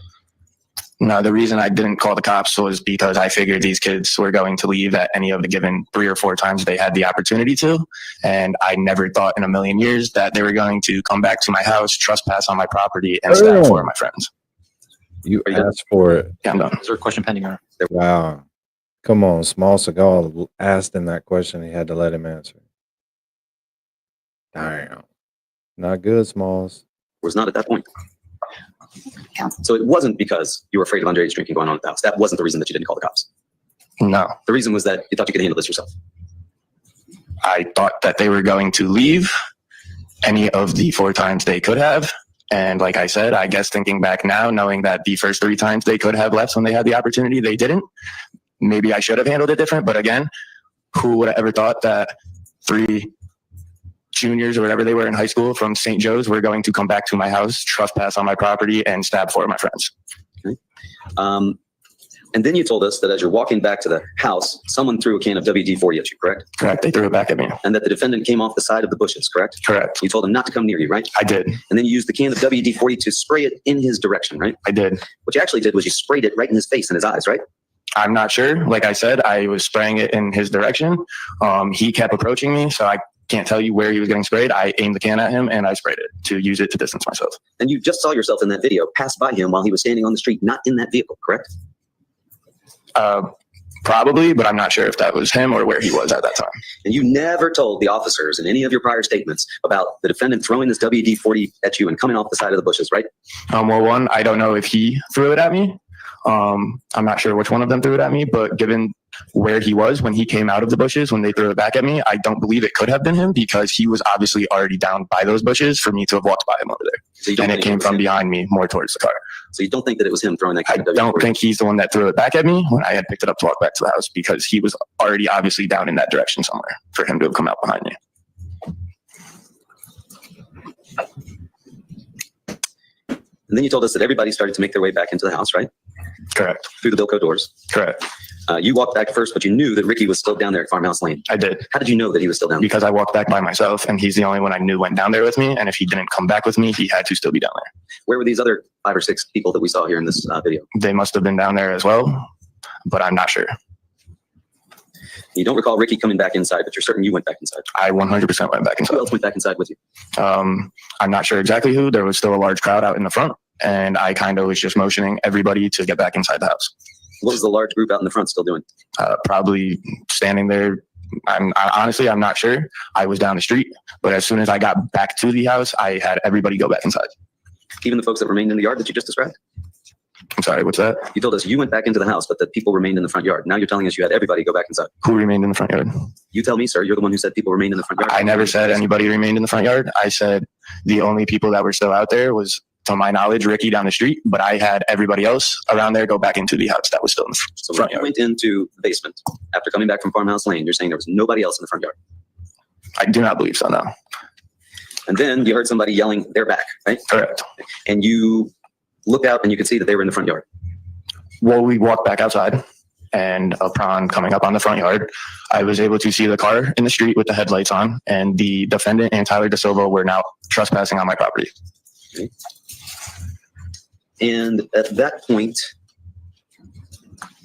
No, the reason I didn't call the cops was because I figured these kids were going to leave at any of the given 3 or 4 times they had the opportunity to. And I never thought in a million years that they were going to come back to my house, trespass on my property, and stab 4 of my friends. You asked for it. Yeah, I'm done. Is there a question pending? Or Wow. Come on. Small Seagal asked him that question. He had to let him answer. Damn. Not good, Smalls. was not at that point. So it wasn't because you were afraid of underage drinking going on at the house. That wasn't the reason that you didn't call the cops. No. The reason was that you thought you could handle this yourself. I thought that they were going to leave any of the 4 times they could have. And like I said, I guess thinking back now, knowing that the first 3 times they could have left when they had the opportunity, they didn't. Maybe I should have handled it different. But again, who would have ever thought that 3 juniors or whatever they were in high school from St. Joe's were going to come back to my house, trespass on my property, and stab 4 of my friends? Okay. And then you told us that as you're walking back to the house, someone threw a can of WD-40 at you, correct? Correct. They threw it back at me. And that the defendant came off the side of the bushes, correct? Correct. You told him not to come near you, right? I did. And then you used the can of WD-40 to spray it in his direction, right? I did. What you actually did was you sprayed it right in his face and his eyes, right? I'm not sure. Like I said, I was spraying it in his direction. He kept approaching me, so I can't tell you where he was getting sprayed. I aimed the can at him and I sprayed it to use it to distance myself. And you just saw yourself in that video pass by him while he was standing on the street, not in that vehicle, correct? Probably, but I'm not sure if that was him or where he was at that time. And you never told the officers in any of your prior statements about the defendant throwing this WD-40 at you and coming off the side of the bushes, right? Well, one, I don't know if he threw it at me. I'm not sure which one of them threw it at me, but given where he was when he came out of the bushes, when they threw it back at me, I don't believe it could have been him because he was obviously already down by those bushes for me to have walked by him over there. So and it came from behind me more towards the car. So you don't think that it was him throwing that? I don't think he's the one that threw it back at me when I had picked it up to walk back to the house because he was already obviously down in that direction somewhere for him to have come out behind me. And then you told us that everybody started to make their way back into the house, right? Correct. Through the Bilco doors. Correct. You walked back first, but you knew that Ricky was still down there at Farmhouse Lane. I did. How did you know that he was still down there? Because I walked back by myself, and he's the only one I knew went down there with me. And if he didn't come back with me, he had to still be down there. Where were these other 5 or 6 people that we saw here in this video? They must have been down there as well, but I'm not sure. You don't recall Ricky coming back inside, but you're certain you went back inside. I 100% went back inside. Who else went back inside with you? I'm not sure exactly who. There was still a large crowd out in the front, and I kind of was just motioning everybody to get back inside the house. What was the large group out in the front still doing? Probably standing there. Honestly, I'm not sure. I was down the street, but as soon as I got back to the house, I had everybody go back inside. Even the folks that remained in the yard that you just described? I'm sorry, what's that? You told us you went back into the house, but that people remained in the front yard. Now you're telling us you had everybody go back inside. Who remained in the front yard? You tell me, sir. You're the one who said people remained in the front yard. I never said anybody remained in the front yard. I said the only people that were still out there was, to my knowledge, Ricky down the street, but I had everybody else around there go back into the house that was still in the So front when you yard. went into the basement after coming back from Farmhouse Lane, you're saying there was nobody else in the front yard. I do not believe so, no. And then you heard somebody yelling, "They're back," right? Correct. And you looked out and you could see that they were in the front yard. Well, we walked back outside, and upon coming up on the front yard, I was able to see the car in the street with the headlights on, and the defendant and Tyler DeSilva were now trespassing on my property. Okay. And at that point,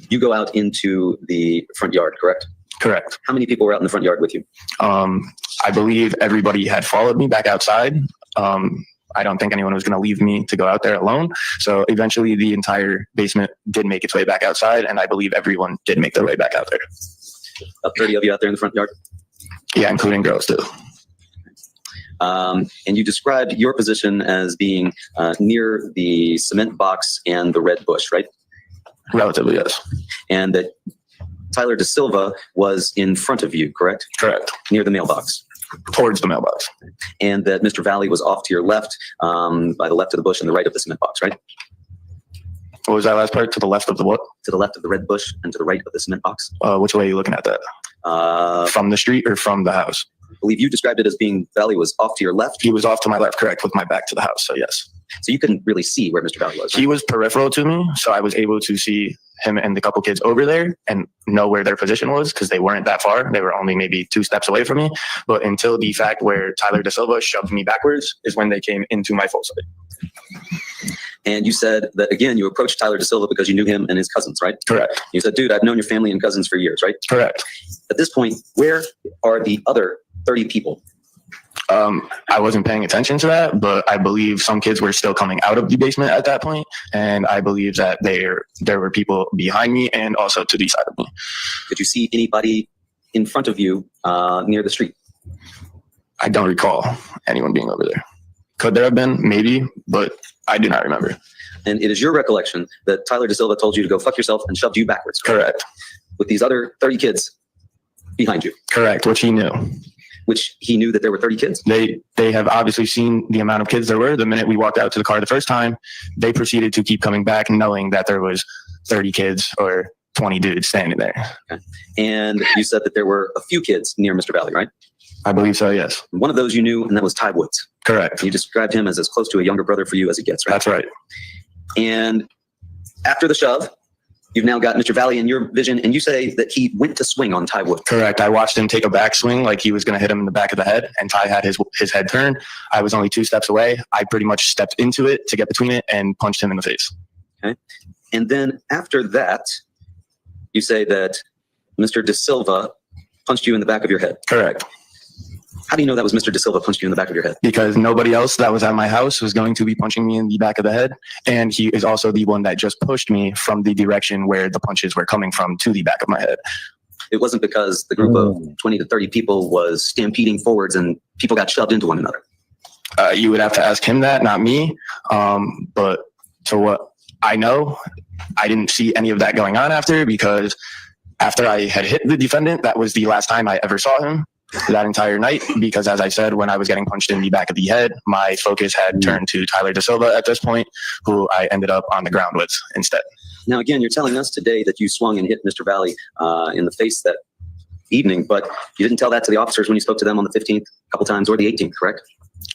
you go out into the front yard, correct? Correct. How many people were out in the front yard with you? I believe everybody had followed me back outside. I don't think anyone was going to leave me to go out there alone. So eventually the entire basement did make its way back outside, and I believe everyone did make their way back out there. About 30 of you out there in the front yard? Yeah, including girls too. And you described your position as being near the cement box and the red bush, right? Relatively, yes. And that Tyler DeSilva was in front of you, correct? Correct. Near the mailbox. Towards the mailbox. And that Mr. Valley was off to your left, by the left of the bush and the right of the cement box, right? What was that last part? To the left of the what? To the left of the red bush and to the right of the cement box. Which way are you looking at that? From the street or from the house? I believe you described it as being Valley was off to your left. He was off to my left, correct, with my back to the house, so yes. So you couldn't really see where Mr. Valley was, right? He was peripheral to me, so I was able to see him and the couple kids over there and know where their position was because they weren't that far. They were only maybe 2 steps away from me. But until the fact where Tyler DeSilva shoved me backwards is when they came into my full sight. And you said that, again, you approached Tyler DeSilva because you knew him and his cousins, right? Correct. You said, dude, I've known your family and cousins for years, right? Correct. At this point, where are the other 30 people? I wasn't paying attention to that, but I believe some kids were still coming out of the basement at that point, and I believe that there were people behind me and also to the side of me. Did you see anybody in front of you near the street? I don't recall anyone being over there. Could there have been? Maybe, but I do not remember. And it is your recollection that Tyler DeSilva told you to go fuck yourself and shoved you backwards. Correct. With these other 30 kids behind you. Correct, which he knew. Which he knew that there were 30 kids? They have obviously seen the amount of kids there were. The minute we walked out to the car the first time, they proceeded to keep coming back knowing that there was 30 kids or 20 dudes standing there. Okay. And you said that there were a few kids near Mr. Valley, right? I believe so, yes. One of those you knew, and that was Ty Woods. Correct. You described him as close to a younger brother for you as it gets, right? That's right. And after the shove, you've now got Mr. Valley in your vision, and you say that he went to swing on Ty Woods. Correct. I watched him take a backswing like he was going to hit him in the back of the head, and Ty had his head turned. I was only 2 steps away. I pretty much stepped into it to get between it and punched him in the face. Okay. And then after that, you say that Mr. DeSilva punched you in the back of your head. Correct. How do you know that was Mr. DeSilva punched you in the back of your head? Because nobody else that was at my house was going to be punching me in the back of the head. And he is also the one that just pushed me from the direction where the punches were coming from to the back of my head. It wasn't because the group of 20 to 30 people was stampeding forwards and people got shoved into one another. You would have to ask him that, not me. But to what I know, I didn't see any of that going on after, because after I had hit the defendant, that was the last time I ever saw him that entire night, because as I said, when I was getting punched in the back of the head, my focus had turned to Tyler DeSilva at this point, who I ended up on the ground with instead. Now, again, you're telling us today that you swung and hit Mr. Valley in the face that evening, but you didn't tell that to the officers when you spoke to them on the 15th a couple times, or the 18th, correct?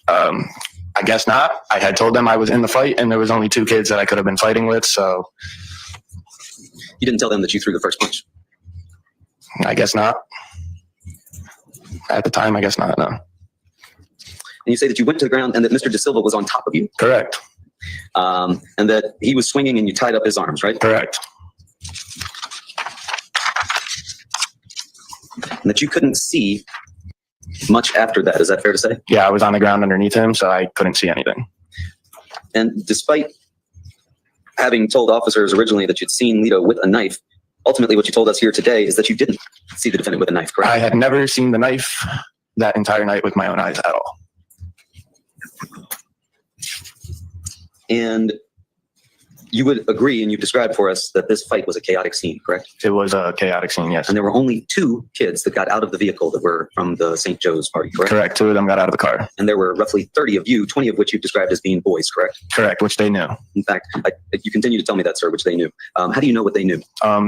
I guess not. I had told them I was in the fight, and there was only 2 kids that I could have been fighting with, so. You didn't tell them that you threw the first punch? I guess not. At the time, I guess not, no. And you say that you went to the ground and that Mr. DeSilva was on top of you? Correct. And that he was swinging and you tied up his arms, right? Correct. And that you couldn't see much after that. Is that fair to say? Yeah, I was on the ground underneath him, so I couldn't see anything. And despite having told officers originally that you'd seen Lito with a knife, ultimately what you told us here today is that you didn't see the defendant with a knife, correct? I had never seen the knife that entire night with my own eyes at all. And You would agree, and you've described for us that this fight was a chaotic scene, correct? It was a chaotic scene, yes. And there were only 2 kids that got out of the vehicle that were from the St. Joe's party, correct? Correct. 2 of them got out of the car. And there were roughly 30 of you, 20 of which you've described as being boys, correct? Correct, which they knew. In fact, you continue to tell me that, sir, which they knew. How do you know what they knew?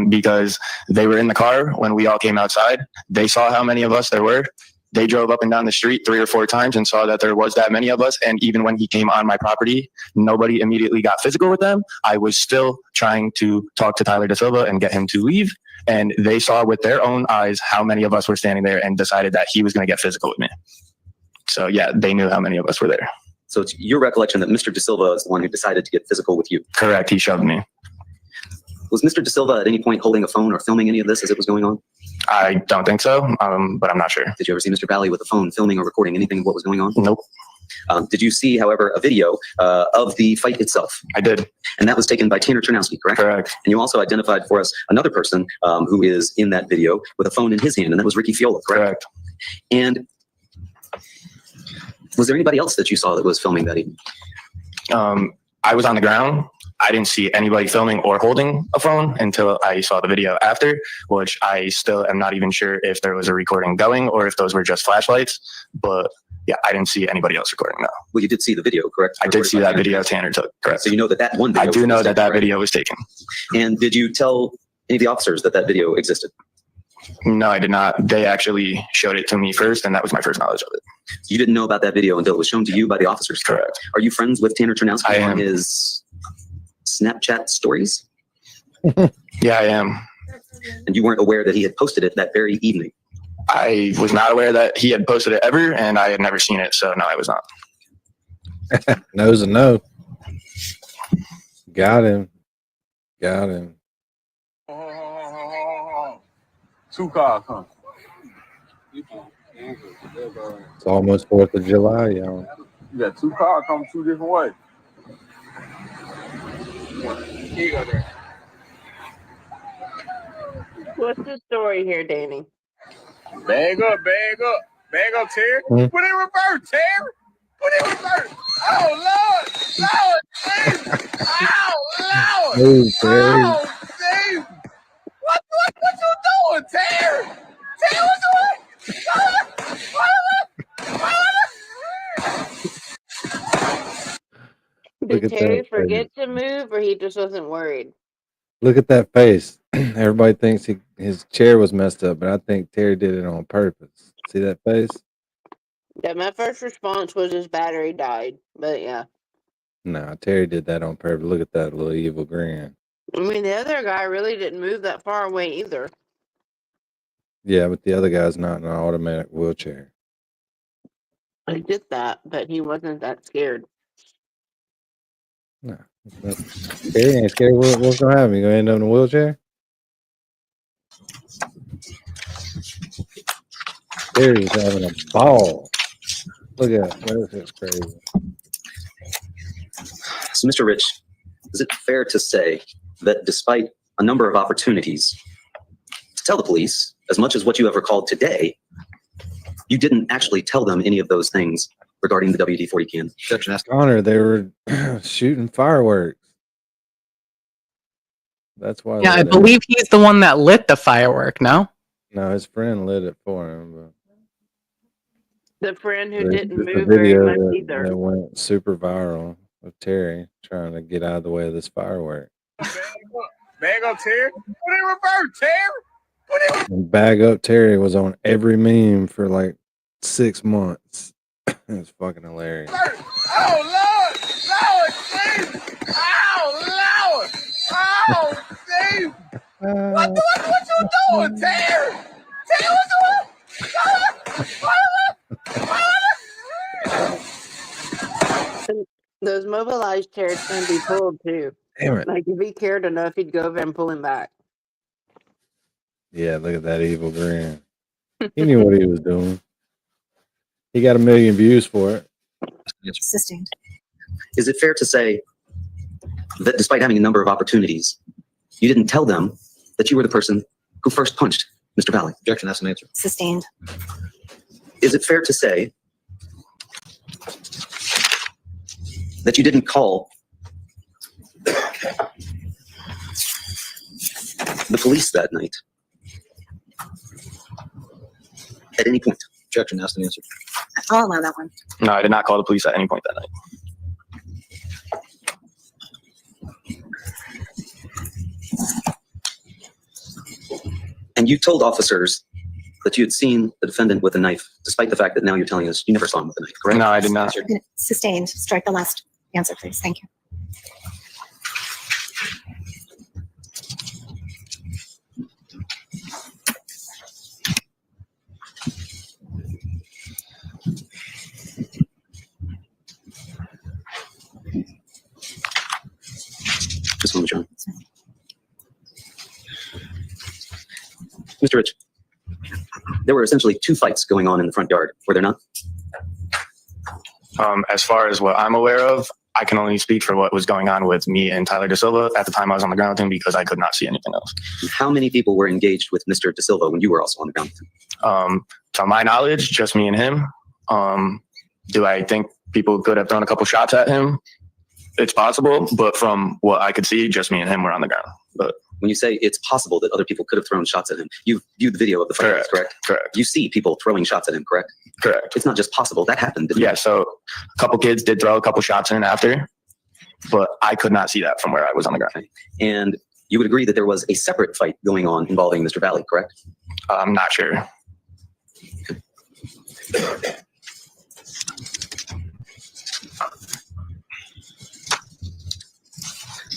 Because they were in the car when we all came outside. They saw how many of us there were. They drove up and down the street 3 or 4 times and saw that there was that many of us. And even when he came on my property, nobody immediately got physical with them. I was still trying to talk to Tyler DaSilva and get him to leave. And they saw with their own eyes how many of us were standing there and decided that he was going to get physical with me. So yeah, they knew how many of us were there. So it's your recollection that Mr. DaSilva is the one who decided to get physical with you? Correct. He shoved me. Was Mr. DaSilva at any point holding a phone or filming any of this as it was going on? I don't think so, but I'm not sure. Did you ever see Mr. Valley with a phone filming or recording anything of what was going on? Nope. Did you see, however, a video of the fight itself? I did. And that was taken by Tanner Chernowski, correct? Correct. And you also identified for us another person who is in that video with a phone in his hand, and that was Ricky Fiola, correct? Correct. And was there anybody else that you saw that was filming that evening? I was on the ground. I didn't see anybody filming or holding a phone until I saw the video after, which I still am not even sure if there was a recording going or if those were just flashlights. But yeah, I didn't see anybody else recording, no. Well, you did see the video, correct? I did see that video Tanner took, correct. So you know that one video I do know that that video was taken. And did you tell any of the officers that that video existed? No, I did not. They actually showed it to me first, and that was my first knowledge of it. You didn't know about that video until it was shown to you by the officers? Correct. Are you friends with Tanner Chernowski I am. on his Snapchat stories? Yeah, I am. And you weren't aware that he had posted it that very evening? I was not aware that he had posted it ever, and I had never seen it, so no, I was not. No's a no. Got him. Got him. 2 cars, huh? It's almost 4th of July, y'all. You got 2 cars coming 2 different ways. What's the story here, Danny? Bag up, Terry. Hmm? Put in reverse, Terry. Put in reverse. Oh, Lord. Lord, Jesus. Oh, Lord. Move, Terry. Oh, Jesus. What you doing, Terry? Terry, what you doing? Look Did at Terry that forget to move, or he just wasn't worried? Look at that face. Everybody thinks his chair was messed up, but I think Terry did it on purpose. See that face? Yeah, my first response was his battery died, but yeah. No, Terry did that on purpose. Look at that little evil grin. I mean, the other guy really didn't move that far away either. Yeah, but the other guy's not in an automatic wheelchair. I did that, but he wasn't that scared. No. Terry ain't scared. What's going to happen? You going to end up in a wheelchair? Terry's having a ball. Look at that. That's crazy. So, Mr. Rich, is it fair to say that despite a number of opportunities to tell the police as much as what you have recalled today, you didn't actually tell them any of those things regarding the WD-40 can? Connor, they were shooting fireworks. That's why. Yeah, I believe he's the one that lit the firework, no? No, his friend lit it for him. But The friend who there's didn't just a move very video much either. that went super viral of Terry trying to get out of the way of this firework. Bag up, Terry. Put in reverse, Terry. Put in reverse. And Bag Up Terry was on every meme for like 6 months. It's fucking hilarious. Oh, Lord. Lord, Jesus. Oh, Lord. Oh, Jesus. What you doing, Terry? Terry, Those mobilized chairs can be pulled too. Damn it. Like if he cared enough, he'd go over and pull him back. Yeah, look at that evil grin. He knew what he was doing. He got 1 million views for it. Sustained. Is it fair to say that despite having a number of opportunities, you didn't tell them that you were the person who first punched Mr. Valley? Objection, that's an answer. Sustained. Is it fair to say that you didn't call the police that night at any point? Objection, asked and answered. I'll allow that one. No, I did not call the police at any point that night. And you told officers that you had seen the defendant with a knife, despite the fact that now you're telling us you never saw him with a knife, correct? No, I did not. Sustained. Strike the last answer, please. Thank you. This one, John. Mr. Rich, there were essentially two fights going on in the front yard, were there not? As far as what I'm aware of, I can only speak for what was going on with me and Tyler DeSilva at the time I was on the ground with him because I could not see anything else. How many people were engaged with Mr. DeSilva when you were also on the ground with him? To my knowledge, just me and him. Do I think people could have thrown a couple shots at him? It's possible, but from what I could see, just me and him were on the ground. But when you say it's possible that other people could have thrown shots at him, you've viewed the video of the fight, correct? Correct. You see people throwing shots at him, correct? Correct. It's not just possible. That happened, didn't it? Yeah, so a couple kids did throw a couple shots in after, but I could not see that from where I was on the ground. Okay. And you would agree that there was a separate fight going on involving Mr. Valley, correct? I'm not sure.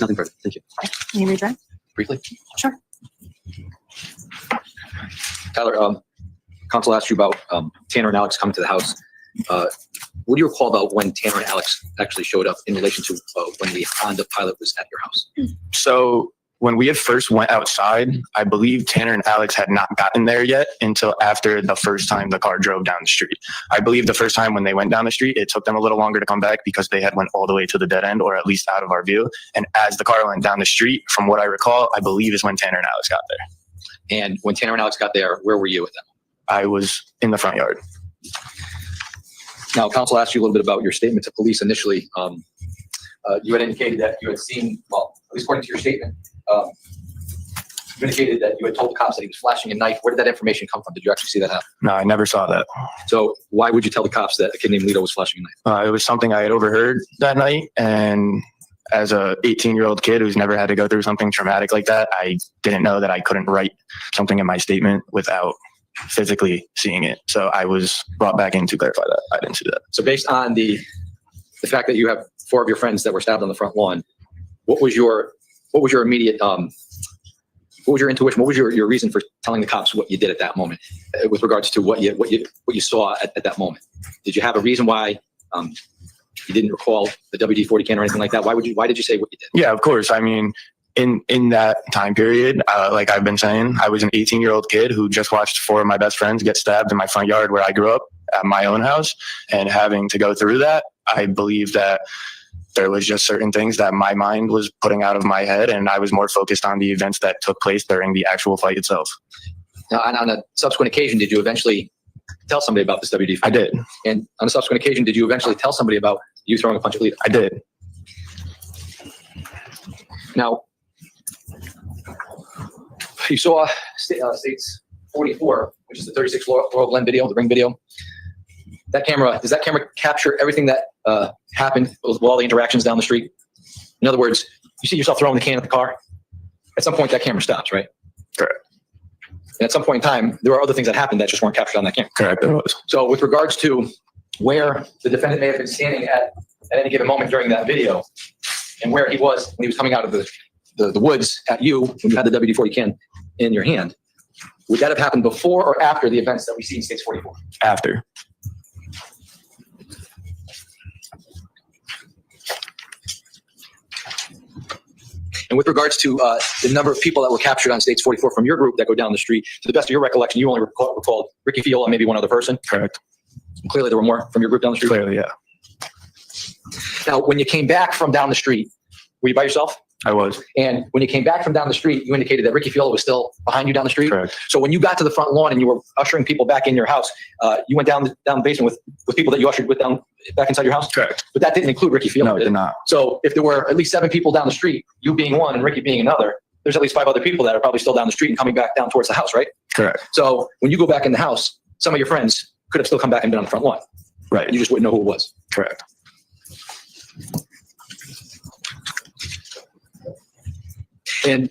Nothing further. Thank you. Can you redirect? Briefly? Sure. Tyler, counsel asked you about Tanner and Alex coming to the house. What do you recall about when Tanner and Alex actually showed up in relation to when the Honda Pilot was at your house? So when we had first went outside, I believe Tanner and Alex had not gotten there yet until after the first time the car drove down the street. I believe the first time when they went down the street, it took them a little longer to come back because they had went all the way to the dead end, or at least out of our view. And as the car went down the street, from what I recall, I believe is when Tanner and Alex got there. And when Tanner and Alex got there, where were you at that moment? I was in the front yard. Now, counsel asked you a little bit about your statement to police initially. You had indicated that you had seen, well, at least according to your statement, you indicated that you had told the cops that he was flashing a knife. Where did that information come from? Did you actually see that happen? No, I never saw that. So why would you tell the cops that a kid named Lito was flashing a knife? It was something I had overheard that night, and as a 18-year-old kid who's never had to go through something traumatic like that, I didn't know that I couldn't write something in my statement without physically seeing it. So I was brought back in to clarify that. I didn't see that. So based on the fact that you have 4 of your friends that were stabbed on the front lawn, what was your immediate what was your intuition? What was your reason for telling the cops what you did at that moment with regards to what you saw at that moment? Did you have a reason why you didn't recall the WD-40 can or anything like that? Why did you say what you did? Yeah, of course. I mean, in that time period, like I've been saying, I was an 18-year-old kid who just watched 4 of my best friends get stabbed in my front yard where I grew up at my own house, and having to go through that, I believe that there was just certain things that my mind was putting out of my head, and I was more focused on the events that took place during the actual fight itself. Now, on a subsequent occasion, did you eventually tell somebody about this WD-40? I did. And on a subsequent occasion, did you eventually tell somebody about you throwing a punch at Lito? I did. Now, you saw States 44, which is the 36 Laurel Glen video, the ring video. Does that camera capture everything that happened with all the interactions down the street? In other words, you see yourself throwing the can at the car. At some point, that camera stops, right? Correct. And at some point in time, there are other things that happened that just weren't captured on that camera. Correct, there was. So with regards to where the defendant may have been standing at any given moment during that video, and where he was when he was coming out of the woods at you when you had the WD-40 can in your hand, would that have happened before or after the events that we see in States 44? After. And with regards to the number of people that were captured on States 44 from your group that go down the street, to the best of your recollection, you only recalled Ricky Fiola and maybe one other person? Correct. Clearly there were more from your group down the street? Clearly, yeah. Now, when you came back from down the street, were you by yourself? I was. And when you came back from down the street, you indicated that Ricky Fiola was still behind you down the street? Correct. So when you got to the front lawn and you were ushering people back in your house, you went down the basement with people that you ushered back inside your house? Correct. But that didn't include Ricky Fiola? No, it did not. So if there were at least 7 people down the street, you being one and Ricky being another, there's at least 5 other people that are probably still down the street and coming back down towards the house, right? Correct. So when you go back in the house, some of your friends could have still come back and been on the front lawn. Right. And you just wouldn't know who it was. Correct. And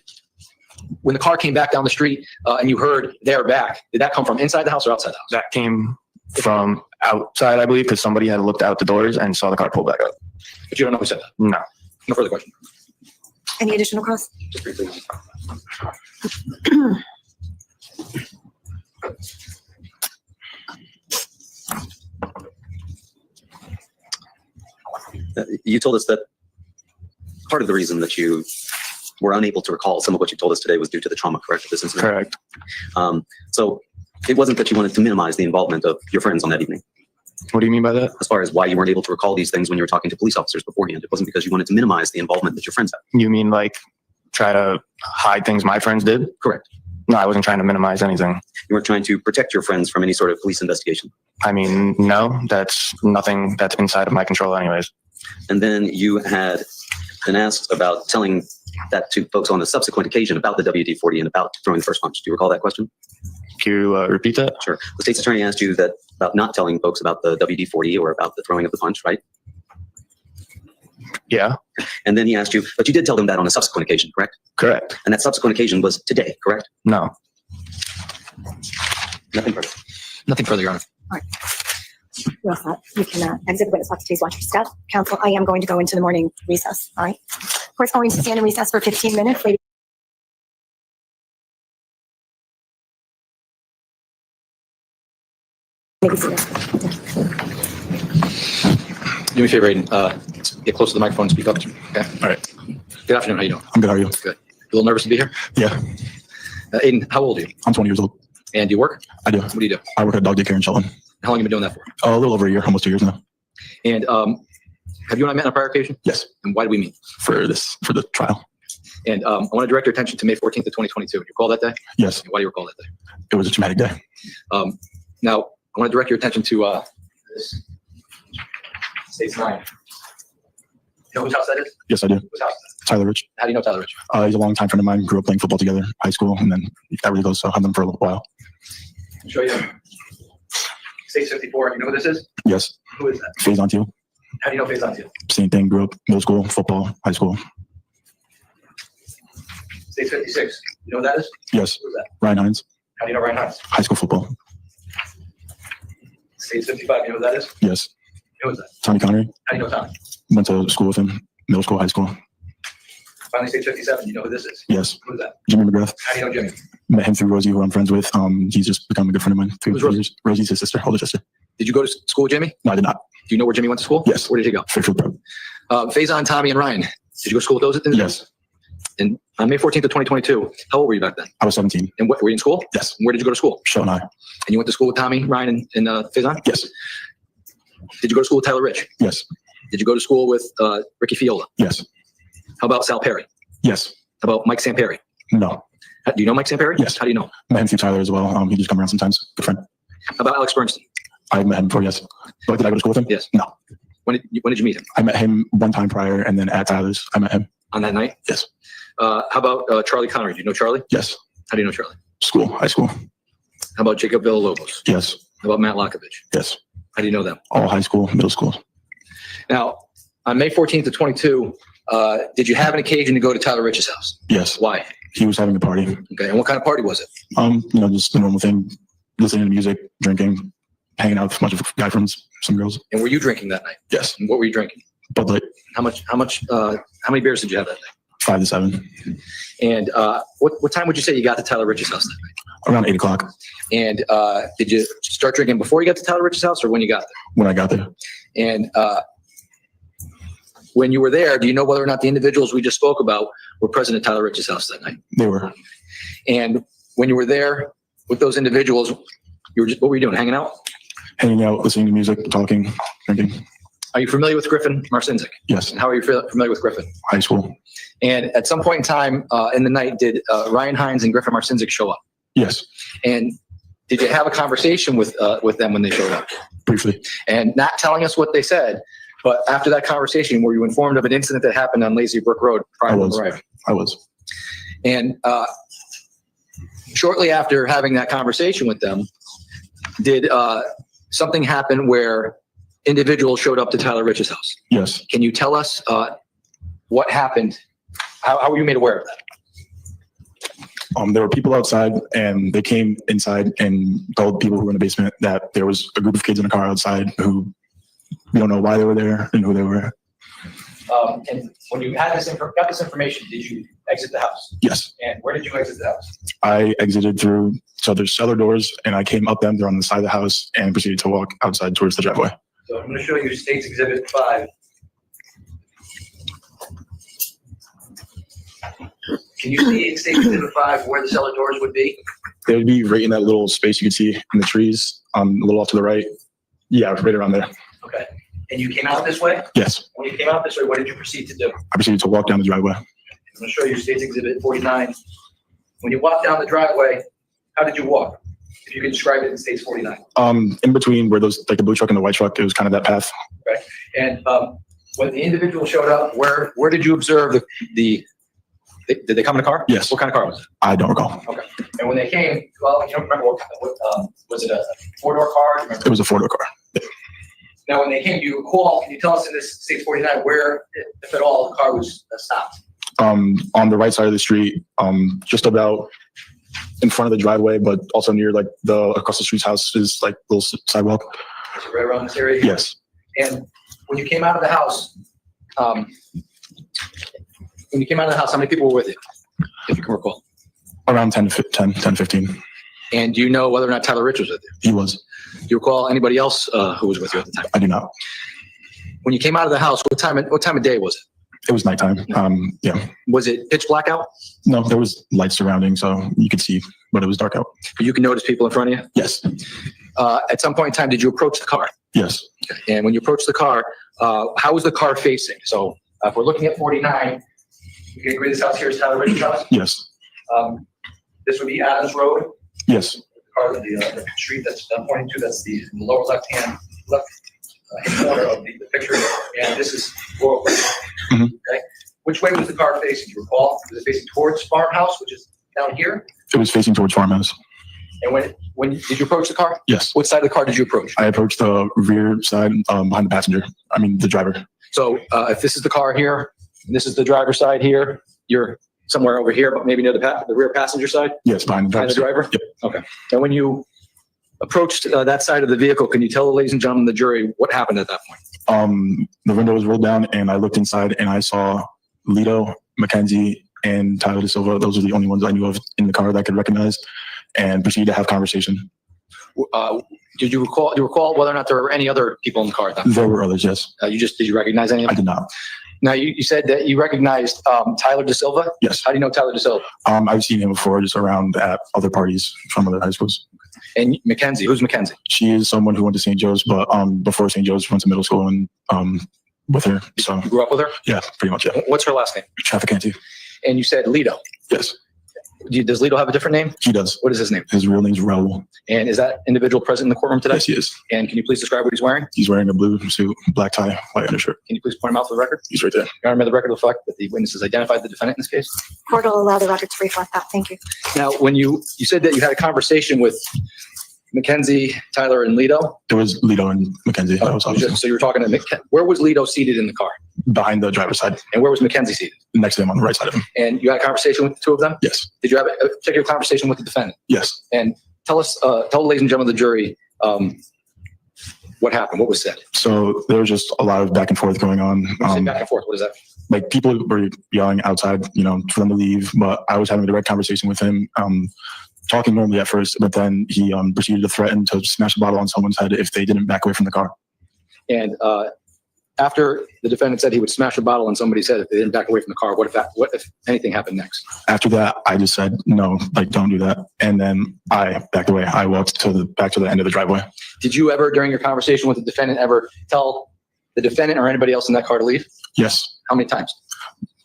when the car came back down the street and you heard they're back, did that come from inside the house or outside the house? That came from outside, I believe, because somebody had looked out the doors and saw the car pull back up. But you don't know who said that? No. No further question. Any additional cross? Just briefly. You told us that part of the reason that you were unable to recall some of what you told us today was due to the trauma, correct? This incident? Correct. So it wasn't that you wanted to minimize the involvement of your friends on that evening. What do you mean by that? As far as why you weren't able to recall these things when you were talking to police officers beforehand, it wasn't because you wanted to minimize the involvement that your friends had. You mean like try to hide things my friends did? Correct. No, I wasn't trying to minimize anything. You weren't trying to protect your friends from any sort of police investigation. I mean, no, that's nothing that's inside of my control anyways. And then you had been asked about telling that to folks on the subsequent occasion about the WD-40 and about throwing the first punch. Do you recall that question? Can you repeat that? Sure. The state's attorney asked you that about not telling folks about the WD-40 or about the throwing of the punch, right? Yeah. And then he asked you, but you did tell them that on a subsequent occasion, correct? Correct. And that subsequent occasion was today, correct? No. Nothing further. Nothing further, Your Honor. All right. You're all set. You can exit the witness box. Please watch your step. Counsel, I am going to go into the morning recess. All right. Court's going to stand in recess for 15 minutes. Ladies. Do me a favor, Aiden. Get close to the microphone and speak up. Okay. All right. Good afternoon. How you doing? I'm good. How are you? Good. You a little nervous to be here? Yeah. Aiden, how old are you? I'm 20 years old. And do you work? I do. What do you do? I work at a dog daycare in Shelton. How long have you been doing that for? A little over a year, almost 2 years now. And have you and I met on a prior occasion? Yes. And why did we meet? For the trial. And I want to direct your attention to May 14th of 2022. You recall that day? Yes. And why do you recall that day? It was a traumatic day. Now, I want to direct your attention to this. State's 9. You know whose house that is? Yes, I do. Whose house? Tyler Rich. How do you know Tyler Rich? He's a longtime friend of mine. Grew up playing football together, high school, and then that really goes. So I've had them for a little while. I'll show you. State 54. You know who this is? Yes. Who is that? Phase on to you. How do you know Phase on to you? Same thing. Grew up middle school, football, high school. State 56. You know who that is? Yes. Who is that? Ryan Hines. How do you know Ryan Hines? High school football. State 55. You know who that is? Yes. Who is that? Tommy Connery. How do you know Tommy? Went to school with him, middle school, high school. Finally, State 57. You know who this is? Yes. Who is that? Jimmy McGrath. How do you know Jimmy? Met him through Rosie, who I'm friends with. He's just become a good friend of mine through Who's Rosie? years. Rosie's his sister, older sister. Did you go to school with Jimmy? No, I did not. Do you know where Jimmy went to school? Yes. Where did he go? Fairfield Prep. Faison, Tommy, and Ryan. Did you go to school with those individuals? Yes. And on May 14th of 2022, how old were you back then? I was 17. And what, were you in school? Yes. And where did you go to school? Shelton High. And you went to school with Tommy, Ryan, and Faison? Yes. Did you go to school with Tyler Rich? Yes. Did you go to school with Ricky Fiola? Yes. How about Sal Perry? Yes. How about Mike Samperi? No. Do you know Mike Samperi? Yes. How do you know? Met him through Tyler as well. He just come around sometimes. Good friend. How about Alex Bernstein? I met him before, yes. But did I go to school with him? Yes. No. When did you meet him? I met him one time prior, and then at Tyler's, I met him. On that night? Yes. How about Charlie Connery? Do you know Charlie? Yes. How do you know Charlie? School, high school. How about Jacob Villalobos? Yes. How about Matt Lokovich? Yes. How do you know them? All high school, middle school. Now, on May 14th of 22, did you have an occasion to go to Tyler Rich's house? Yes. Why? He was having a party. Okay, and what kind of party was it? Just the normal thing. Listening to music, drinking, hanging out with a bunch of guy friends, some girls. And were you drinking that night? Yes. And what were you drinking? Bud Light. How many beers did you have that night? 5 to 7. And what time would you say you got to Tyler Rich's house that night? Around 8 o'clock. And did you start drinking before you got to Tyler Rich's house or when you got there? When I got there. And when you were there, do you know whether or not the individuals we just spoke about were present at Tyler Rich's house that night? They were. And when you were there with those individuals, what were you doing? Hanging out? Hanging out, listening to music, talking, drinking. Are you familiar with Griffin Marcinzik? Yes. And how are you familiar with Griffin? High school. And at some point in time in the night, did Ryan Hines and Griffin Marcinzik show up? Yes. And did you have a conversation with them when they showed up? Briefly. And not telling us what they said, but after that conversation, were you informed of an incident that happened on Lazy Brook Road prior to arriving? I was. And shortly after having that conversation with them, did something happen where individuals showed up to Tyler Rich's house? Yes. Can you tell us what happened? How were you made aware of that? There were people outside, and they came inside and told people who were in the basement that there was a group of kids in a car outside who we don't know why they were there and who they were. And when you had got this information, did you exit the house? Yes. And where did you exit the house? I exited through, so there's cellar doors, and I came up them. They're on the side of the house, and proceeded to walk outside towards the driveway. So I'm going to show you State's Exhibit 5. Can you see in State's Exhibit 5 where the cellar doors would be? They would be right in that little space you could see in the trees, a little off to the right. Yeah, right around there. Okay. And you came out this way? Yes. When you came out this way, what did you proceed to do? I proceeded to walk down the driveway. I'm going to show you State's Exhibit 49. When you walked down the driveway, how did you walk? If you could describe it in State's 49. In between where those, like the blue truck and the white truck, it was kind of that path. Okay. And when the individual showed up, where did you observe did they come in a car? Yes. What kind of car was it? I don't recall. Okay. And when they came, well, you don't remember what was it a four-door car? It was a four-door car. Now, when they came, you recall, can you tell us in this State 49 where, if at all, the car was stopped? On the right side of the street, just about in front of the driveway, but also near like the across the street's house is like a little sidewalk. Is it right around this area? Yes. And when you came out of the house, how many people were with you, if you can recall? Around 10 to 15. And do you know whether or not Tyler Rich was with you? He was. Do you recall anybody else who was with you at the time? I do not. When you came out of the house, what time of day was it? It was nighttime. Yeah. Was it pitch black out? No, there was light surrounding, so you could see, but it was dark out. You can notice people in front of you? Yes. At some point in time, did you approach the car? Yes. And when you approached the car, how was the car facing? So if we're looking at 49, you can agree this house here is Tyler Rich's house? Yes. This would be Adams Road. Yes. The street that's pointing to, that's the lower left corner of the picture. And this is Laurel. Mm-hmm. Okay. Which way was the car facing? Do you recall? Was it facing towards farmhouse, which is down here? It was facing towards farmhouse. And when did you approach the car? Yes. What side of the car did you approach? I approached the rear side behind the passenger. I mean, the driver. So if this is the car here, and this is the driver's side here, you're somewhere over here, but maybe near the rear passenger side? Yes, behind the driver. Yep. Okay. And when you approached that side of the vehicle, can you tell the ladies and gentlemen of the jury what happened at that point? The window was rolled down, and I looked inside, and I saw Lito, Mackenzie, and Tyler DeSilva. Those are the only ones I knew of in the car that I could recognize, and proceeded to have conversation. Did you recall whether or not there were any other people in the car at that point? There were others, yes. Did you recognize any of them? I did not. Now, you said that you recognized Tyler DeSilva? Yes. How do you know Tyler DeSilva? I've seen him before, just around at other parties from other high schools. And Mackenzie, who's Mackenzie? She is someone who went to St. Joe's, but before St. Joe's, went to middle school and with her. So you grew up with her? Yeah, pretty much. Yeah. What's her last name? Trafficante. And you said Lito? Yes. Does Lito have a different name? He does. What is his name? His real name's Raul. And is that individual present in the courtroom today? Yes, he is. And can you please describe what he's wearing? He's wearing a blue suit, black tie, white undershirt. Can you please point him out for the record? He's right there. Your Honor, may the record reflect that the witnesses identified the defendant in this case? Court will allow the record to reflect that. Thank you. Now, when you said that you had a conversation with Mackenzie, Tyler, and Lito? There was Lito and Mackenzie. So you were talking to where was Lito seated in the car? Behind the driver's side. And where was Mackenzie seated? Next to him on the right side of him. And you had a conversation with the two of them? Yes. Did you have a particular conversation with the defendant? Yes. And tell the ladies and gentlemen of the jury what happened, what was said. So there was just a lot of back and forth going on. Back and forth, what is that? Like people were yelling outside, for them to leave, but I was having a direct conversation with him. Talking normally at first, but then he proceeded to threaten to smash a bottle on someone's head if they didn't back away from the car. And after the defendant said he would smash a bottle on somebody's head if they didn't back away from the car, what if anything happened next? After that, I just said, no, don't do that. And then I backed away. I walked back to the end of the driveway. Did you ever, during your conversation with the defendant, ever tell the defendant or anybody else in that car to leave? Yes. How many times?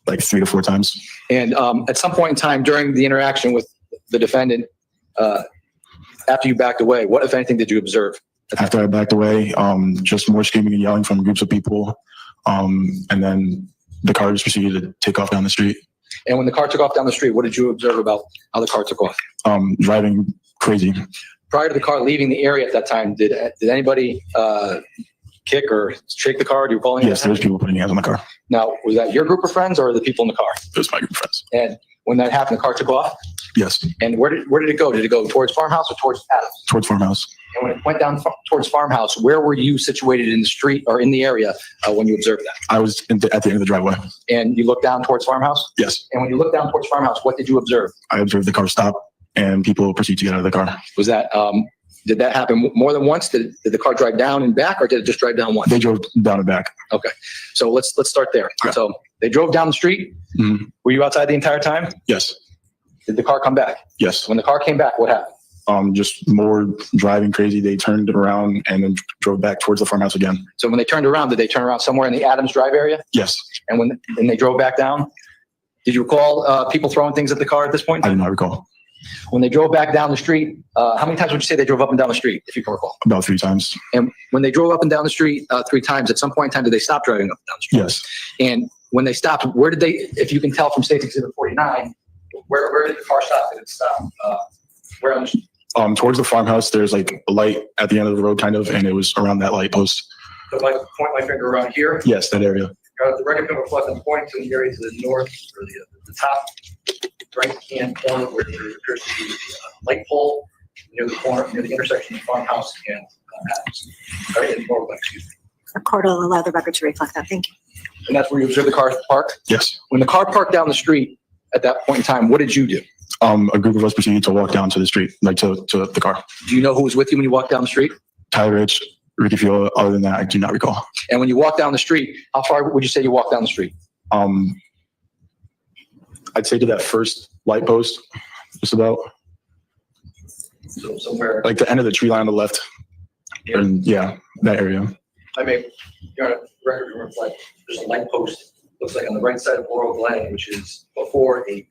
Like 3 to 4 times. And at some point in time during the interaction with the defendant, after you backed away, what, if anything, did you observe? After I backed away, just more screaming and yelling from groups of people. And then the car just proceeded to take off down the street. And when the car took off down the street, what did you observe about how the car took off? Driving crazy. Prior to the car leaving the area at that time, did anybody kick or shake the car? Do you recall any of Yes, that? there's people putting hands on the car. Now, was that your group of friends or the people in the car? It was my group of friends. And when that happened, the car took off? Yes, And where did it go? Did it go towards farmhouse or towards Adams? towards farmhouse. And when it went down towards farmhouse, where were you situated in the street or in the area when you observed that? I was at the end of the driveway. And you looked down towards farmhouse? Yes, And when you looked down towards farmhouse, what did you observe? I observed the car stop and people proceed to get out of the car. Was that did that happen more than once? Did the car drive down and back, or did it just drive down once? They drove down and back. Okay, so let's start there. Okay. So they drove down the street. Mhm. Were you outside the entire time? Yes, Did the car come back? yes. When the car came back, what happened? Just more driving crazy. They turned around and then drove back towards the farmhouse again. So when they turned around, did they turn around somewhere in the Adams Drive area? Yes, And when they drove back down, did you recall people throwing things at the car at this point? I do not recall. When they drove back down the street, how many times would you say they drove up and down the street, if you can recall? About 3 times. And when they drove up and down the street 3 times, at some point in time, did they stop driving up and down the street? Yes, And when they stopped, where did they, if you can tell from State Exhibit 49, where did the car stop? Did it stop? Where on the street? towards the farmhouse, there's like a light at the end of the road, kind of, and it was around that light post. So if I point my finger around here, Yes, that area. the record can reflect and point to the area to the north or the top right-hand corner where there appears to be a light pole near the corner, near the intersection of farmhouse and Adams. Right, and Norwood, excuse me. The court will allow the record to reflect that. Thank you. And that's where you observe the car parked? Yes. When the car parked down the street at that point in time, what did you do? A group of us proceeded to walk down to the street, like to the car. Do you know who was with you when you walked down the street? Tyler Rich, Ricky Field. Other than that, I do not recall. And when you walked down the street, how far would you say you walked down the street? I'd say to that first light post, just about So somewhere, like the end of the tree line on the left. And yeah, that area. I mean, you're on a record to reflect, there's a light post, looks like on the right side of Laurel Glen, which is before a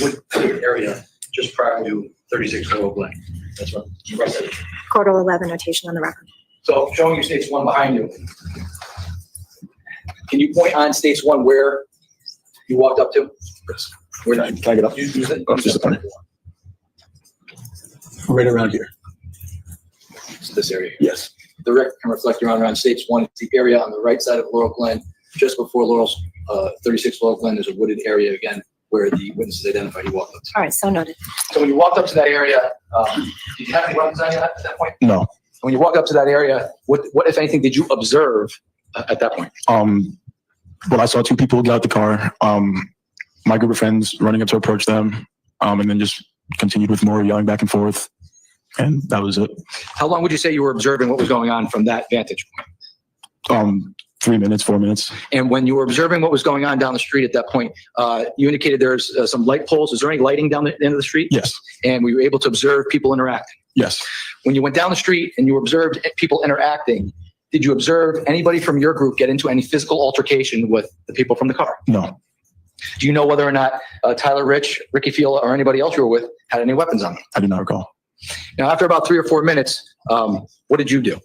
wood area just prior to 36 Laurel Glen. That's right. Right side. Court will allow the notation on the record. So showing you States 1 behind you. Can you point on States 1 where you walked up to? Where did Can I get up? use it? Oh, just a minute. Right around here. It's this area. Yes. The record can reflect your honor on States 1. It's the area on the right side of Laurel Glen, just before 36 Laurel Glen. There's a wooded area again where the witnesses identified you walked up to. All right, so noted. So when you walked up to that area, did you have any weapons on you at that point? No. When you walked up to that area, what if anything, did you observe at that point? Well, I saw 2 people get out the car. My group of friends running up to approach them, and then just continued with more yelling back and forth, and that was it. How long would you say you were observing what was going on from that vantage point? 3 minutes, 4 minutes. And when you were observing what was going on down the street at that point, you indicated there's some light poles. Is there any lighting down the end of the street? Yes. And were you able to observe people interacting? Yes. When you went down the street and you observed people interacting, did you observe anybody from your group get into any physical altercation with the people from the car? No. Do you know whether or not Tyler Rich, Ricky Field, or anybody else you were with had any weapons on them? I do not recall. Now, after about 3 or 4 minutes, what did you do?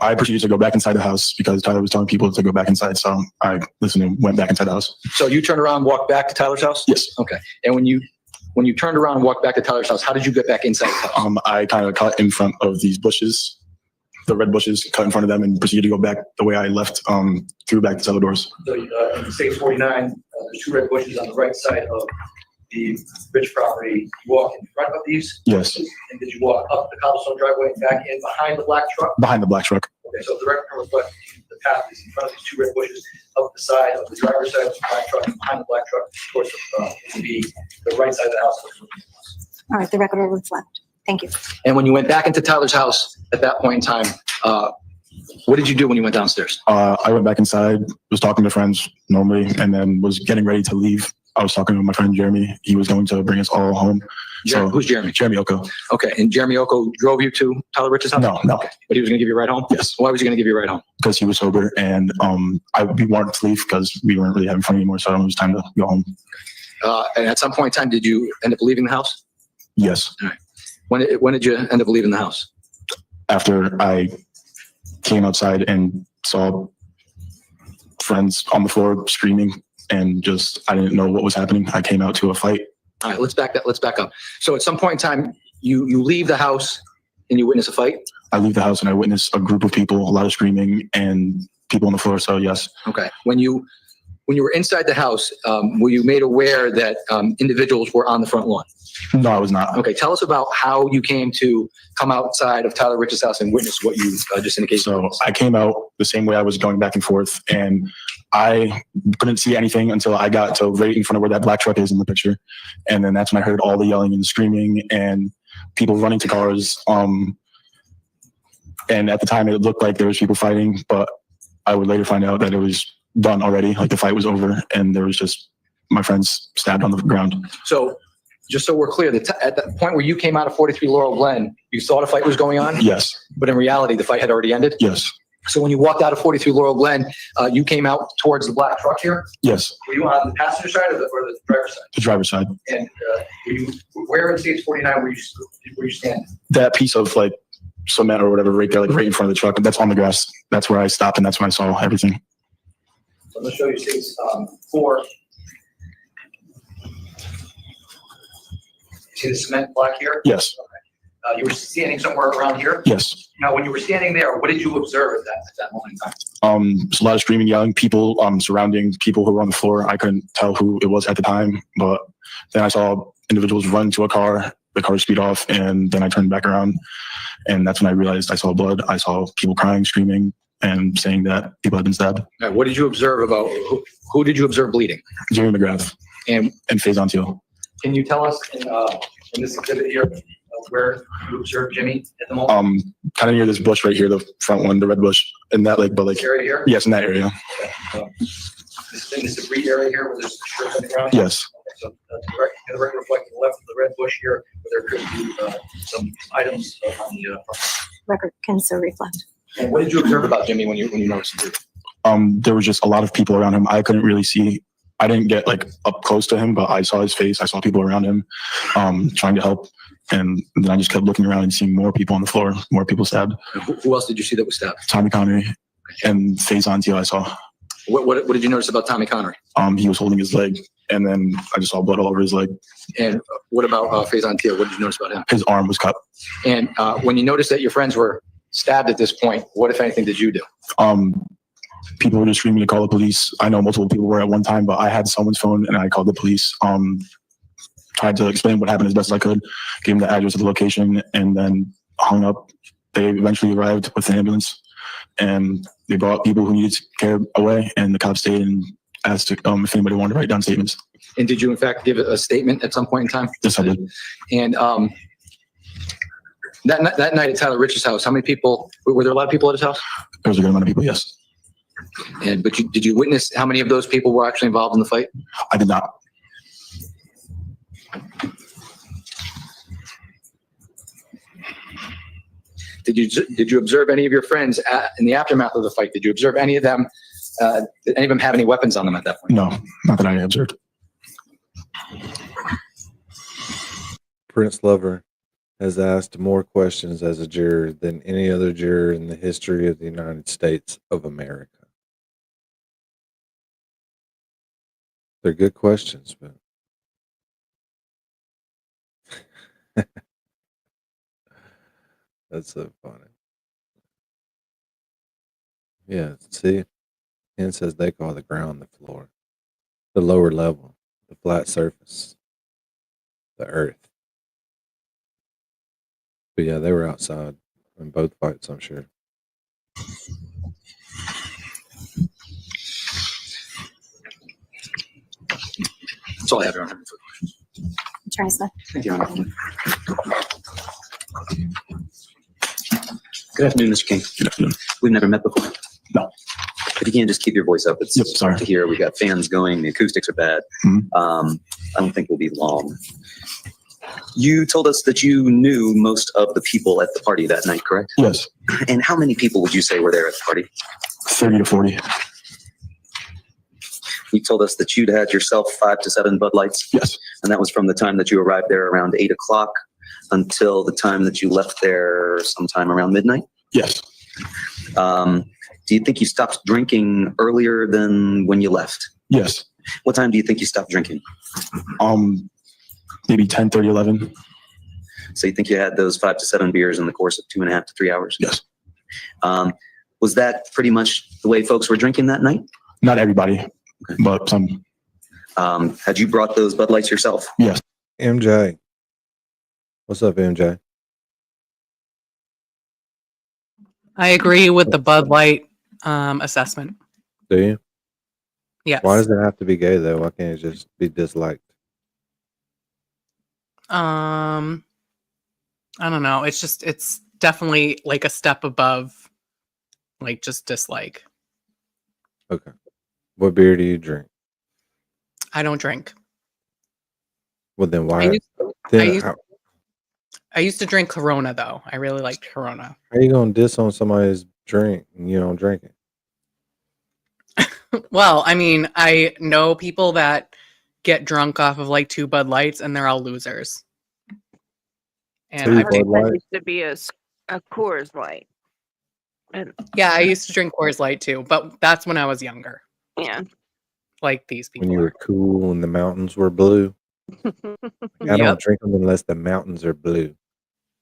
I proceeded to go back inside the house because Tyler was telling people to go back inside. So I listened and went back inside the house. So you turned around and walked back to Tyler's house? Yes. Okay. And when you turned around and walked back to Tyler's house, how did you get back inside the house? I kind of cut in front of these bushes, the red bushes, cut in front of them and proceeded to go back the way I left, through back the cellar doors. So in State 49, there's 2 red bushes on the right side of the Rich property. You walk in front of these? Yes. And did you walk up the cobblestone driveway and back in behind the black truck? Behind the black truck. Okay, so the record can reflect the path is in front of these 2 red bushes, up the side of the driver's side of the black truck, and behind the black truck towards the right side of the house. All right, the record will reflect. Thank you. And when you went back into Tyler's house at that point in time, what did you do when you went downstairs? I went back inside, was talking to friends normally, and then was getting ready to leave. I was talking to my friend Jeremy. He was going to bring us all home. Who's Jeremy? Jeremy Oko. Okay, and Jeremy Oko drove you to Tyler Rich's house? No. Okay. But he was going to give you a ride home? Yes. Why was he going to give you a ride home? Because he was sober, and we wanted to leave because we weren't really having fun anymore, so it was time to go home. And at some point in time, did you end up leaving the house? Yes. All right. When did you end up leaving the house? After I came outside and saw friends on the floor screaming and just I didn't know what was happening. I came out to a fight. All right, let's back up. So at some point in time, you leave the house and you witness a fight? I leave the house and I witness a group of people, a lot of screaming and people on the floor. So yes. Okay. When you were inside the house, were you made aware that individuals were on the front lawn? No, I was not. Okay. Tell us about how you came to come outside of Tyler Rich's house and witness what you just indicated. So I came out the same way I was going back and forth, and I couldn't see anything until I got to right in front of where that black truck is in the picture. And then that's when I heard all the yelling and screaming and people running to cars. And at the time it looked like there was people fighting, but I would later find out that it was done already. Like the fight was over and there was just my friends stabbed on the ground. So just so we're clear, at the point where you came out of 43 Laurel Glen, you thought a fight was going on? Yes. But in reality, the fight had already ended? Yes. So when you walked out of 43 Laurel Glen, you came out towards the black truck here? Yes. Were you on the passenger side or the driver's side? The driver's side. And where in States 49 were you standing? That piece of like cement or whatever right there, like right in front of the truck, that's on the grass. That's where I stopped and that's when I saw everything. So I'm going to show you States 4. See the cement block here? Yes. Okay. You were standing somewhere around here? Yes. Now, when you were standing there, what did you observe at that moment in time? There's a lot of screaming, yelling, people surrounding people who were on the floor. I couldn't tell who it was at the time, but then I saw individuals run to a car, the car speed off, and then I turned back around, and that's when I realized I saw blood. I saw people crying, screaming, and saying that people had been stabbed. All right, what did you observe about, who did you observe bleeding? Jimmy McGrath and Faze Antiel. Can you tell us in this exhibit here where you observed Jimmy at the moment? Kind of near this bush right here, the front one, the red bush, in that like, but like this area here? Yes, in that area. Okay. This debris area here where there's strips on the ground? Yes. Okay, so the right reflecting left of the red bush here, where there could be some items on the Record can so reflect. And what did you observe about Jimmy when you noticed him? There was just a lot of people around him. I couldn't really see. I didn't get like up close to him, but I saw his face. I saw people around him trying to help. And then I just kept looking around and seeing more people on the floor, more people stabbed. Who else did you see that was stabbed? Tommy Connery and Faze Antiel I saw. What did you notice about Tommy Connery? He was holding his leg, and then I just saw blood all over his leg. And what about Faze Antiel? What did you notice about him? His arm was cut. And when you noticed that your friends were stabbed at this point, what, if anything, did you do? People were just screaming to call the police. I know multiple people were at one time, but I had someone's phone and I called the police. Tried to explain what happened as best as I could, gave them the address of the location, and then hung up. They eventually arrived with an ambulance, and they brought people who needed care away, and the cops stayed and asked if anybody wanted to write down statements. And did you, in fact, give a statement at some point in time? Yes, I did. And that night at Tyler Rich's house, how many people, were there a lot of people at his house? There was a good amount of people, yes. And did you witness how many of those people were actually involved in the fight? I did not. Did you observe any of your friends in the aftermath of the fight? Did you observe any of them? Did any of them have any weapons on them at that point? No, not that I observed. Prince Lover has asked more questions as a juror than any other juror in the history of the United States of America. They're good questions, but that's so funny. Yeah, see, Ken says they call the ground the floor, the lower level, the flat surface, the earth. But yeah, they were outside in both fights, I'm sure. That's all I have, Your Honor. Try Smith. Thank you, Your Honor. Good afternoon, Mr. King. Good afternoon. We've never met before. No. If you can just keep your voice up, it's hard to hear. We got fans going. The acoustics are bad. I don't think we'll be long. You told us that you knew most of the people at the party that night, correct? Yes. And how many people would you say were there at the party? 30 to 40. You told us that you'd had yourself 5 to 7 Bud Lights. Yes. And that was from the time that you arrived there around 8 o'clock until the time that you left there sometime around midnight? Yes. Do you think you stopped drinking earlier than when you left? Yes. What time do you think you stopped drinking? Maybe 10, 30, 11. So you think you had those 5 to 7 beers in the course of 2.5 to 3 hours? Yes. Was that pretty much the way folks were drinking that night? Not everybody, but some. Had you brought those Bud Lights yourself? Yes. MJ. What's up, MJ? I agree with the Bud Light assessment. Do you? Yes. Why does it have to be gay though? Why can't it just be disliked? I don't know. It's definitely like a step above, like just dislike. Okay. What beer do you drink? I don't drink. Well, then why? I used to drink Corona though. I really liked Corona. How you gonna diss on somebody's drink and you don't drink it? Well, I mean, I know people that get drunk off of like 2 Bud Lights and they're all losers. And Two I Bud think That Light? used to be a Coors Light. And yeah, I used to drink Coors Light too, but that's when I was younger. yeah. Like these people. When you were cool and the mountains were blue. I don't Yep, drink them unless the mountains are blue.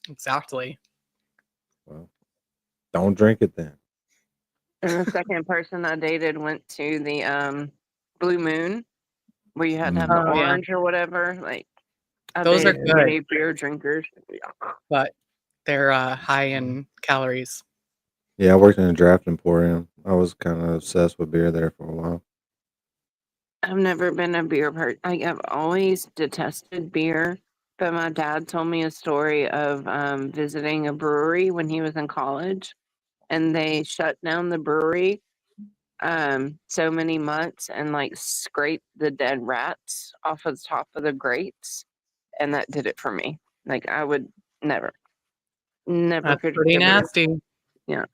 exactly. Well, don't drink it then. And the second person I dated went to the Blue Moon, where you had to have the Oh, yeah. orange or whatever. Like I Those are dated good. many beer drinkers. But they're high in calories. Yeah, I worked in a draft emporium. I was kind of obsessed with beer there for a while. I've never been a beer person. Like I've always detested beer. But my dad told me a story of visiting a brewery when he was in college, and they shut down the brewery so many months and like scraped the dead rats off of the top of the grates, and that did it for me. Like I would never That's could pretty drink a beer. nasty. Yeah.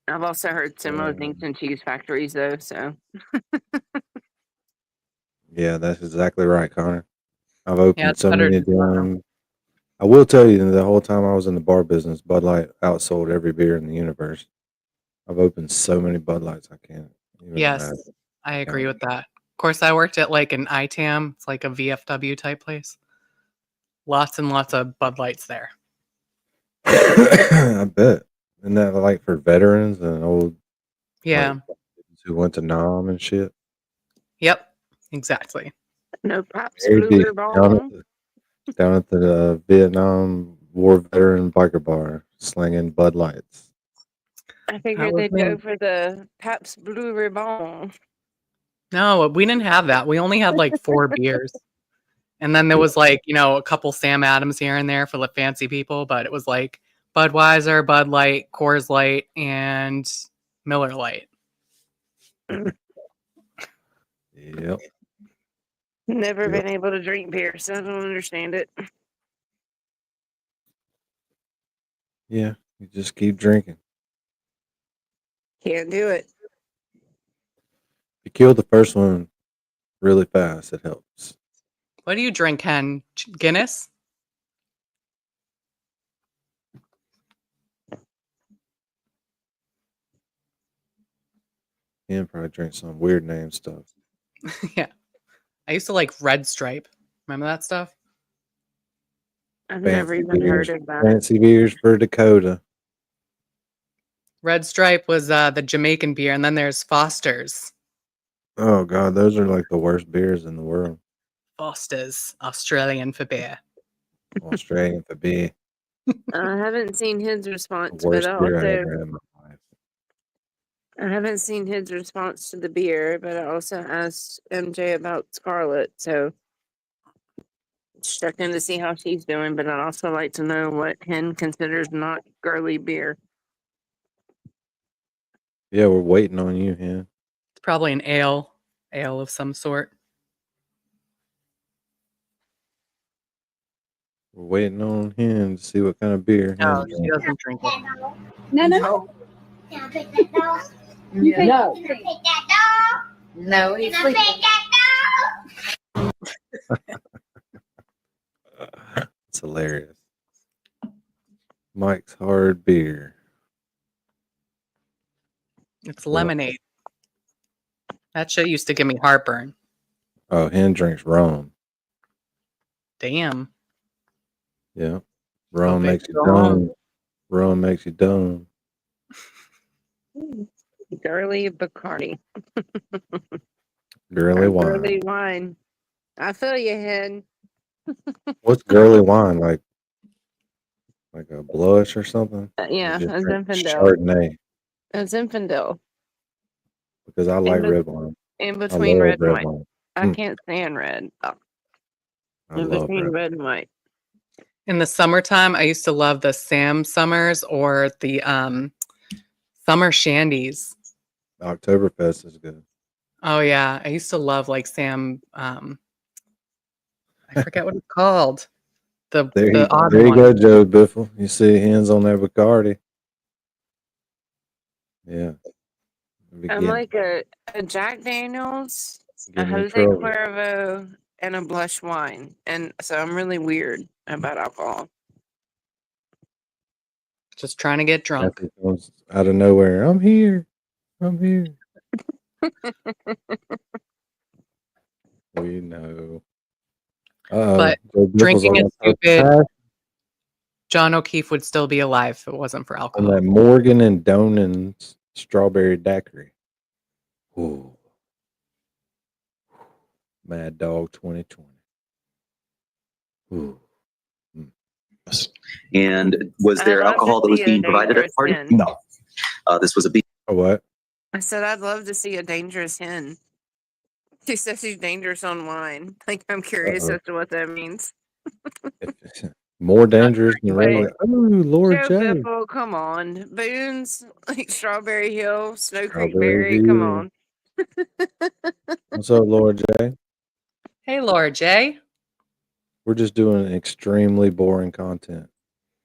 I've also heard similar things in cheese factories though, so Yeah, that's exactly right, Connor. I've Yeah, opened it's so better many to slow down. damn. I will tell you, the whole time I was in the bar business, Bud Light outsold every beer in the universe. I've opened so many Bud Lights, I can't even Yes, imagine. I agree with that. Of course, I worked at like an ITAM. It's like a VFW type place. Lots and lots of Bud Lights there. I bet. Isn't that like for veterans and old Yeah. like who went to Nam and shit? Yep. Exactly. no Pops Very Blue deep. Ribbon. Down at the Vietnam War veteran biker bar, slinging Bud Lights. I That figured was they'd me. go for the Pabst Blue Ribbon. No, we didn't have that. We only had like 4 beers. And then there was like, a couple Sam Adams here and there for the fancy people, but it was like Budweiser, Bud Light, Coors Light, and Miller Light. Yep. Never Yep. been able to drink beer, so I don't understand it. Yeah. You just keep drinking. Can't do it. If you kill the first one really fast, it helps. What do you drink, Ken? Guinness? You probably drink some weird name stuff. Yeah. I used to like Red Stripe. Remember that stuff? I've never Fancy even heard beers. of that. Fancy beers for Dakota. Red Stripe was the Jamaican beer, and then there's Foster's. Oh god, those are like the worst beers in the world. Foster's, Australian for beer. Australian for beer. I haven't seen his The response, but worst I beer I also ever had in my life. I haven't seen his response to the beer, but I also asked MJ about Scarlett, so just checking to see how she's doing. But I'd also like to know what Hen considers not girly beer. Yeah, we're waiting on you, Hen. It's probably an ale of some sort. We're waiting on Hen to see what kind of beer No, Hen's she drinking. doesn't drink it. No. Can I pick that dog? No. Can I pick that dog? No, he's Can I sleeping. pick that dog? It's hilarious. Mike's Hard Beer. It's lemonade. That shit used to give me heartburn. Oh, hen drinks rum. Damn. Yeah. Oh, Rum baby, makes you go on. dumb. Rum makes you dumb. Girly Bacardi. Girly Or wine. girly wine. I feel you, Hen. What's girly wine? Like a blush or something? You Yeah, just a drink Zinfandel. Chardonnay A Zinfandel. because I like In, be- red wine. in I between love red and red white. wine. I can't stand red. Oh, I in love between red. red and white. In the summertime, I used to love the Sam Summers or the summer shandies. Oktoberfest is good. Oh yeah, I used to love like Sam. I forget what it's called. The odd There you one. go, Joe Biffle. You see hands on that Bacardi. Yeah. We I'm getting, like a Jack Daniels, a getting in Jose trouble. Cuervo, and a blush wine. And so I'm really weird about alcohol. Just trying to get drunk. Kathy comes out of nowhere. I'm here. I'm here. We know. But Joe Biffle's drinking on is that stupid. John O'Keefe would still be alive if it wasn't for on alcohol. that Morgan and Donan's strawberry daiquiri. Ooh. Mad Dog 2020. Ooh. And was I'd there love to alcohol that was see a being provided at the dangerous party? hen. No. This was a beach. A what? I said I'd love to see a dangerous hen. She says she's dangerous on wine. Like I'm curious Uh-oh. as to what that means. More dangerous than Wait, regular. Oh, Lord Joe J. Biffle, come on. Boone's, like Strawberry Hill, Snow Creek Strawberry Berry, come Hill. on. What's up, Lord J? Hey, Laura J. We're just doing extremely boring content.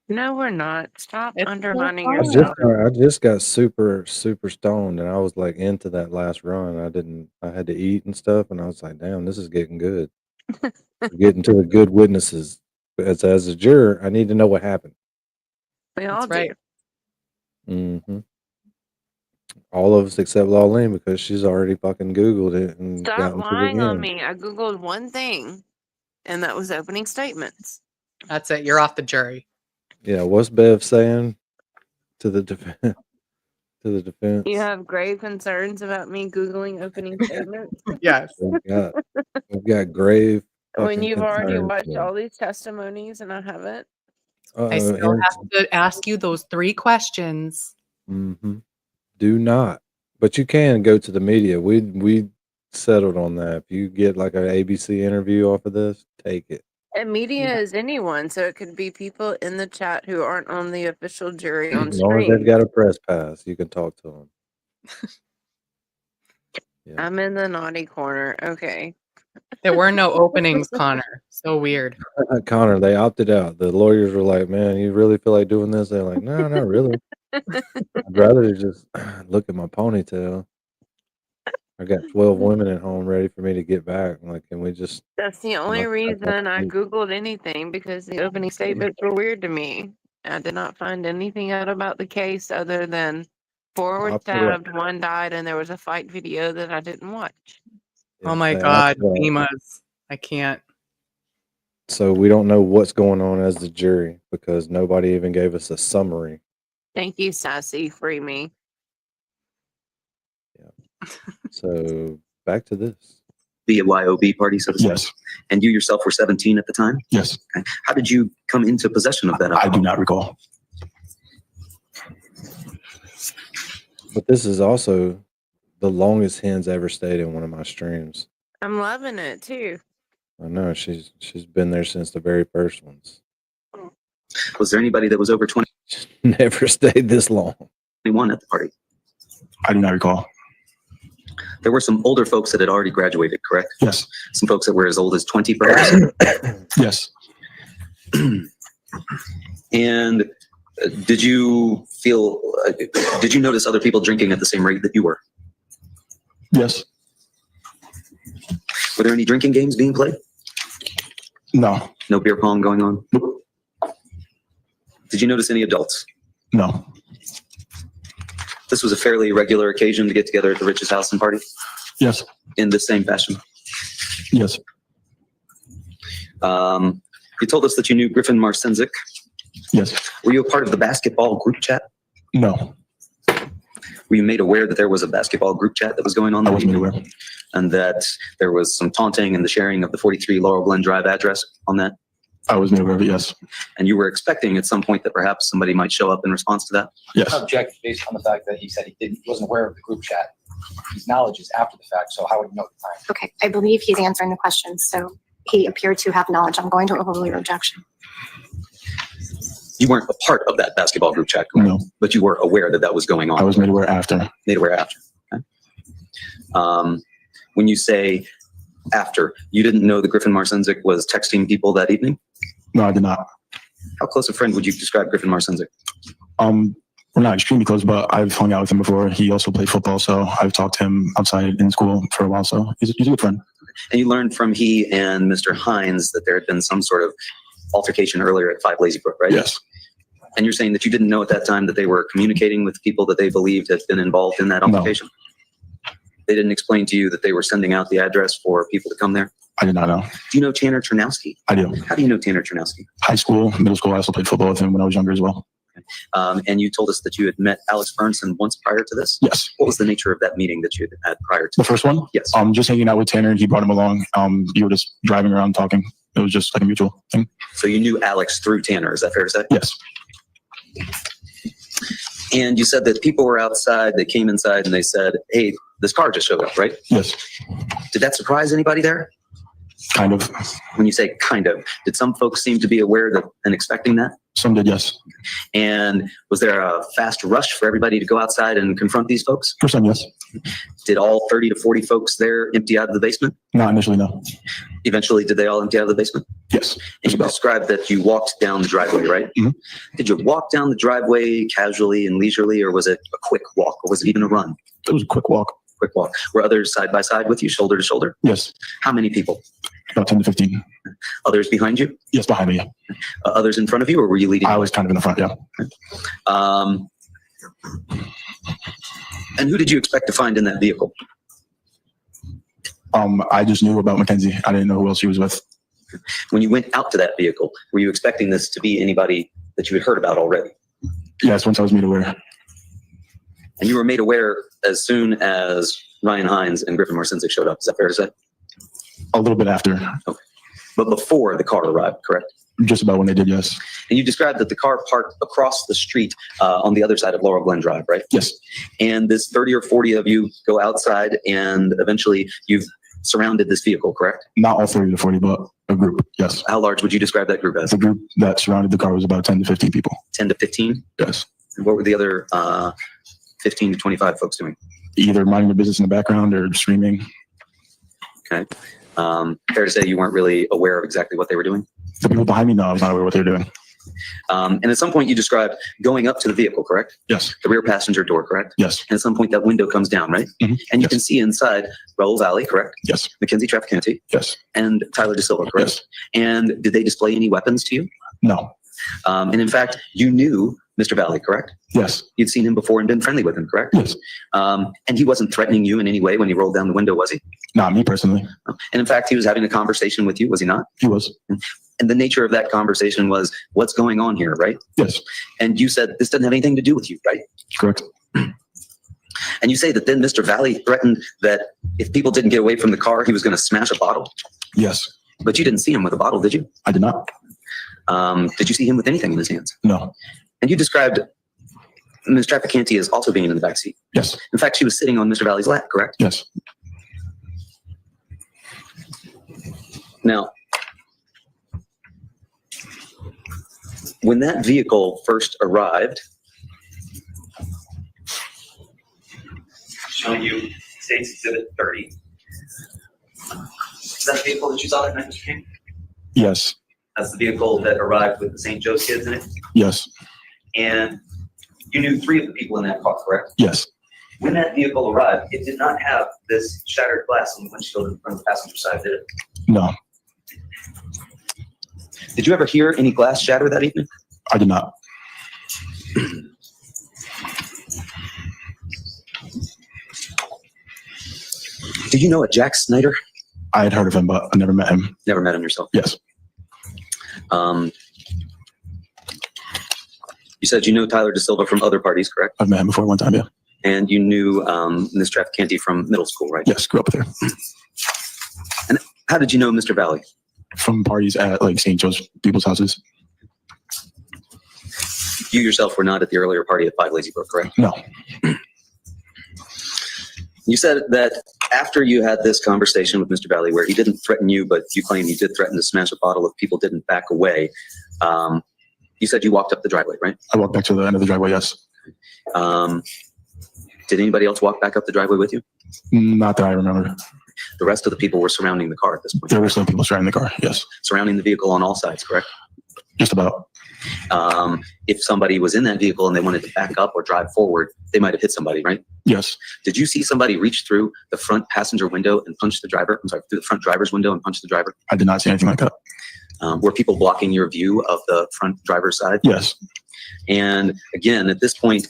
No, we're not. Stop It's undermining I yourself. just got super stoned, and I was like into that last run. I had to eat and stuff, and I was like, damn, this is getting good. We're getting to the good witnesses. As a juror, I need to know what happened. We all That's right. do. Hmm. All of us except Lawlene because she's already fucking Googled it and Stop gotten to the lying on end. me. I Googled one thing, and that was opening statements. That's it. You're off the jury. Yeah, what's Bev saying to the defense? To the defense, You have grave concerns about me Googling opening statements? Yes. we've got grave When fucking you've already concerns. watched all these testimonies and I haven't? I still have to ask you those 3 questions. Mm-hmm. Do not, but you can go to the media. We settled on that. If you get like an ABC interview off of this, take it. And media is anyone, so it could be people in the chat who aren't on the official jury on As long as they've screen. got a press pass, you can talk to them. Yeah. I'm in the naughty corner. Okay. There were no openings, Connor. So weird. Connor, they opted out. The lawyers were like, "Man, you really feel like doing this?" They're like, "No, not really. I'd rather just look at my ponytail. I got 12 women at home ready for me to get back. I'm like, can we just?" That's the only reason I Googled anything, because the opening statements were weird to me. I did not find anything out about the case other than 4 were Opt it out. stabbed, 1 died, and there was a fight video that I didn't watch. Oh my they God, opted out. Bemas. I can't. So we don't know what's going on as the jury because nobody even gave us a summary. Thank you, Sassy. Free me. So back to this. BYOB party, so to say. Yes. And you yourself were 17 at the time? Yes. Okay. How did you come into possession of that I alcohol? do not recall. But this is also the longest Hen's ever stayed in one of my streams. I'm loving it too. I know she's been there since the very first ones. Was there anybody that was over 20? Never stayed this long. 21 at the party? I do not recall. There were some older folks that had already graduated, correct? Yes. Some folks that were as old as 20, perhaps? Yes. And did you feel, did you notice other people drinking at the same rate that you were? Yes. Were there any drinking games being played? No. No beer pong going on? Did you notice any adults? No. This was a fairly regular occasion to get together at the Rich's house and party? Yes. In the same fashion? Yes. You told us that you knew Griffin Marcinzik. Yes. Were you a part of the basketball group chat? No. Were you made aware that there was a basketball group chat that was going on? I wasn't made aware. And that there was some taunting and the sharing of the 43 Laurel Glen Drive address on that? I was made aware of it, yes. And you were expecting at some point that perhaps somebody might show up in response to that? Yes. I object based on the fact that he said he wasn't aware of the group chat. His knowledge is after the fact, so how would he know at the time? Okay, I believe he's answering the question, so he appeared to have knowledge. I'm going to overrule your objection. You weren't a part of that basketball group chat, correct? No. But you were aware that that was going on? I was made aware after. Made aware after. Okay. When you say after, you didn't know that Griffin Marcinzik was texting people that evening? No, I did not. How close a friend would you describe Griffin Marcinzik? We're not extremely close, but I've hung out with him before. He also played football, so I've talked to him outside in school for a while, so he's a good friend. And you learned from he and Mr. Hines that there had been some sort of altercation earlier at 5 Lazy Brook, right? Yes. And you're saying that you didn't know at that time that they were communicating with people that they believed had been involved in that altercation? No. They didn't explain to you that they were sending out the address for people to come there? I did not know. Do you know Tanner Chernowski? I do. How do you know Tanner Chernowski? High school, middle school, I also played football with him when I was younger as well. And you told us that you had met Alex Burnson once prior to this? Yes. What was the nature of that meeting that you had prior to the first one? Yes. Just hanging out with Tanner, and he brought him along. You were just driving around talking. It was just like a mutual thing. So you knew Alex through Tanner, is that fair to say? Yes. And you said that people were outside, they came inside and they said, hey, this car just showed up, right? Yes. Did that surprise anybody there? Kind of. When you say kind of, did some folks seem to be aware that and expecting that? Some did, yes. And was there a fast rush for everybody to go outside and confront these folks? For some, yes. Did all 30 to 40 folks there empty out of the basement? Not initially, no. Eventually, did they all empty out of the basement? Yes. And you described that you walked down the driveway, right? Mm-hmm. Did you walk down the driveway casually and leisurely, or was it a quick walk, or was it even a run? It was a quick walk. Quick walk. Were others side by side with you, shoulder to shoulder? Yes. How many people? About 10 to 15. Others behind you? Yes, behind me, yeah. Others in front of you, or were you leading? I was kind of in the front, yeah. And who did you expect to find in that vehicle? I just knew about Mackenzie. I didn't know who else she was with. When you went out to that vehicle, were you expecting this to be anybody that you had heard about already? Yes, once I was made aware. And you were made aware as soon as Ryan Hines and Griffin Marcinzik showed up. Is that fair to say? A little bit after. Okay. But before the car arrived, correct? Just about when they did, yes. And you described that the car parked across the street on the other side of Laurel Glen Drive, right? Yes. And this 30 or 40 of you go outside and eventually you've surrounded this vehicle, correct? Not all 30 to 40, but a group, yes. How large would you describe that group as? The group that surrounded the car was about 10 to 15 people. 10 to 15? Yes. And what were the other 15 to 25 folks doing? Either minding their business in the background or screaming. Okay. Fair to say you weren't really aware of exactly what they were doing? The people behind me, no, I was not aware what they were doing. And at some point you described going up to the vehicle, correct? Yes. The rear passenger door, correct? Yes. And at some point that window comes down, right? Mm-hmm. And you can see inside Raoul Valley, correct? Yes. Mackenzie Traficante. Yes. And Tyler De Silva, correct? Yes. And did they display any weapons to you? No. And in fact, you knew Mr. Valley, correct? Yes. You'd seen him before and been friendly with him, correct? Yes. And he wasn't threatening you in any way when he rolled down the window, was he? Not me personally. And in fact, he was having a conversation with you, was he not? He was. And the nature of that conversation was, what's going on here, right? Yes. And you said, this doesn't have anything to do with you, right? Correct. And you say that then Mr. Valley threatened that if people didn't get away from the car, he was going to smash a bottle. Yes. But you didn't see him with a bottle, did you? I did not. Did you see him with anything in his hands? No. And you described Ms. Traficante as also being in the back seat. Yes. In fact, she was sitting on Mr. Valley's lap, correct? Yes. Now, when that vehicle first arrived, showing you States Exhibit 30. Is that the vehicle that you saw that night, Mr. King? Yes. That's the vehicle that arrived with the St. Joe's kids in it? Yes. And you knew 3 of the people in that car, correct? Yes. When that vehicle arrived, it did not have this shattered glass on the windshield in front of the passenger side, did it? No. Did you ever hear any glass shatter that evening? I did not. Do you know a Jack Snyder? I had heard of him, but I never met him. Never met him yourself? Yes. You said you know Tyler DeSilva from other parties, correct? I've met him before one time, yeah. And you knew Ms. Traficante from middle school, right? Yes, grew up with her. And how did you know Mr. Valley? From parties at like St. Joe's people's houses. You yourself were not at the earlier party at 5 Lazy Brook, correct? No. You said that after you had this conversation with Mr. Valley, where he didn't threaten you, but you claim he did threaten to smash a bottle if people didn't back away, you said you walked up the driveway, right? I walked back to the end of the driveway, yes. Did anybody else walk back up the driveway with you? Not that I remember. The rest of the people were surrounding the car at this point. There were some people surrounding the car, yes. Surrounding the vehicle on all sides, correct? Just about. If somebody was in that vehicle and they wanted to back up or drive forward, they might have hit somebody, right? Yes. Did you see somebody reach through the front passenger window and punch the driver? I'm sorry, through the front driver's window and punch the driver? I did not see anything like that. Were people blocking your view of the front driver's side? Yes. And again, at this point,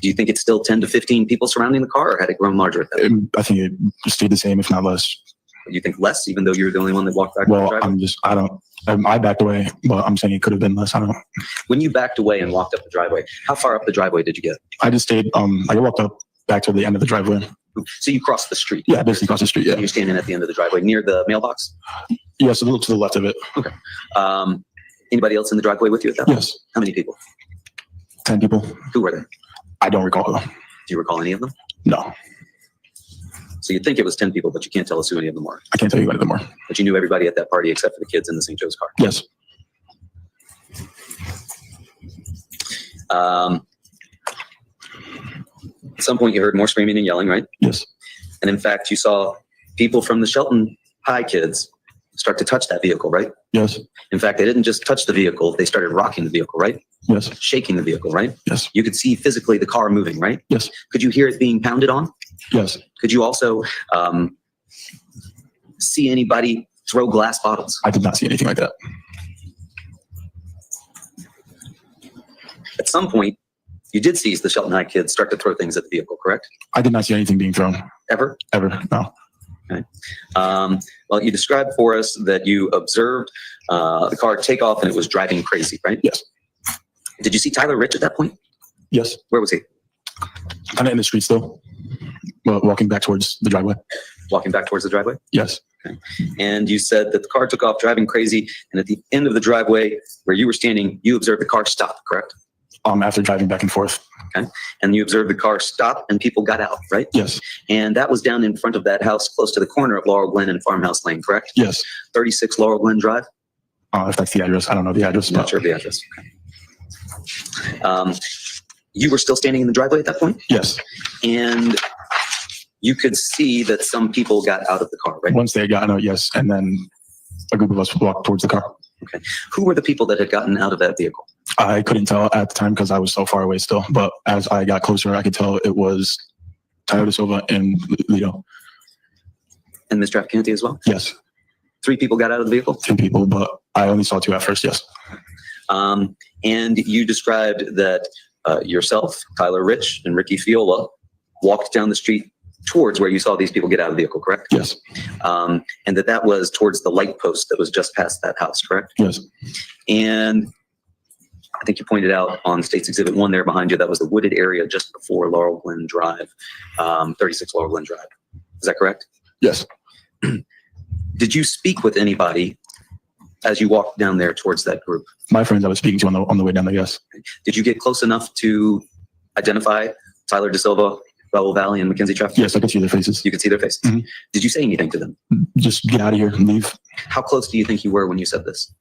do you think it's still 10 to 15 people surrounding the car, or had it grown larger at that point? I think it stayed the same, if not less. You think less, even though you were the only one that walked back? Well, I backed away, but I'm saying it could have been less. I don't know. When you backed away and walked up the driveway, how far up the driveway did you get? I just stayed, I walked up back to the end of the driveway. So you crossed the street? Yeah, basically crossed the street, yeah. You're standing at the end of the driveway near the mailbox? Yes, a little to the left of it. Okay. Anybody else in the driveway with you at that point? Yes. How many people? 10 people. Who were there? I don't recall them. Do you recall any of them? No. So you think it was 10 people, but you can't tell us who any of them were? I can't tell you any of them were. But you knew everybody at that party except for the kids in the St. Joe's car? Yes. At some point you heard more screaming and yelling, right? Yes. And in fact, you saw people from the Shelton High kids start to touch that vehicle, right? Yes. In fact, they didn't just touch the vehicle, they started rocking the vehicle, right? Yes. Shaking the vehicle, right? Yes. You could see physically the car moving, right? Yes. Could you hear it being pounded on? Yes. Could you also see anybody throw glass bottles? I did not see anything like that. At some point, you did see the Shelton High kids start to throw things at the vehicle, correct? I did not see anything being thrown. Ever? Ever, no. Okay. Well, you described for us that you observed the car take off and it was driving crazy, right? Yes. Did you see Tyler Rich at that point? Yes. Where was he? Kind of in the street still, but walking back towards the driveway. Walking back towards the driveway? Yes. Okay. And you said that the car took off driving crazy, and at the end of the driveway where you were standing, you observed the car stop, correct? After driving back and forth. Okay. And you observed the car stop and people got out, right? Yes. And that was down in front of that house close to the corner of Laurel Glen and Farmhouse Lane, correct? Yes. 36 Laurel Glen Drive? If that's the address, I don't know the address. Not sure of the address. Okay. You were still standing in the driveway at that point? Yes. And you could see that some people got out of the car, right? Once they had gotten out, yes. And then a group of us walked towards the car. Okay. Who were the people that had gotten out of that vehicle? I couldn't tell at the time because I was so far away still. But as I got closer, I could tell it was Tyler DeSilva and Lito. And Ms. Traficante as well? Yes. 3 people got out of the vehicle? 2 people, but I only saw 2 at first, yes. And you described that yourself, Tyler Rich, and Ricky Fiola walked down the street towards where you saw these people get out of the vehicle, correct? Yes. And that was towards the light post that was just past that house, correct? Yes. And I think you pointed out on State's Exhibit 1 there behind you, that was the wooded area just before Laurel Glen Drive, 36 Laurel Glen Drive. Is that correct? Yes. Did you speak with anybody as you walked down there towards that group? My friends I was speaking to on the way down there, yes. Did you get close enough to identify Tyler DeSilva, Raul Valley, and Mackenzie Traficante? Yes, I could see their faces. You could see their faces. Mm-hmm. Did you say anything to them? Just get out of here and leave. How close do you think you were when you said this?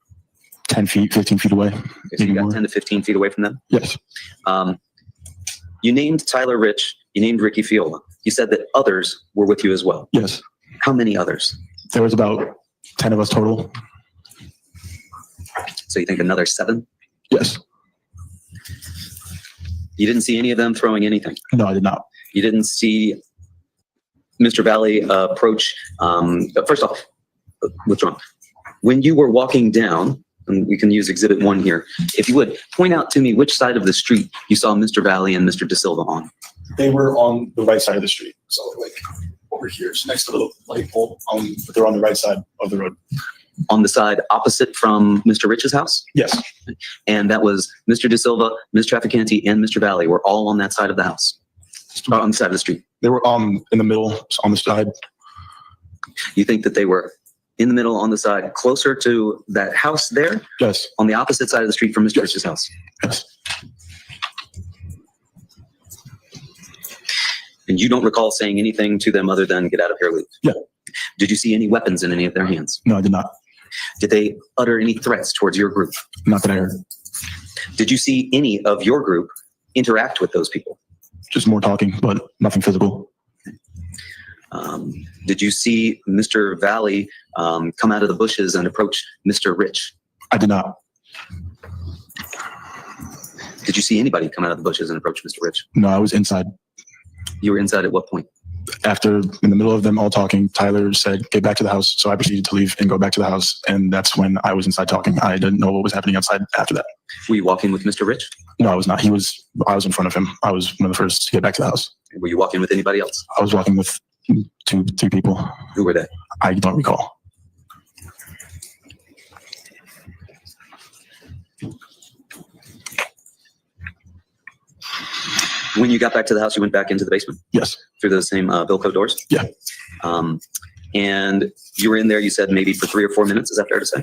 10 feet, 15 feet away. Okay, so you got more. 10 to 15 feet away from them? Yes. You named Tyler Rich. You named Ricky Fiola. You said that others were with you as well. Yes. How many others? There was about 10 of us total. So you think another 7? Yes. You didn't see any of them throwing anything? No, I did not. You didn't see Mr. Valley approach. First off, what's wrong? When you were walking down, and we can use Exhibit 1 here, if you would, point out to me which side of the street you saw Mr. Valley and Mr. DeSilva on. They were on the right side of the street. So like over here, it's next to the light pole. But they're on the right side of the road. On the side opposite from Mr. Rich's house? Yes. And that was Mr. De Silva, Ms. Trafficante, and Mr. Valley were all on that side of the house, on the side of the street. They were in the middle, on the side. You think that they were in the middle on the side, closer to that house there? Yes. On the opposite side of the street from Mr. Rich's house? Yes. And you don't recall saying anything to them other than get out of here, leave? Yeah. Did you see any weapons in any of their hands? No, I did not. Did they utter any threats towards your group? Not that I heard. Did you see any of your group interact with those people? Just more talking, but nothing physical. Did you see Mr. Valley come out of the bushes and approach Mr. Rich? I did not. Did you see anybody come out of the bushes and approach Mr. Rich? No, I was inside. You were inside at what point? After, in the middle of them all talking, Tyler said, get back to the house. So I proceeded to leave and go back to the house. And that's when I was inside talking. I didn't know what was happening outside after that. Were you walking with Mr. Rich? No, I was not. I was in front of him. I was one of the first to get back to the house. Were you walking with anybody else? I was walking with three people. Who were they? I don't recall. When you got back to the house, you went back into the basement? Yes. Through those same Bilco doors? Yeah. And you were in there, you said maybe for 3 or 4 minutes. Is that fair to say?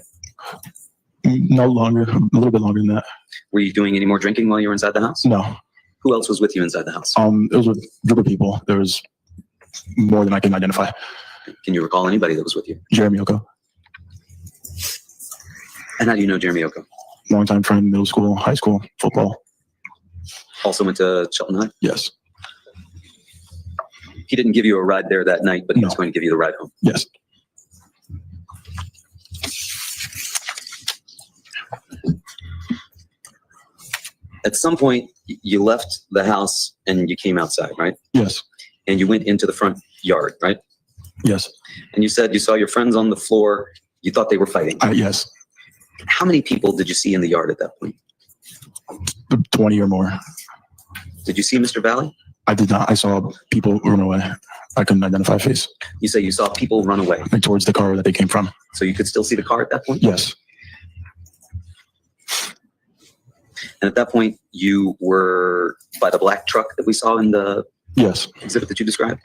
No longer, a little bit longer than that. Were you doing any more drinking while you were inside the house? No. Who else was with you inside the house? It was with a group of people. There was more than I can identify. Can you recall anybody that was with you? Jeremy Oko. And how do you know Jeremy Oko? Longtime friend, middle school, high school, football. Also went to Shelton High? Yes. He didn't give you a ride there that night, but he was going to give you the ride home? Yes. At some point, you left the house and you came outside, right? Yes. And you went into the front yard, right? Yes. And you said you saw your friends on the floor. You thought they were fighting? Yes. How many people did you see in the yard at that point? 20 or more. Did you see Mr. Valley? I did not. I saw people run away. I couldn't identify a face. You say you saw people run away? Like towards the car that they came from. So you could still see the car at that point? Yes. And at that point, you were by the black truck that we saw in the yes exhibit that you described?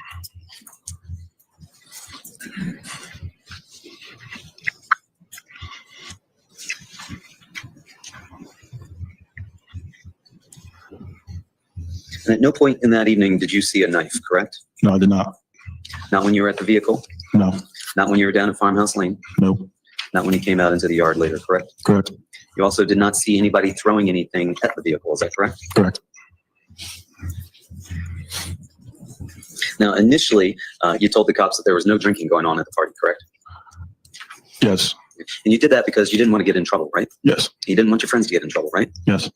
And at no point in that evening did you see a knife, correct? No, I did not. Not when you were at the vehicle? No. Not when you were down at Farmhouse Lane? No. Not when you came out into the yard later, correct? Correct. You also did not see anybody throwing anything at the vehicle, is that correct? Correct. Now, initially, you told the cops that there was no drinking going on at the party, correct? Yes. And you did that because you didn't want to get in trouble, right? Yes. You didn't want your friends to get in trouble, right? Yes.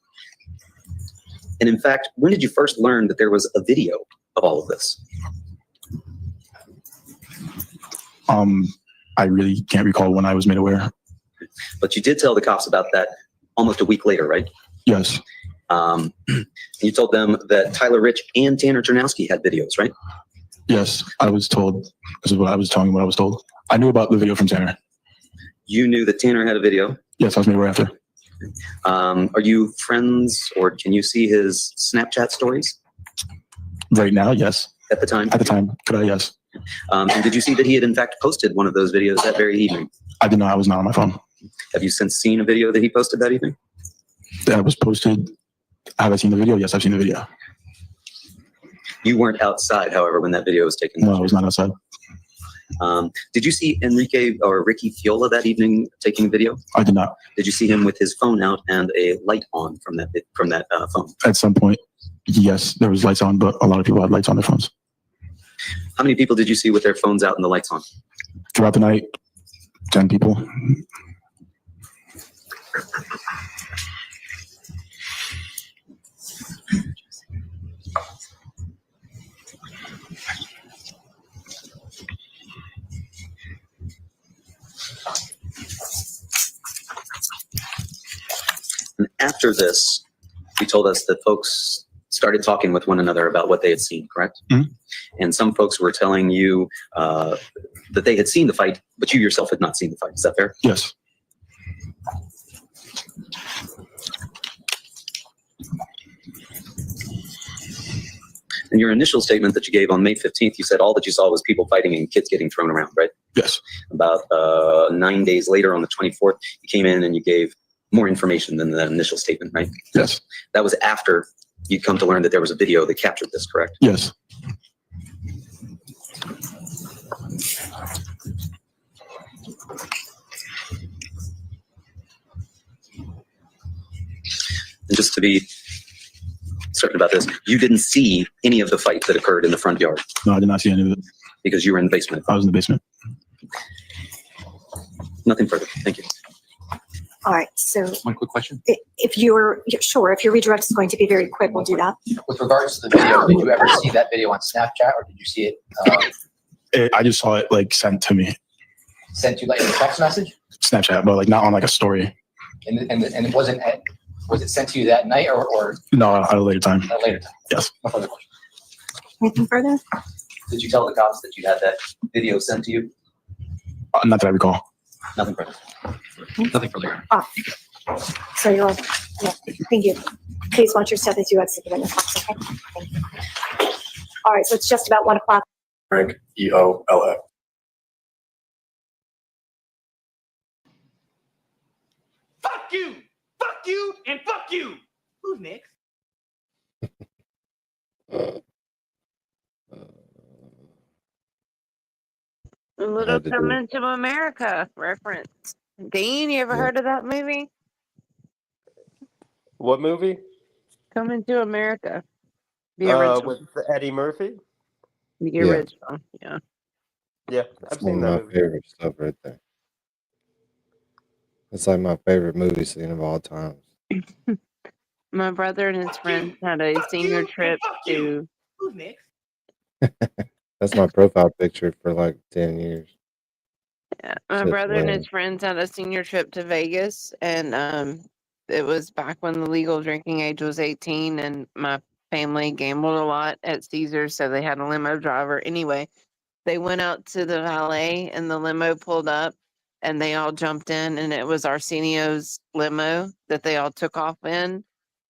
And in fact, when did you first learn that there was a video of all of this? I really can't recall when I was made aware. But you did tell the cops about that almost a week later, right? Yes. You told them that Tyler Rich and Tanner Chernowski had videos, right? Yes, I was told. This is what I was telling what I was told. I knew about the video from Tanner. You knew that Tanner had a video? Yes, I was made aware after. Are you friends, or can you see his Snapchat stories? Right now, yes. At the time? At the time, could I? Yes. And did you see that he had in fact posted one of those videos that very evening? I did not. I was not on my phone. Have you since seen a video that he posted that evening? That was posted. Have I seen the video? Yes, I've seen the video. You weren't outside, however, when that video was taken? No, I was not outside. Did you see Enrique or Ricky Fiola that evening taking video? I did not. Did you see him with his phone out and a light on from that phone? At some point, yes, there was lights on, but a lot of people had lights on their phones. How many people did you see with their phones out and the lights on? Throughout the night, 10 people. And after this, you told us that folks started talking with one another about what they had seen, correct? Mm-hmm. and some folks were telling you that they had seen the fight, but you yourself had not seen the fight. Is that fair? Yes. In your initial statement that you gave on May 15th, you said all that you saw was people fighting and kids getting thrown around, right? Yes. About 9 days later, on the 24th, you came in and you gave more information than the initial statement, right? Yes. That was after you'd come to learn that there was a video that captured this, correct? Yes. And just to be certain about this, you didn't see any of the fight that occurred in the front yard? No, I did not see any of it. Because you were in the basement? I was in the basement. Nothing further. Thank you. All right, so One quick question. if you're sure, if your redirect is going to be very quick, we'll do that. With regards to the video, did you ever see that video on Snapchat or did you see it I just saw it like sent to me. sent you like in a text message? Snapchat, but like not on like a story. And it wasn't was it sent to you that night or No, at a later time. at a later time? Yes. No further questions. Anything further? Did you tell the cops that you had that video sent to you? Not that I recall. Nothing further. Nothing further. Oh, so you're all, yeah, thank you. Please watch your step as you exit the witness box, okay? Thank you. All right, so it's just about 1 o'clock. Frank, EOLF. Fuck you, and fuck you. Who's next? A little Coming to America reference. Dean, you ever heard of that movie? What movie? Coming to America. The original. With Eddie Murphy? The original, yeah. Yeah, I've That's seen one of that my movie. favorite stuff right there. It's like my favorite movie scene of all time. My brother and his friends had a senior trip to. Who's next? That's my profile picture for like 10 years. Yeah, my Shit's brother and lame. his friends had a senior trip to Vegas, and it was back when the legal drinking age was 18, and my family gambled a lot at Caesars, so they had a limo driver. Anyway, they went out to the valet, and the limo pulled up, and they all jumped in, and it was Arsenio's limo that they all took off in.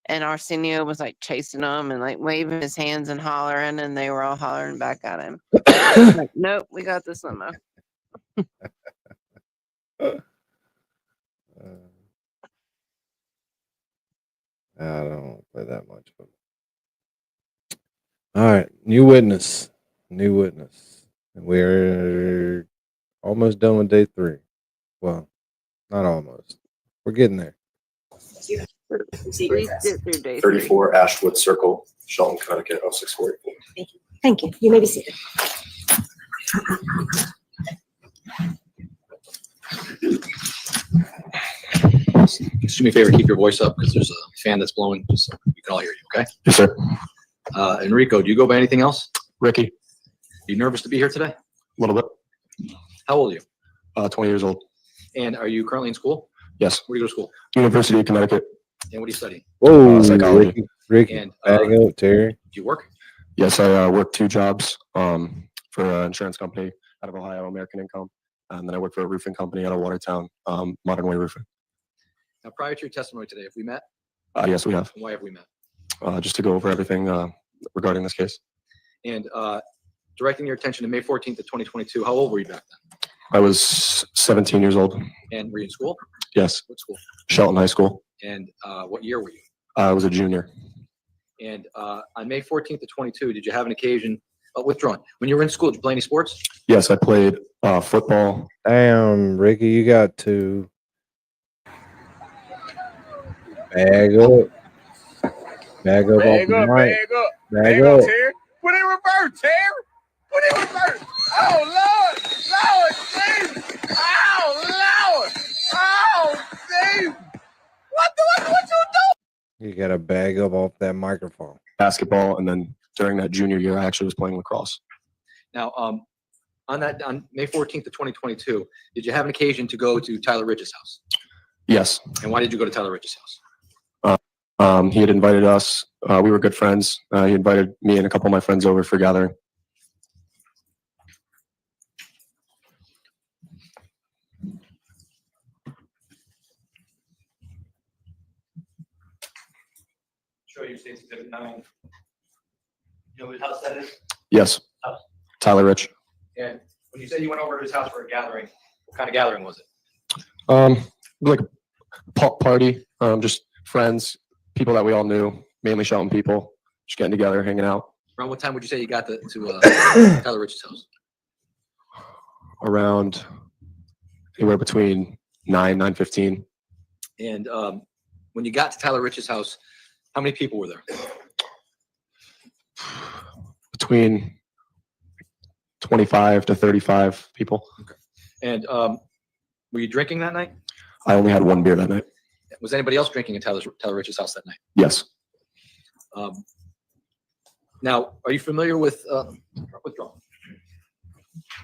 And Arsenio was like chasing them and like waving his hands and hollering, and they were all hollering back at him. Like, nope, we got this limo. I don't play that much. But... All right, new witness. New witness. And we're almost done with day 3. Well, not almost. We're getting there. Please get through day 34 Ashwood Circle, Shelton, Connecticut, 06484. Thank you. You may be seated. Just do me a favor, keep your voice up because there's a fan that's blowing, just so we can all hear you, okay? Yes, sir. Enrico, do you go by anything else? Ricky, Are you nervous to be here today? a little bit. How old are you? 20 years old. And are you currently in school? Yes. Where do you go to school? University of Connecticut. And what do you study? Whoa, psychology. Ricky, And bag up, Terry. do you work? Yes, I work 2 jobs for an insurance company out of Ohio, American Income. And then I work for a roofing company out of Watertown, Modern Way Roofing. Now, prior to your testimony today, have we met? Yes, we have. And why have we met? Just to go over everything regarding this case. And directing your attention to May 14th of 2022, how old were you back then? I was 17 years old. And were you in school? Yes. What school? Shelton High School. And what year were you? I was a junior. And on May 14th of 22, did you have an occasion, withdrawn, when you were in school, did you play any sports? Yes, I played football. Damn, Ricky, you got to bag up. Bag up off the mic. Bag up. Terry. Put it in reverse, Terry. Put it in reverse. Oh, Lord. Lord, Jesus. Oh, Lord. Oh, Jesus. What you do? You got to bag up off that microphone. Basketball, and then during that junior year, I actually was playing lacrosse. Now, on May 14th of 2022, did you have an occasion to go to Tyler Ridge's house? Yes. And why did you go to Tyler Ridge's house? He had invited us. We were good friends. He invited me and a couple of my friends over for a gathering. Show you State's Exhibit 9. You know whose house that is? Yes. House. Tyler Rich. And when you said you went over to his house for a gathering, what kind of gathering was it? Like a party, just friends, people that we all knew, mainly Shelton people, just getting together, hanging out. Around what time would you say you got to Tyler Rich's house? Around anywhere between 9:15. And when you got to Tyler Rich's house, how many people were there? Between 25 to 35 people. Okay. And were you drinking that night? I only had one beer that night. Was anybody else drinking at Tyler Rich's house that night? Yes. Now, are you familiar with withdrawal?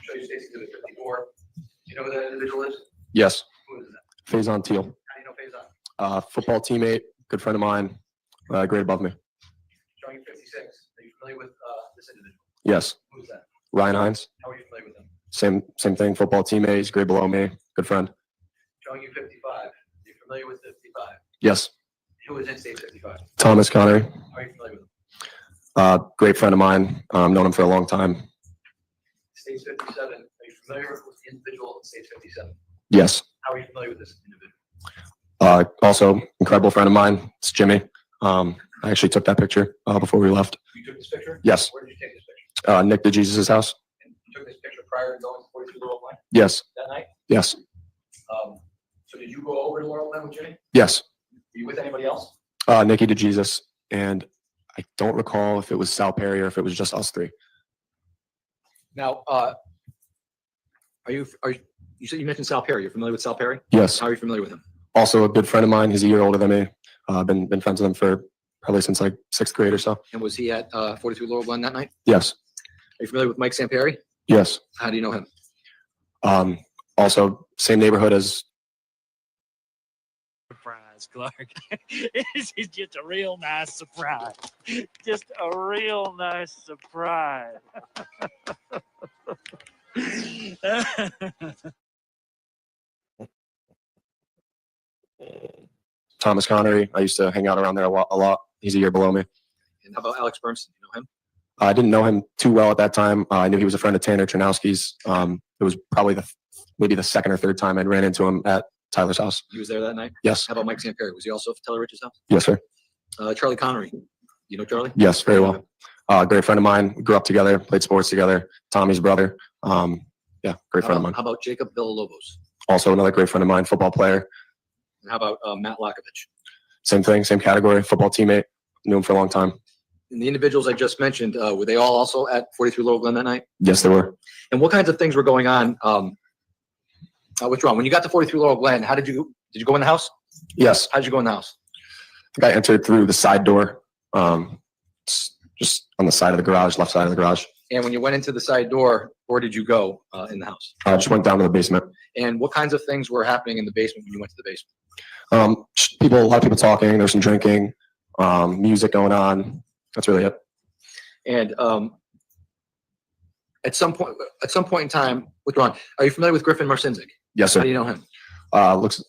Show you State's Exhibit 54. Do you know who that individual is? Yes. Who is that? Faison Teal. How do you know Faison? Football teammate, good friend of mine, grade above me. Showing you 56. Are you familiar with this individual? Yes. Who is that? Ryan Hines. How are you familiar with him? Same thing. Football teammate, he's grade below me, good friend. Showing you 55. Are you familiar with 55? Yes. Who is in State 55? Thomas Connery. How are you familiar with him? Great friend of mine. Known him for a long time. State 57. Are you familiar with the individual in State 57? Yes. How are you familiar with this individual? Also, incredible friend of mine. It's Jimmy. I actually took that picture before we left. You took this picture? Yes. Where did you take this picture? Nick DeJesus's house. And you took this picture prior to going to 42 Laurel Glen? Yes. That night? Yes. So did you go over to Laurel Glen with Jimmy? Yes. Were you with anybody else? Nicky DeJesus, and I don't recall if it was Sal Perry or if it was just us three. Now, you said you mentioned Sal Perry. You're familiar with Sal Perry? Yes. How are you familiar with him? Also a good friend of mine. He's a year older than me. Been friends with him for probably since like 6th grade or so. And was he at 42 Laurel Glen that night? Yes. Are you familiar with Mike Sampieri? Yes. How do you know him? Also same neighborhood as. Surprise, Clark. This is just a real nice surprise. Just a real nice surprise. Thomas Connery. I used to hang out around there a lot. He's a year below me. And how about Alex Bernstein? You know him? I didn't know him too well at that time. I knew he was a friend of Tanner Chernowski's. It was probably maybe the second or third time I'd ran into him at Tyler's house. He was there that night? Yes. How about Mike Sampieri? Was he also at Tyler Rich's house? Yes, sir. Charlie Connery. You know Charlie? Yes, very well. Great friend of mine. We grew up together, played sports together. Tommy's brother. Yeah, great friend of mine. How about Jacob Villalobos? Also another great friend of mine, football player. And how about Matt Lakovich? Same thing, same category, football teammate. Knew him for a long time. And the individuals I just mentioned, were they all also at 43 Laurel Glen that night? Yes, they were. And what kinds of things were going on? What's wrong? When you got to 43 Laurel Glen, did you go in the house? Yes. How did you go in the house? I think I entered through the side door, just on the side of the garage, left side of the garage. And when you went into the side door, where did you go in the house? I just went down to the basement. And what kinds of things were happening in the basement when you went to the basement? A lot of people talking. There's some drinking, music going on. That's really it. And at some point in time, withdrawn. Are you familiar with Griffin Marcinzik? Yes, sir. How do you know him? Looks,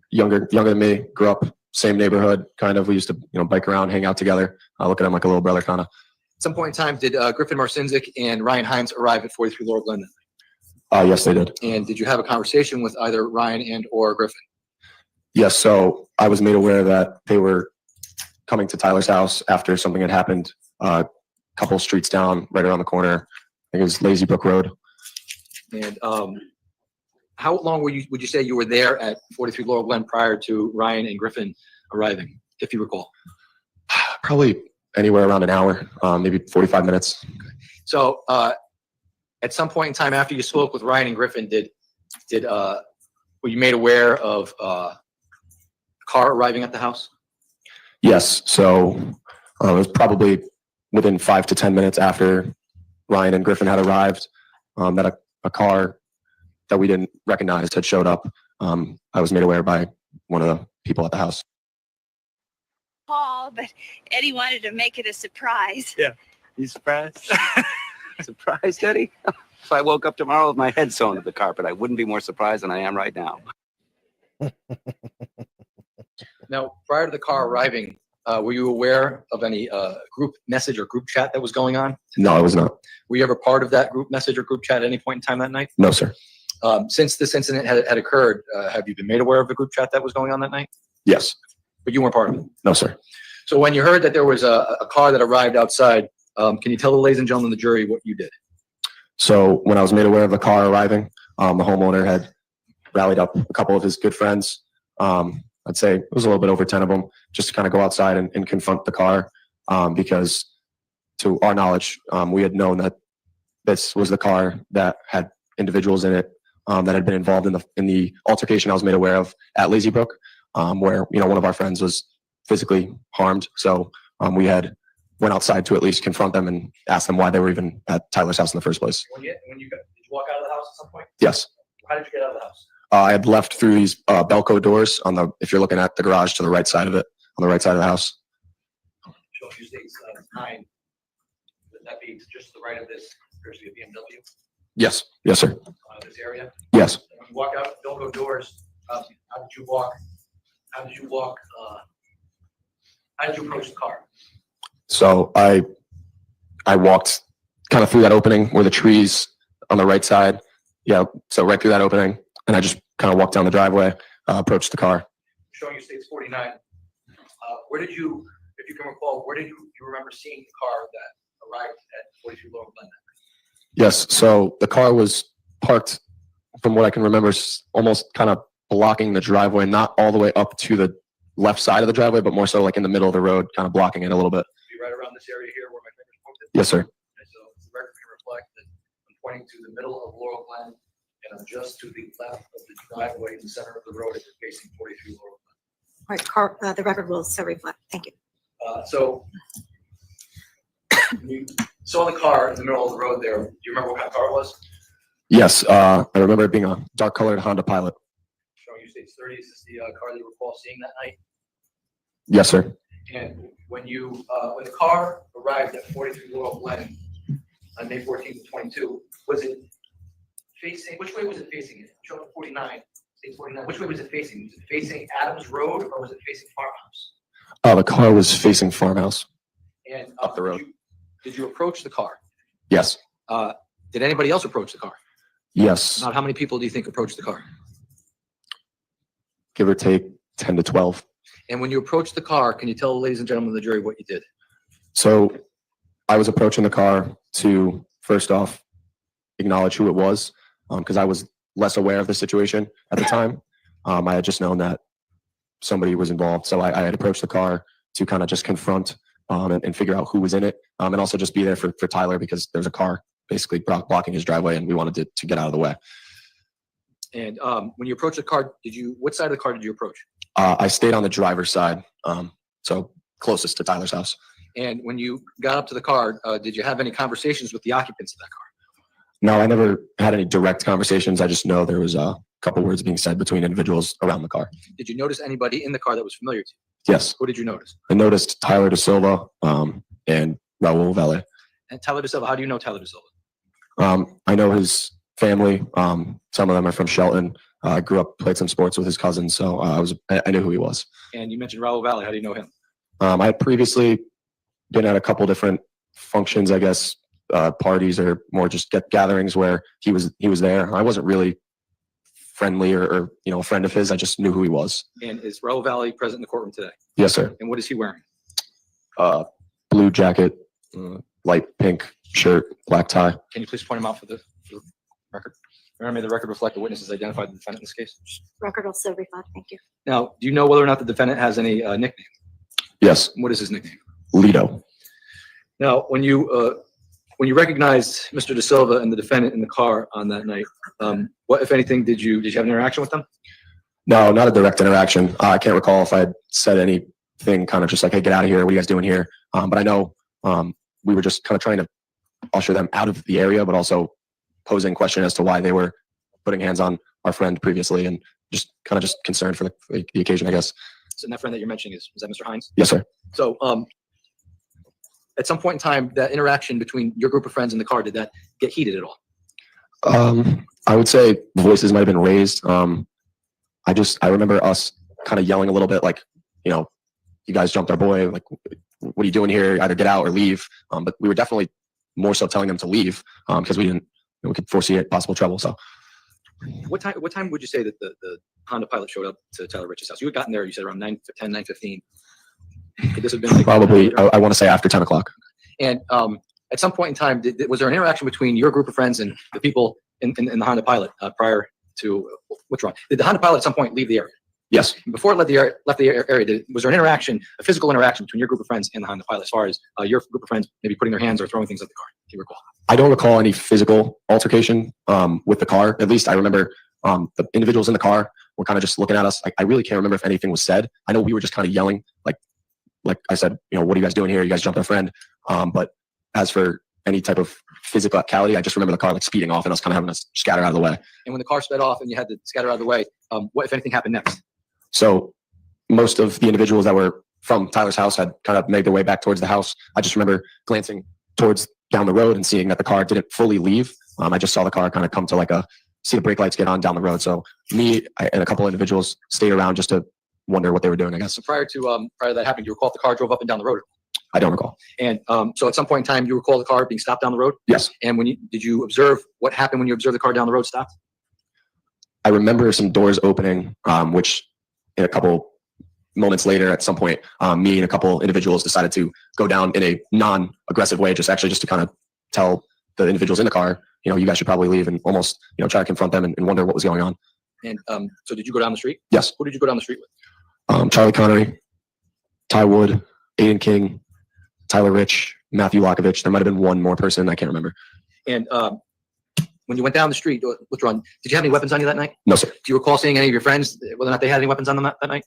younger than me. Grew up same neighborhood, kind of. We used to, bike around, hang out together. Look at him like a little brother, kind of. At some point in time, did Griffin Marcinzik and Ryan Hines arrive at 43 Laurel Glen? Yes, they did. And did you have a conversation with either Ryan and or Griffin? Yes. So I was made aware that they were coming to Tyler's house after something had happened a couple streets down, right around the corner. I think it was Lazy Brook Road. And how long would you say you were there at 43 Laurel Glen prior to Ryan and Griffin arriving, if you recall? Probably anywhere around an hour, maybe 45 minutes. Okay. So at some point in time after you spoke with Ryan and Griffin, were you made aware of a car arriving at the house? Yes. So it was probably within 5 to 10 minutes after Ryan and Griffin had arrived that a car that we didn't recognize had showed up. I was made aware by one of the people at the house. Paul, but Eddie wanted to make it a surprise. Yeah. You surprised? Surprised, Eddie? If I woke up tomorrow with my head sewn to the carpet, I wouldn't be more surprised than I am right now. Now, prior to the car arriving, Were you aware of any group message or group chat that was going on? No, I was not. Were you ever part of that group message or group chat at any point in time that night? No, sir. Since this incident had occurred, have you been made aware of the group chat that was going on that night? Yes. But you weren't part of it? No, sir. So when you heard that there was a car that arrived outside, can you tell the ladies and gentlemen of the jury what you did? So when I was made aware of the car arriving, the homeowner had rallied up a couple of his good friends. I'd say it was a little bit over 10 of them, just to kind of go outside and confront the car, because to our knowledge, we had known that this was the car that had individuals in it that had been involved in the altercation I was made aware of at Lazy Brook, where one of our friends was physically harmed. So we had went outside to at least confront them and ask them why they were even at Tyler's house in the first place. Did you walk out of the house at some point? Yes. How did you get out of the house? I had left through these Belco doors if you're looking at the garage to the right side of it, on the right side of the house. Show you states 9. Would that be just to the right of this? Appears to be a BMW. Yes. Yes, sir. This area. Yes. When you walk out Belco doors, how did you walk? How did you walk? How did you approach the car? So I walked kind of through that opening where the trees on the right side. Yeah. So right through that opening, and I just kind of walked down the driveway, approached the car. Showing you states 49. Where did you, if you can recall, where did you remember seeing the car that arrived at 42 Lower Glen? Yes. So the car was parked, from what I can remember, almost kind of blocking the driveway, not all the way up to the left side of the driveway, but more so like in the middle of the road, kind of blocking it a little bit. Be right around this area here where my finger's pointed? Yes, sir. Okay, so the record can reflect that I'm pointing to the middle of Laurel Glen, and I'm just to the left of the driveway in the center of the road if you're facing 43 Laurel Glen. Right, the record will so reflect. Thank you. So you saw the car in the middle of the road there. Do you remember what kind of car it was? Yes. I remember it being a dark colored Honda Pilot. Showing you states 30. Is this the car that you recall seeing that night? Yes, sir. And when the car arrived at 43 Laurel Glen on May 14th, 22, was it facing, which way was it facing? Showing 49, state 49, which way was it facing? Was it facing Adams Road or was it facing Farmhouse? The car was facing Farmhouse. And up the road. Did you approach the car? Yes. Did anybody else approach the car? Yes. Not how many people do you think approached the car? Give or take 10 to 12. And when you approached the car, can you tell the ladies and gentlemen of the jury what you did? So I was approaching the car to first off acknowledge who it was, because I was less aware of the situation at the time. I had just known that somebody was involved. So I had approached the car to kind of just confront and figure out who was in it, and also just be there for Tyler, because there's a car basically blocking his driveway and we wanted to get out of the way. And when you approached the car, what side of the car did you approach? I stayed on the driver's side, so closest to Tyler's house. And when you got up to the car, did you have any conversations with the occupants of that car? No, I never had any direct conversations. I just know there was a couple words being said between individuals around the car. Did you notice anybody in the car that was familiar to you? Yes. Who did you notice? I noticed Tyler De Silva and Raul Vele. And Tyler De Silva, how do you know Tyler De Silva? I know his family. Some of them are from Shelton. I grew up, played some sports with his cousins, so I knew who he was. And you mentioned Raul Valley. How do you know him? I had previously been at a couple different functions, I guess, parties or more just gatherings where he was there. I wasn't really friendly or a friend of his. I just knew who he was. And is Raul Valley present in the courtroom today? Yes, sir. And what is he wearing? Blue jacket, light pink shirt, black tie. Can you please point him out for the record? Remember, the record reflect the witnesses identified the defendant in this case. Record will so reflect. Thank you. Now, do you know whether or not the defendant has any nickname? Yes. What is his nickname? Lido. Now, when you recognized Mr. De Silva and the defendant in the car on that night, what, if anything, did you have an interaction with them? No, not a direct interaction. I can't recall if I had said anything kind of just like, hey, get out of here. What are you guys doing here? But I know we were just kind of trying to usher them out of the area, but also posing question as to why they were putting hands on our friend previously, and just concerned for the occasion, I guess. So that friend that you're mentioning is that Mr. Hines? Yes, sir. So at some point in time, that interaction between your group of friends in the car, did that get heated at all? I would say voices might have been raised. I remember us kind of yelling a little bit, like, you guys jumped our boy. Like, what are you doing here? Either get out or leave. But we were definitely more so telling them to leave because we could foresee possible trouble. So What time would you say that the Honda Pilot showed up to Tyler Rich's house? You had gotten there, you said around 9:15. Could this have been like probably, I want to say after 10 o'clock. And at some point in time, was there an interaction between your group of friends and the people in the Honda Pilot prior to what's wrong? Did the Honda Pilot at some point leave the area? Yes. Before it left the area, was there an interaction, a physical interaction between your group of friends and the Honda Pilot as far as your group of friends maybe putting their hands or throwing things at the car? Do you recall? I don't recall any physical altercation with the car. At least I remember the individuals in the car were kind of just looking at us. I really can't remember if anything was said. I know we were just kind of yelling, like I said, what are you guys doing here? You guys jumped our friend. But as for any type of physicality, I just remember the car speeding off and us kind of having to scatter out of the way. And when the car sped off and you had to scatter out of the way, what, if anything, happened next? So most of the individuals that were from Tyler's house had kind of made their way back towards the house. I just remember glancing towards down the road and seeing that the car didn't fully leave. I just saw the car kind of come to see the brake lights get on down the road. So me and a couple individuals stayed around just to wonder what they were doing, I guess. So prior to that happening, you recall if the car drove up and down the road? I don't recall. And so at some point in time, you recall the car being stopped down the road? Yes. And did you observe what happened when you observed the car down the road stopped? I remember some doors opening, which in a couple moments later, at some point, me and a couple individuals decided to go down in a non-aggressive way, just to kind of tell the individuals in the car, you guys should probably leave, and almost, try to confront them and wonder what was going on. And so did you go down the street? Yes. Who did you go down the street with? Charlie Connery, Ty Wood, Aiden King, Tyler Rich, Matthew Lockovich. There might have been one more person. I can't remember. And when you went down the street, did you have any weapons on you that night? No, sir. Do you recall seeing any of your friends, whether or not they had any weapons on them that night?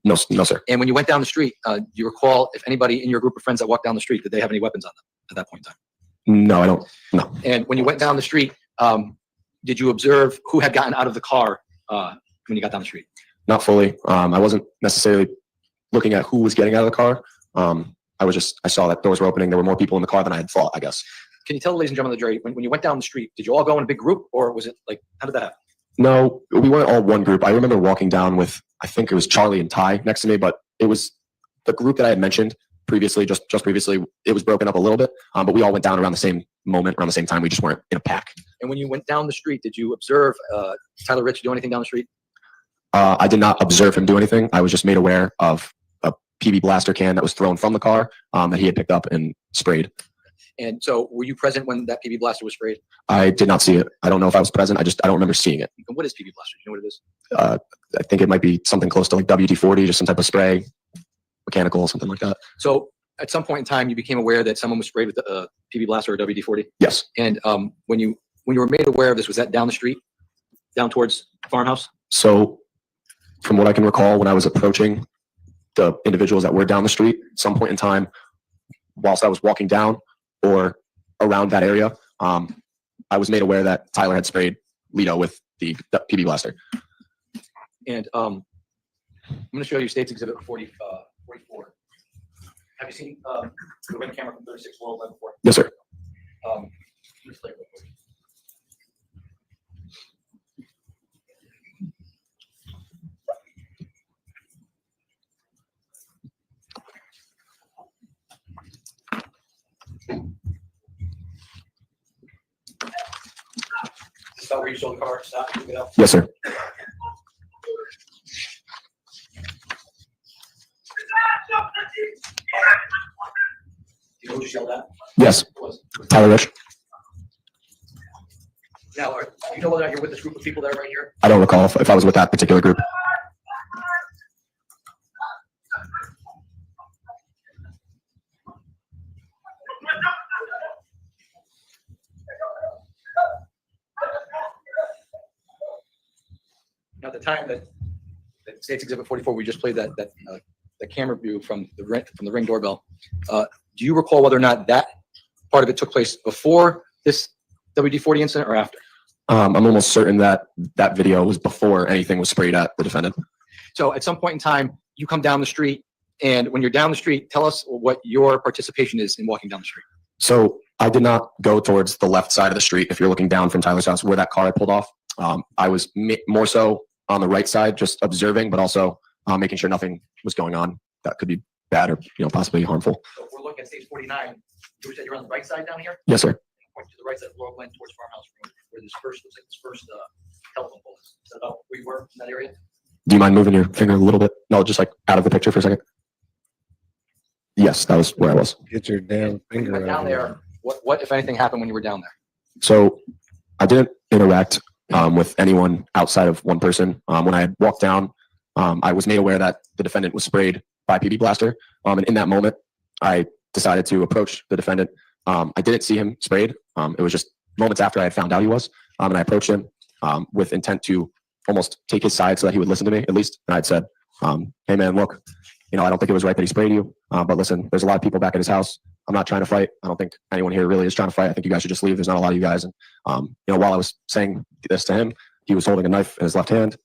No, sir. And when you went down the street, do you recall if anybody in your group of friends that walked down the street, did they have any weapons on them at that point in time? No, I don't. No. And when you went down the street, did you observe who had gotten out of the car when you got down the street? Not fully. I wasn't necessarily looking at who was getting out of the car. I saw that doors were opening. There were more people in the car than I had thought, I guess. Can you tell, ladies and gentlemen of the jury, when you went down the street, did you all go in a big group, or was it how did that happen? No, we weren't all one group. I remember walking down with, I think it was Charlie and Ty next to me, but it was the group that I had mentioned previously, just previously. It was broken up a little bit, but we all went down around the same moment, around the same time. We just weren't in a pack. And when you went down the street, did you observe Tyler Rich do anything down the street? I did not observe him do anything. I was just made aware of a PB blaster can that was thrown from the car that he had picked up and sprayed. And so were you present when that PB blaster was sprayed? I did not see it. I don't know if I was present. I don't remember seeing it. And what is PB blaster? Do you know what it is? I think it might be something close to WD-40, just some type of spray, mechanical, something like that. So at some point in time, you became aware that someone was sprayed with a PB blaster or WD-40? Yes. And when you were made aware of this, was that down the street, down towards the farmhouse? So from what I can recall, when I was approaching the individuals that were down the street, some point in time, whilst I was walking down or around that area, I was made aware that Tyler had sprayed Lito with the PB blaster. And I'm going to show you State's Exhibit 44. Have you seen the ring camera from 36 World before? Yes, sir. Just play real quick. Is that where you saw the car stop and get out? Yes, sir. You know who just yelled at? Yes. Who was it? Tyler Rich. Now, do you know whether or not you're with this group of people that are right here? I don't recall if I was with that particular group. Now, at the time that State's Exhibit 44, we just played that camera view from the Ring doorbell. Do you recall whether or not that part of it took place before this WD-40 incident or after? I'm almost certain that that video was before anything was sprayed at the defendant. So at some point in time, you come down the street, and when you're down the street, tell us what your participation is in walking down the street. So I did not go towards the left side of the street. If you're looking down from Tyler's house where that car had pulled off, I was more so on the right side, just observing, but also making sure nothing was going on that could be bad or possibly harmful. So if we're looking at stage 49, you said you're on the right side down here? Yes, sir. Point to the right side of Laurel Glen towards Farmhouse Road, where this first looks like this first telephone pole is. Is that about where you were in that area? Do you mind moving your finger a little bit? No, just like out of the picture for a second. Yes, that was where I was. Get your damn When you finger went down out there, what if anything happened when you were down there? So I didn't interact with anyone outside of one person. When I had walked down, I was made aware that the defendant was sprayed by PB Blaster. And in that moment, I decided to approach the defendant. I didn't see him sprayed. It was just moments after I had found out he was. And I approached him with intent to almost take his side so that he would listen to me, at least. And I'd said, hey, man, look, I don't think it was right that he sprayed you. But listen, there's a lot of people back at his house. I'm not trying to fight. I don't think anyone here really is trying to fight. I think you guys should just leave. There's not a lot of you guys. And, while I was saying this to him, he was holding a knife in his left hand.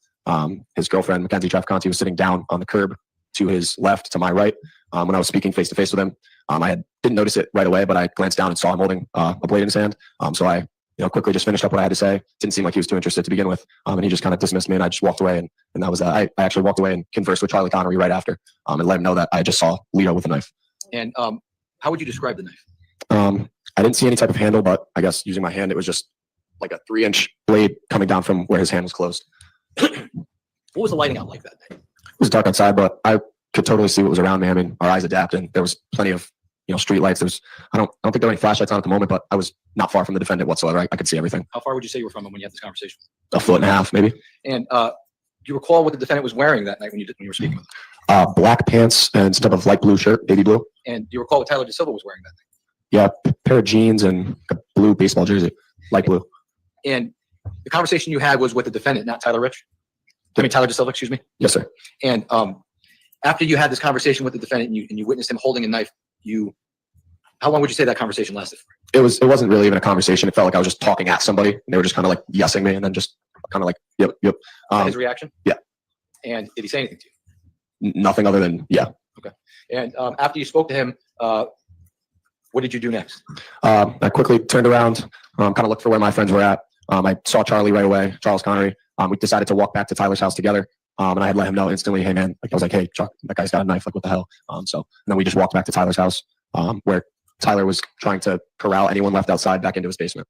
His girlfriend, Mackenzie Traficanti, was sitting down on the curb to his left, to my right. When I was speaking face to face with him, I didn't notice it right away, but I glanced down and saw him holding a blade in his hand. So I quickly just finished up what I had to say. Didn't seem like he was too interested to begin with. And he just kind of dismissed me, and I just walked away. And that was I actually walked away and conversed with Charlie Connery right after and let him know that I just saw Leo with a knife. And how would you describe the knife? I didn't see any type of handle, but I guess using my hand, it was just like a 3-inch blade coming down from where his hand was closed. What was the lighting out like that day? It was dark outside, but I could totally see what was around me. I mean, our eyes adapt, and there was plenty of street lights. I don't think there were any flashlights on at the moment, but I was not far from the defendant whatsoever. I could see everything. How far would you say you were from him when you had this conversation? A foot and a half, maybe. And do you recall what the defendant was wearing that night when you were speaking with him? Black pants and some type of light blue shirt, baby blue. And do you recall what Tyler DeSilva was wearing that night? Yeah, pair of jeans and a blue baseball jersey, light blue. And the conversation you had was with the defendant, not Tyler Tyler DeSilva, excuse me. Yes, sir. And after you had this conversation with the defendant and you witnessed him holding a knife, how long would you say that conversation lasted for? It wasn't really even a conversation. It felt like I was just talking at somebody, and they were just kind of like yesing me, and then just kind of like, yep. His reaction? Yeah. And did he say anything to you? Nothing other than yeah. Okay. And after you spoke to him, what did you do next? I quickly turned around, kind of looked for where my friends were at. I saw Charlie right away, Charles Connery. We decided to walk back to Tyler's house together. And I had let him know instantly, hey man, I was like, hey, Chuck, that guy's got a knife, like what the hell? And then we just walked back to Tyler's house, where Tyler was trying to corral anyone left outside back into his basement.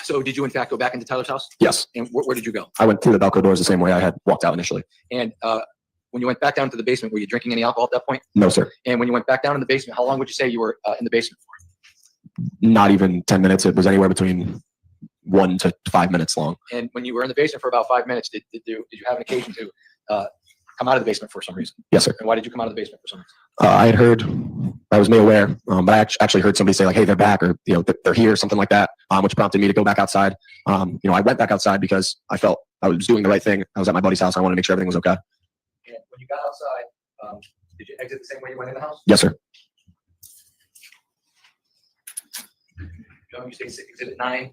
So did you in fact go back into Tyler's house? Yes. And where did you go? I went through the Belco doors the same way I had walked out initially. And when you went back down to the basement, were you drinking any alcohol at that point? No, sir. And when you went back down in the basement, how long would you say you were in the basement for? Not even 10 minutes. It was anywhere between 1 to 5 minutes long. And when you were in the basement for about 5 minutes, did you have an occasion to come out of the basement for some reason? Yes, sir. And why did you come out of the basement for some reason? I had heard, I was made aware, but I actually heard somebody say like, hey, they're back, or they're here, something like that, which prompted me to go back outside. I went back outside because I felt I was doing the right thing. I was at my buddy's house. I wanted to make sure everything was okay. And when you got outside, did you exit the same way you went in the house? Yes, sir. You say exhibit 9.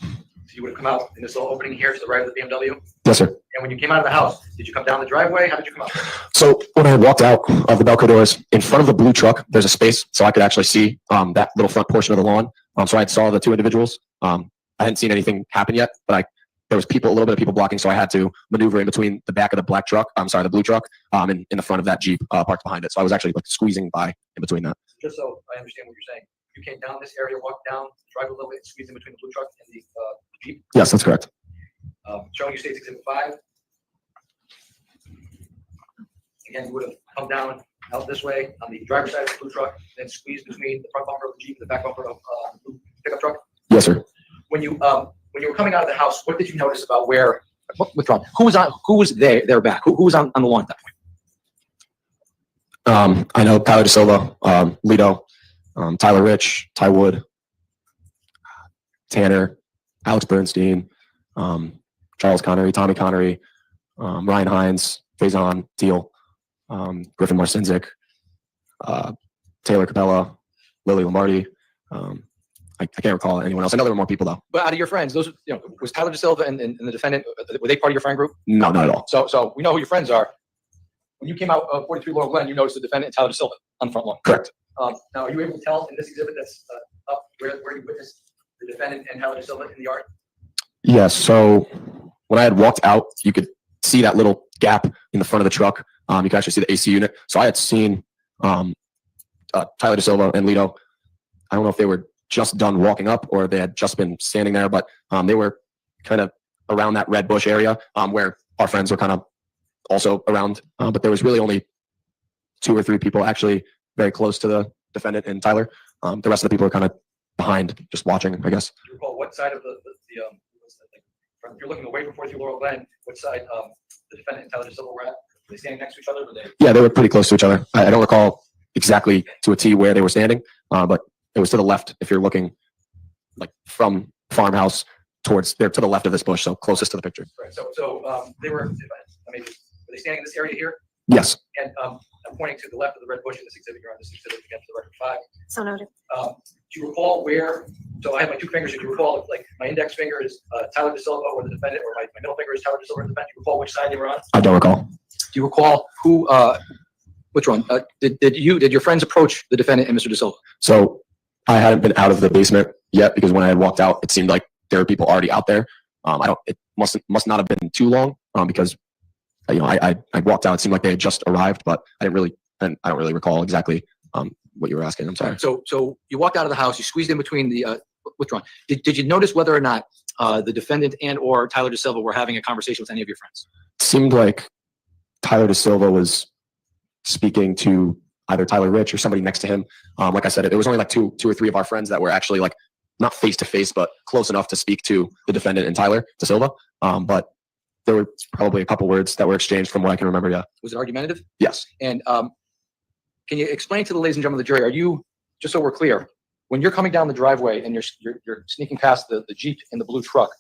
So you would have come out in this little opening here to the right of the BMW? Yes, sir. And when you came out of the house, did you come down the driveway? How did you come out? So when I walked out of the Belco doors, in front of the blue truck, there's a space, so I could actually see that little front portion of the lawn. So I saw the two individuals. I hadn't seen anything happen yet, but there was a little bit of people blocking, so I had to maneuver in between the back of the the blue truck, and in the front of that Jeep parked behind it. So I was actually like squeezing by in between that. Just so I understand what you're saying, you came down this area, walked down, drive a little bit, squeezed in between the blue truck and the Jeep? Yes, that's correct. Showing you states exhibit 5. Again, you would have come down out this way on the driver's side of the blue truck, then squeezed between the front bumper of the Jeep and the back bumper of the blue pickup truck. Yes, sir. When you were coming out of the house, what did you notice about what's wrong? Who was there back? Who was on the lawn at that point? I know Tyler DeSilva, Lido, Tyler Rich, Ty Wood, Tanner, Alex Bernstein, Charles Connery, Tommy Connery, Ryan Hines, Faison Teal, Griffin Marcinzik, Taylor Capella, Lily Lombardi. I can't recall anyone else. I know there were more people though. But out of your friends, those was Tyler DeSilva and the defendant, were they part of your friend group? No, not at all. So we know who your friends are. When you came out of 43 Laurel Glen, you noticed the defendant, Tyler DeSilva, on the front lawn. Correct. Now, are you able to tell in this exhibit that's up where you witnessed the defendant and Tyler DeSilva in the yard? Yes. So when I had walked out, you could see that little gap in the front of the truck You can actually see the AC unit. So I had seen Tyler DeSilva and Lito. I don't know if they were just done walking up or they had just been standing there, but they were kind of around that red bush area where our friends were kind of also around. But there was really only 2 or 3 people actually very close to the defendant and Tyler. The rest of the people are kind of behind, just watching, I guess. Do you recall what side of if you're looking away from 43 Laurel Glen, what side the defendant and Tyler DeSilva were at? Were they standing next to each other? Were they? Yeah, they were pretty close to each other. I don't recall exactly to a T where they were standing, but it was to the left if you're looking like from farmhouse towards there to the left of this bush, so closest to the picture. Right. So they were. Were they standing in this area here? Yes. And I'm pointing to the left of the red bush in this exhibit. You're on this exhibit against the record 5. So noted. Do you recall where? So I have my 2 fingers. Do you recall, like, my index finger is Tyler DeSilva or the defendant, or my middle finger is Tyler DeSilva or the defendant? Do you recall which side they were on? I don't recall. Do you recall who? Which one? Did your friends approach the defendant and Mr. DeSilva? So I hadn't been out of the basement yet because when I had walked out, it seemed like there were people already out there. It must not have been too long because I walked out. It seemed like they had just arrived, but I don't really recall exactly what you were asking. I'm sorry. So you walked out of the house. You squeezed in between the. Which one? Did you notice whether or not the defendant and or Tyler DeSilva were having a conversation with any of your friends? It seemed like Tyler DeSilva was speaking to either Tyler Rich or somebody next to him. Like I said, it was only like two or three of our friends that were actually like not face to face, but close enough to speak to the defendant and Tyler DeSilva. But there were probably a couple words that were exchanged from what I can remember. Yeah. Was it argumentative? Yes. And can you explain to the ladies and gentlemen of the jury, are you, just so we're clear, when you're coming down the driveway and you're sneaking past the Jeep and the blue truck,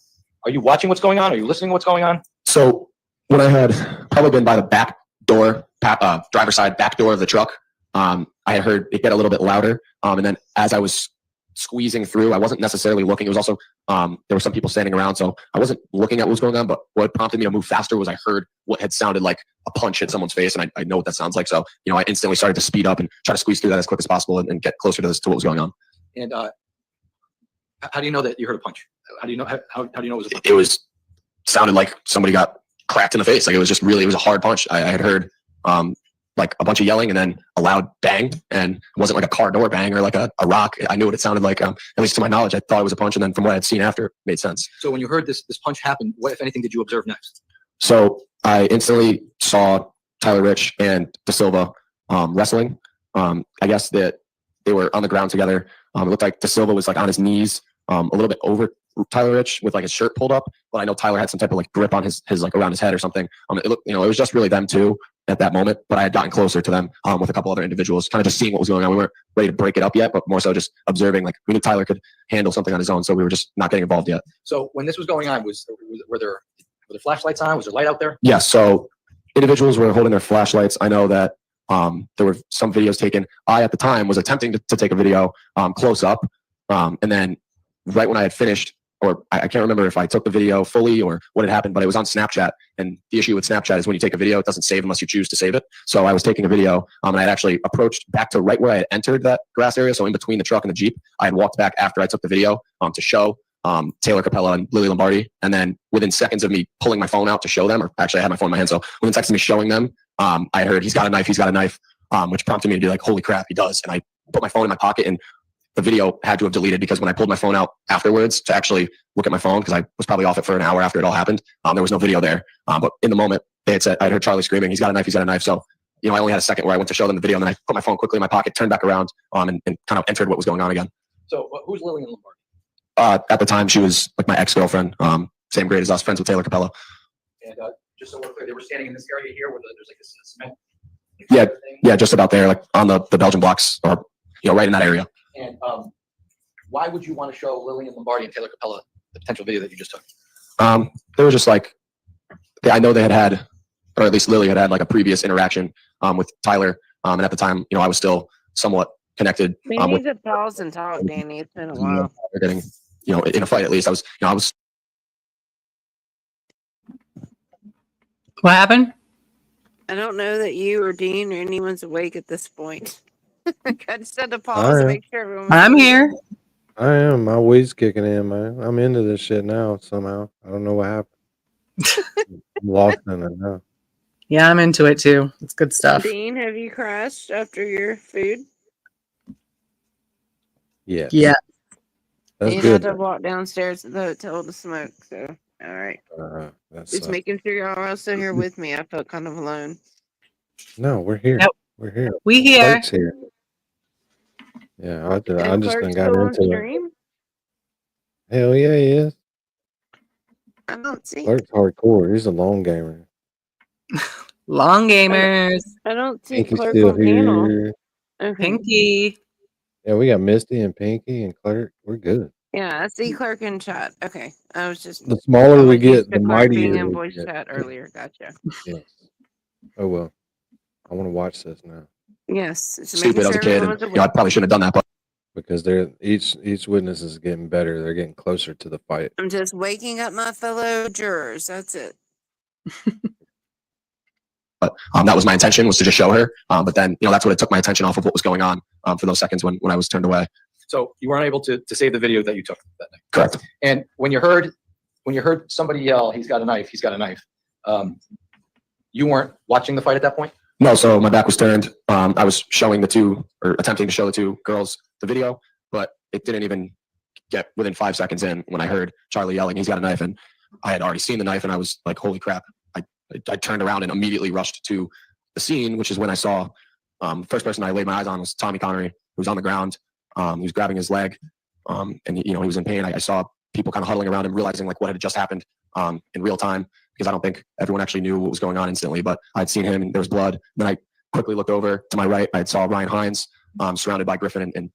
are you watching what's going on? Are you listening to what's going on? So when I had probably been by the back door, driver's side back door of the truck, I had heard it get a little bit louder. And then as I was squeezing through, I wasn't necessarily looking. It was also, there were some people standing around, so I wasn't looking at what was going on, but what prompted me to move faster was I heard what had sounded like a punch hit someone's face, and I know what that sounds like. So, I instantly started to speed up and try to squeeze through that as quick as possible and get closer to what was going on. And how do you know that you heard a punch? How do you know, how do you know it was a punch? It sounded like somebody got cracked in the face. Like it was a hard punch. I had heard, like a bunch of yelling and then a loud bang, and it wasn't like a car door bang or like a rock. I knew what it sounded like. At least to my knowledge, I thought it was a punch, and then from what I had seen after, it made sense. So when you heard this punch happen, what, if anything, did you observe next? So I instantly saw Tyler Rich and DeSilva wrestling. I guess that they were on the ground together. It looked like DeSilva was like on his knees, a little bit over Tyler Rich with like his shirt pulled up, but I know Tyler had some type of like grip on his like around his head or something. It looked, it was just really them two at that moment, but I had gotten closer to them with a couple other individuals, kind of just seeing what was going on. We weren't ready to break it up yet, but more so just observing. Like we knew Tyler could handle something on his own, so we were just not getting involved yet. So when this was going on, were there flashlights on? Was there light out there? Yeah, so individuals were holding their flashlights. I know that there were some videos taken. I, at the time, was attempting to take a video close up, and then right when I had finished, or I can't remember if I took the video fully or what had happened, but it was on Snapchat. And the issue with Snapchat is when you take a video, it doesn't save unless you choose to save it. So I was taking a video, and I had actually approached back to right where I had entered that grass area. So in between the truck and the Jeep, I had walked back after I took the video to show Taylor Capella and Lily Lombardi. And then within seconds of me pulling my phone out to show them, or actually I had my phone in my hand, so within seconds of me showing them, I heard, he's got a knife, which prompted me to be like, holy crap, he does. And I put my phone in my pocket, and the video had to have deleted because when I pulled my phone out afterwards to actually look at my phone, because I was probably off it for an hour after it all happened, there was no video there. But in the moment, they had said, I heard Charlie screaming, he's got a knife. So, I only had a second where I went to show them the video, and then I put my phone quickly in my pocket, turned back around, and kind of entered what was going on again. So who's Lillian Lombardi? At the time, she was like my ex-girlfriend, same grade as us, friends with Taylor Capella. And just so we're clear, they were standing in this area here where there's like a cement. Yeah, just about there, like on the Belgian blocks, or right in that area. And why would you want to show Lillian Lombardi and Taylor Capella the potential video that you just took? They were just like, I know they had, or at least Lily had like a previous interaction with Tyler, and at the time, I was still somewhat connected. We need to pause and talk, Danny. It's been a while. They're getting, in a fight at least. I was. What happened? I don't know that you or Dean or anyone's awake at this point. I just had to pause and make sure everyone was I'm here. I am. My weed's kicking in, man. I'm into this shit now somehow. I don't know what happened. I'm lost in it now. Yeah, I'm into it too. It's good stuff. Dean, have you crashed after your food? Yes. Yeah. That's You good. had to walk downstairs to the hotel to smoke. So, all right. That's Just making sure y'all are also here with me. I felt kind of alone. No, we're here. Yep. We're here. We here. Clark's here. Yeah, I just Clark done got still on into it. stream? Hell yeah, he is. I don't see. Clark's hardcore. He's a long gamer. Long gamers. I don't see Pinky's Clark still on panel. here. Okay. Pinky. Yeah, we got Misty and Pinky and Clark. We're good. Yeah, I see Clark in chat. Okay. I was just The smaller I we was used get, to the Clark being mightier in we voice get. chat earlier. Gotcha. Yes. Oh well. I want to watch this now. Yes. Just Stupid making as a sure kid, everyone and was you know, I awake. probably shouldn't have done that, but Because they're each witness is getting better. They're getting closer to the fight. I'm just waking up my fellow jurors. That's it. that was my intention, was to just show her. But then, you know, that's what it took my attention off of what was going on for those seconds when I was turned away. So you weren't able to save the video that you took that night. Correct. And when you heard somebody yell, "He's got a knife! He's got a knife!" You weren't watching the fight at that point. No, so my back was turned. I was showing the two, or attempting to show the two girls the video, but it didn't even get within 5 seconds in when I heard Charlie yelling, "He's got a knife!" And I had already seen the knife, and I was like, "Holy crap!" I turned around and immediately rushed to the scene, which is when I saw first person I laid my eyes on was Tommy Connery, who was on the ground. He was grabbing his leg, and you know, he was in pain. I saw people kind of huddling around him, realizing like what had just happened in real time, because I don't think everyone actually knew what was going on instantly. But I'd seen him, and there was blood. Then I quickly looked over to my right. I saw Ryan Hines surrounded by Griffin and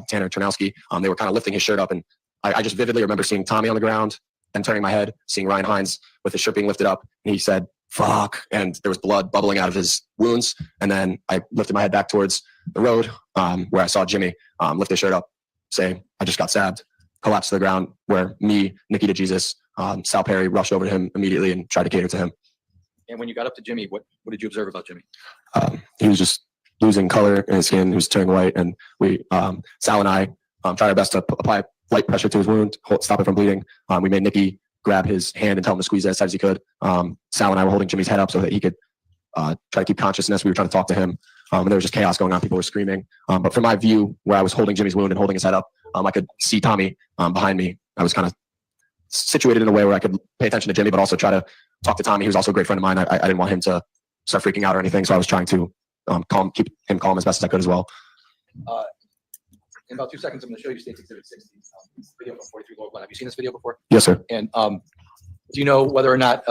Tanner Chernowski. They were kind of lifting his shirt up, and I just vividly remember seeing Tommy on the ground, and turning my head, seeing Ryan Hines with his shirt being lifted up, and he said, "Fuck," and there was blood bubbling out of his wounds. And then I lifted my head back towards the road, where I saw Jimmy lift his shirt up, say, "I just got stabbed," collapsed to the ground, where me, Nikki DeJesus, Sal Perry rushed over to him immediately and tried to cater to him. And when you got up to Jimmy, what did you observe about Jimmy? He was just losing color in his skin. He was turning white, and we, Sal and I, tried our best to apply light pressure to his wound, stop it from bleeding. We made Nikki grab his hand and tell him to squeeze it as tight as he could. Sal and I were holding Jimmy's head up so that he could try to keep consciousness. We were trying to talk to him, and there was just chaos going on. People were screaming. But from my view, where I was holding Jimmy's wound and holding his head up, I could see Tommy behind me. I was kind of situated in a way where I could pay attention to Jimmy, but also try to talk to Tommy. He was also a great friend of mine. I didn't want him to start freaking out or anything, so I was trying to keep him calm as best as I could as well. In about 2 seconds, I'm going to show you State's Exhibit 60, video from 43 Lower Glen. Have you seen this video before? Yes, sir. And do you know whether or not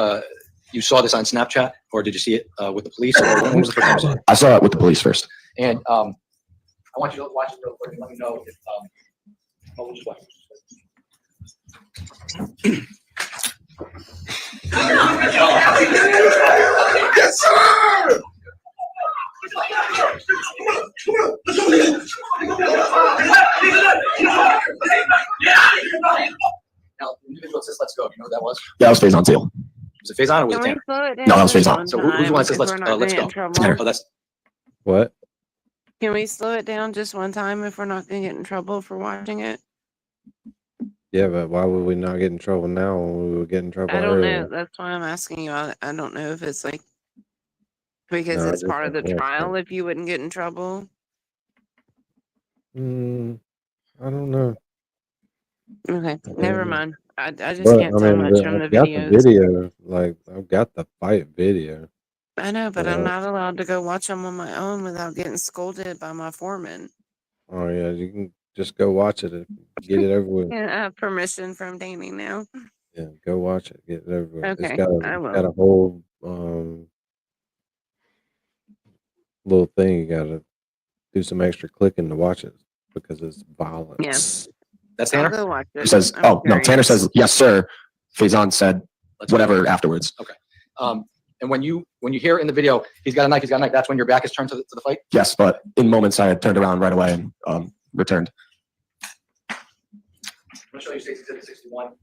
you saw this on Snapchat, or did you see it with the police? Or when was the first time you saw it? I saw it with the police first. And I want you to watch it real quick and let me know if. We'll just watch. Yes, sir! Now, the individual says, "Let's go." You know who that was? That was Faison Teal. Was it Faison or was it Can we Tanner? slow it down? No, that was just Faison. one So who's the one that says, time "Let's if we're not let's gonna go"? get in Tanner. trouble? Oh, that's What? Can we slow it down just one time if we're not going to get in trouble for watching it? Yeah, but why would we not get in trouble now when we would get in trouble I don't earlier? know. That's why I'm asking you. I don't know if it's like because No, I it's just part of the don't want trial if you wouldn't get in trouble. I don't know. Okay, never mind. I just But can't I tell mean, much from the I've got the videos. video. Like, I've got the fight video. I know, but I'm not allowed to go watch them on my own without getting scolded by my foreman. Oh yeah, you can just go watch it. Get it over with. And I have permission from Danny now. Yeah, go watch it. Get it over with. Okay, I It's will. got a whole little thing. You got to do some extra clicking to watch it because it's violence. That's I'll Tanner. go watch it. He says, I'm "Oh no." Tanner curious. says, "Yes, sir." Faison said, "Whatever." Afterwards. Okay. And when you hear in the video, "He's got a knife, he's got a knife," that's when your back is turned to the fight? Yes, but in moments I had turned around right away and returned. I'm going to show you State's Exhibit 61.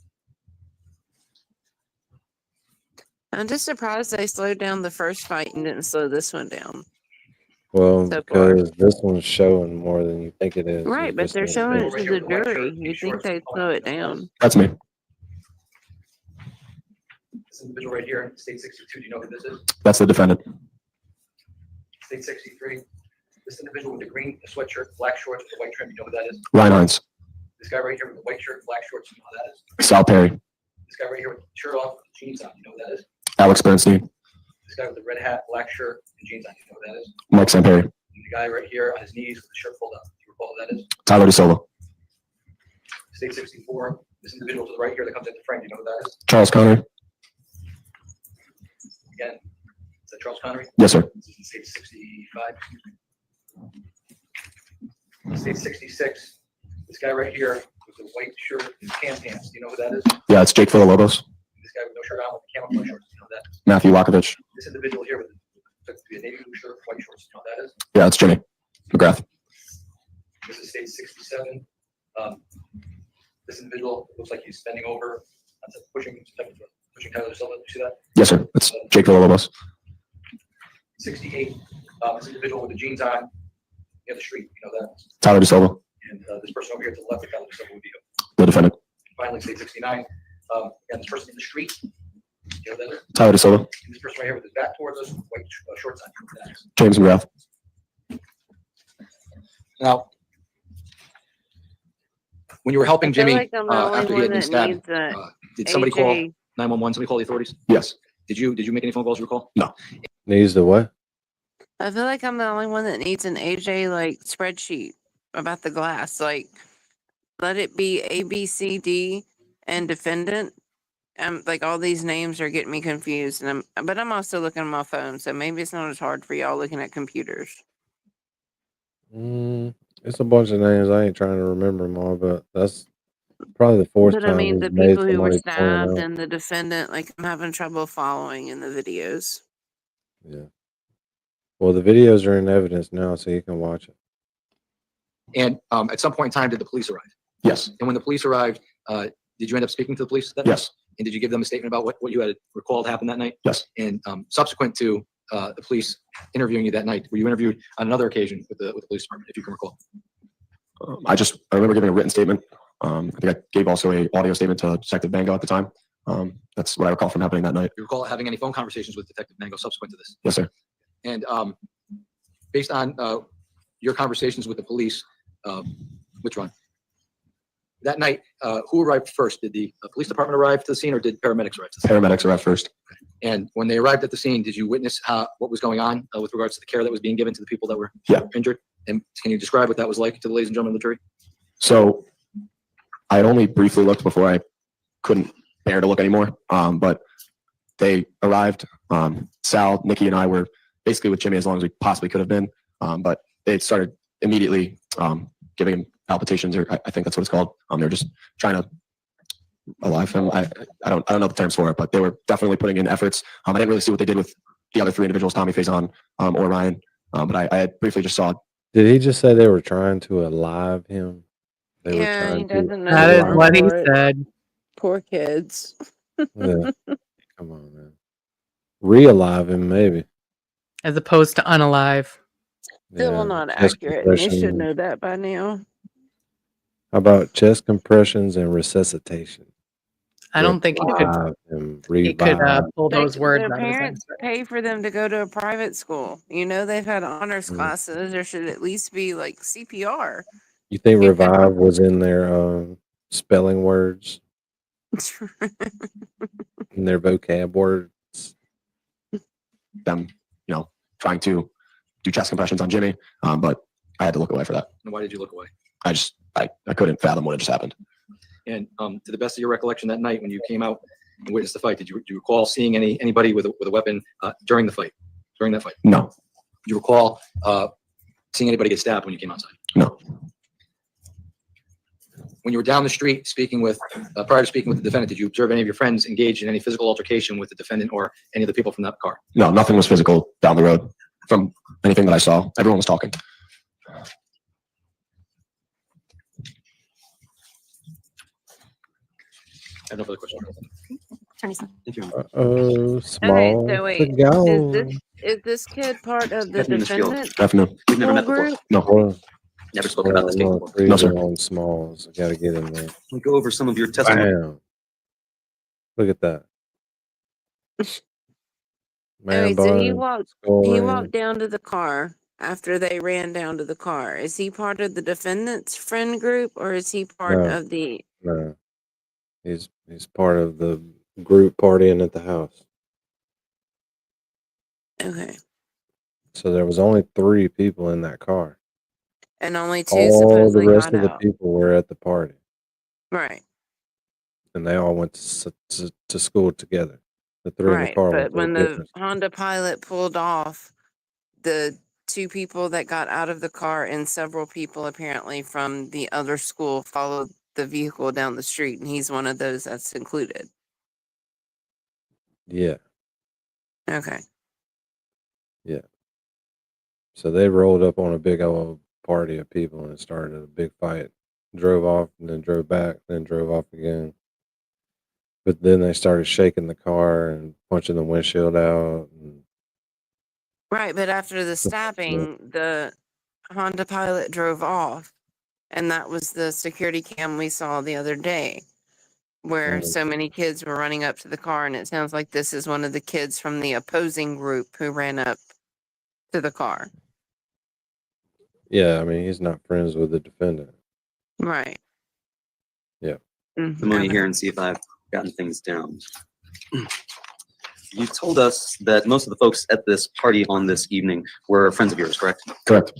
I'm just surprised they slowed down the first fight and didn't slow this one down. Well, So far. because this one's showing more than you think it is. Right, You but just they're don't showing think- it to the jury. You'd think they'd slow it down. That's me. This individual right here, state 62, do you know who this is? That's the defendant. State 63. This individual with the green sweatshirt, black shorts with the white trim, you know who that is? Ryan Hines. This guy right here with the white shirt, black shorts, you know who that is? Sal Perry. This guy right here with the shirt off, jeans on, you know who that is? Alex Bernstein. This guy with the red hat, black shirt, and jeans on, you know who that is? Mike Samperi. And the guy right here on his knees with the shirt pulled up, do you recall who that is? Tyler DeSilva. State 64. This individual to the right here that comes at the frame, you know who that is? Charles Connery. Again, is that Charles Connery? Yes, sir. This is in state 65. State 66. This guy right here with the white shirt and tan pants, do you know who that is? Yeah, it's Jake Villalobos. This guy with no shirt on with the camouflage shorts, do you know who that is? Matthew Wakovich. This individual here with the navy blue shirt, white shorts, do you know who that is? Yeah, it's Jimmy McGrath. This is state 67. This individual looks like he's bending over, pushing Tyler DeSilva. You see that? Yes, sir. It's Jake Villalobos. 68. This individual with the jeans on near the street. You know that? Tyler DeSilva. And this person over here to the left of Tyler DeSilva would be The defendant. finally state 69. And this person in the street. You know that? Tyler DeSilva. And this person right here with his back towards us, white shorts on. You know that? James McGrath. Now, when you were helping I feel Jimmy like I'm the only after he one had been that stabbed, needs a did somebody call AJ. 911? Somebody call the authorities? Yes. Did you make any phone calls? You recall? No. Needs the what? I feel like I'm the only one that needs an AJ like spreadsheet about the glass. Like, let it be A, B, C, D, and defendant. Like all these names are getting me confused, and I'm also looking at my phone, so maybe it's not as hard for y'all looking at computers. It's a bunch of names. I ain't trying to remember them all, but that's probably the fourth But time I mean, we've the made people who were somebody point stabbed out. and the defendant, like I'm having trouble following in the videos. Yeah. Well, the videos are in evidence now, so you can watch it. And at some point in time, did the police arrive? Yes. And when the police arrived, did you end up speaking to the police that Yes. night? And did you give them a statement about what you had recalled happened that night? Yes. And subsequent to the police interviewing you that night, were you interviewed on another occasion with the police department, if you can recall? I remember giving a written statement. I think I gave also a audio statement to Detective Bango at the time. That's what I recall from happening that night. Do you recall having any phone conversations with Detective Mango subsequent to this? Yes, sir. And based on your conversations with the police, which one? That night, who arrived first? Did the police department arrive to the scene, or did paramedics arrive to the scene? Paramedics arrived first. And when they arrived at the scene, did you witness what was going on with regards to the care that was being given to the people that were injured? And can you describe what that was like to the ladies and gentlemen of the jury? So I had only briefly looked before I couldn't bear to look anymore. But they arrived. Sal, Nikki, and I were basically with Jimmy as long as we possibly could have been. But they started immediately giving him palpitations, or I think that's what it's called. They were just trying to alive him. I don't know the terms for it, but they were definitely putting in efforts. I didn't really see what they did with the other three individuals, Tommy Faison or Ryan. But I had briefly just saw. Did he just say they were trying to alive him? They Yeah, were he trying doesn't to know. That is the what he word for it. said. Poor kids. Yeah. Come on, man. Re-alive him, maybe. As opposed to unalive. Still Yeah, not chest accurate, and they should compression. know that by now. How about chest compressions and resuscitation? I don't think he could. Revive him. He could Revive. pull those words Their out of his head. parents pay for them to go to a private school. You know, they've had honors classes. There should at least be like CPR. You think revive was in their spelling words? In their vocab words? Them, trying to do chest compressions on Jimmy, but I had to look away for that. And why did you look away? I couldn't fathom what had just happened. And to the best of your recollection that night when you came out and witnessed the fight, do you recall seeing anybody with a weapon during the fight? During that fight? No. Do you recall seeing anybody get stabbed when you came outside? No. When you were down the street speaking with, prior to speaking with the defendant, did you observe any of your friends engage in any physical altercation with the defendant or any of the people from that car? No, nothing was physical down the road from anything that I saw. Everyone was talking. I have no further questions. Small Okay, so wait, to go. is this kid part of the Definitely in this field. defendant? Definitely. We've never met before. group? No. Never spoken about this case before. No, sir. On smalls. I gotta get in there. We go over some of your testimony. Bam. Look at that. Man, Okay, so he bun, walked scoring. down to the car after they ran down to the car. Is he part of the defendant's friend group or is he part No, of the no. He's part of the group partying at the house. Okay. So there was only 3 people in that car. And only 2 All the supposedly rest got of the out. people were at the party, Right. and they all went to school together. The 3 in the Right. car went But to a when the different. Honda Pilot pulled off, the 2 people that got out of the car and several people apparently from the other school followed the vehicle down the street, and he's one of those that's included. Yeah, Okay. yeah. So they rolled up on a big old party of people and started a big fight. Drove off and then drove back, then drove off again. But then they started shaking the car and punching the windshield out. And Right, but after the stabbing, the Honda Pilot drove off, and that was the security cam we saw the other day, where so many kids were running up to the car, and it sounds like this is one of the kids from the opposing group who ran up to the car. yeah, I mean, he's not friends with the defendant. Right. Yeah. Testimony here and see if I've gotten things down. You told us that most of the folks at this party on this evening were friends of yours, correct? Correct.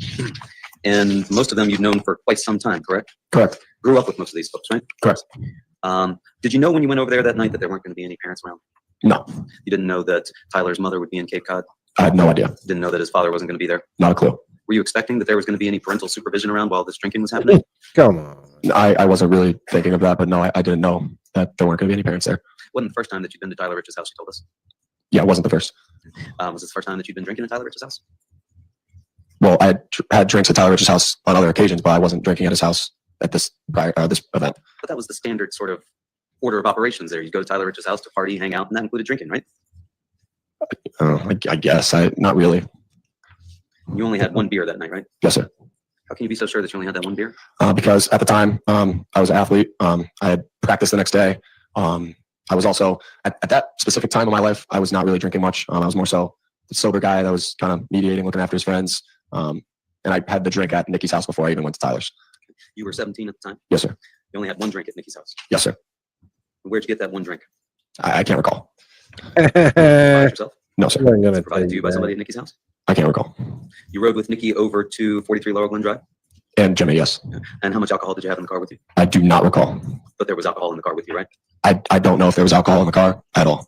And most of them you've known for quite some time, correct? Correct. Grew up with most of these folks, right? Correct. Did you know when you went over there that night that there weren't going to be any parents around? No. You didn't know that Tyler's mother would be in Cape Cod? I had no idea. Didn't know that his father wasn't going to be there? Not a clue. Were you expecting that there was going to be any parental supervision around while this drinking was happening? Come on. I wasn't really thinking of that, but no, I didn't know that there weren't going to be any parents there. Wasn't the first time that you'd been to Tyler Rich's house, you told us? Yeah, it wasn't the first. Was this the first time that you'd been drinking at Tyler Rich's house? Well, I had drinks at Tyler Rich's house on other occasions, but I wasn't drinking at his house at this this event. But that was the standard sort of order of operations there. You go to Tyler Rich's house to party, hang out, and that included drinking, right? I guess. Not really. You only had 1 beer that night, right? Yes, sir. How can you be so sure that you only had that 1 beer? Because at the time, I was an athlete. I had practice the next day. I was also, at that specific time of my life, I was not really drinking much. I was more so the sober guy that was kind of mediating, looking after his friends. And I had the drink at Nikki's house before I even went to Tyler's. You were 17 at the time? Yes, sir. You only had 1 drink at Nikki's house? Yes, sir. Where'd you get that 1 drink? I can't recall. By yourself? No, sir. Was it provided to you by somebody at Nikki's house? I can't recall. You rode with Nikki over to 43 Laurel Glen Drive? And Jimmy, yes. And how much alcohol did you have in the car with you? I do not recall. But there was alcohol in the car with you, right? I don't know if there was alcohol in the car at all.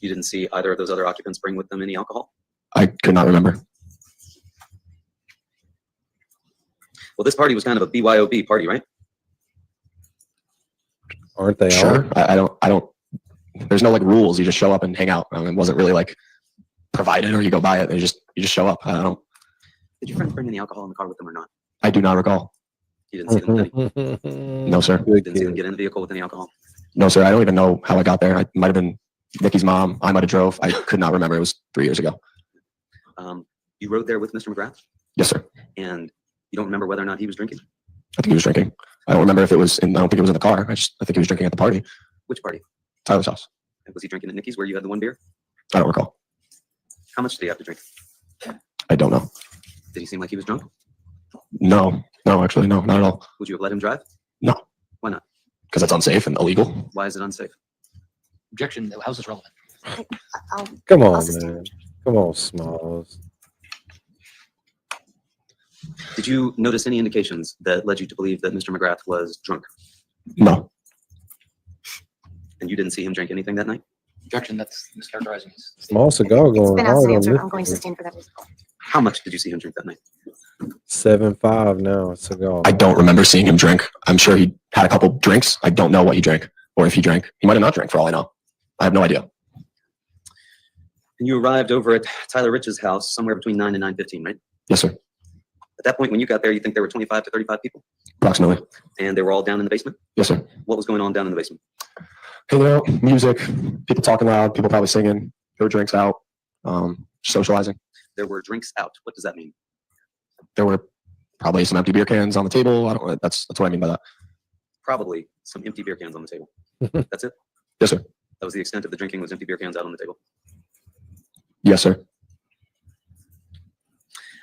You didn't see either of those other occupants bring with them any alcohol? I could not remember. Well, this party was kind of a BYOB party, right? Aren't they Sure. all? I don't, there's no like rules. You just show up and hang out. It wasn't really like provided or you go buy it. You just show up. I don't. Did your friends bring any alcohol in the car with them or not? I do not recall. You didn't see them with any? No, sir. You didn't see them get in the vehicle with any alcohol? No, sir. I don't even know how I got there. I might have been Nikki's mom. I might have drove. I could not remember. It was 3 years ago. You rode there with Mr. McGrath? Yes, sir. And you don't remember whether or not he was drinking? I think he was drinking. I don't remember if it was in, I don't think it was in the car. I think he was drinking at the party. Which party? Tyler's house. Was he drinking at Nikki's where you had the 1 beer? I don't recall. How much did he have to drink? I don't know. Did he seem like he was drunk? No, actually, no, not at all. Would you have let him drive? No. Why not? Because it's unsafe and illegal. Why is it unsafe? Objection. How's this relevant? Come on, man. Come on, Smalls. Did you notice any indications that led you to believe that Mr. McGrath was drunk? No. And you didn't see him drink anything that night? Objection. That's mischaracterizing his Small cigar It's going been hard asked and on answered. this I'm going to one. sustain for that reason. How much did you see him drink that night? 7.5 now, cigar. I don't remember seeing him drink. I'm sure he had a couple drinks. I don't know what he drank or if he drank. He might have not drank for all I know. I have no idea. And you arrived over at Tyler Rich's house somewhere between 9 and 9:15, right? Yes, sir. At that point, when you got there, you think there were 25 to 35 people? Approximately. And they were all down in the basement? Yes, sir. What was going on down in the basement? Hanging out, music, people talking loud, people probably singing, their drinks out, socializing. There were drinks out. What does that mean? There were probably some empty beer cans on the table. I don't. That's what I mean by that. Probably some empty beer cans on the table. That's it? Yes, sir. That was the extent of the drinking, was empty beer cans out on the table. Yes, sir.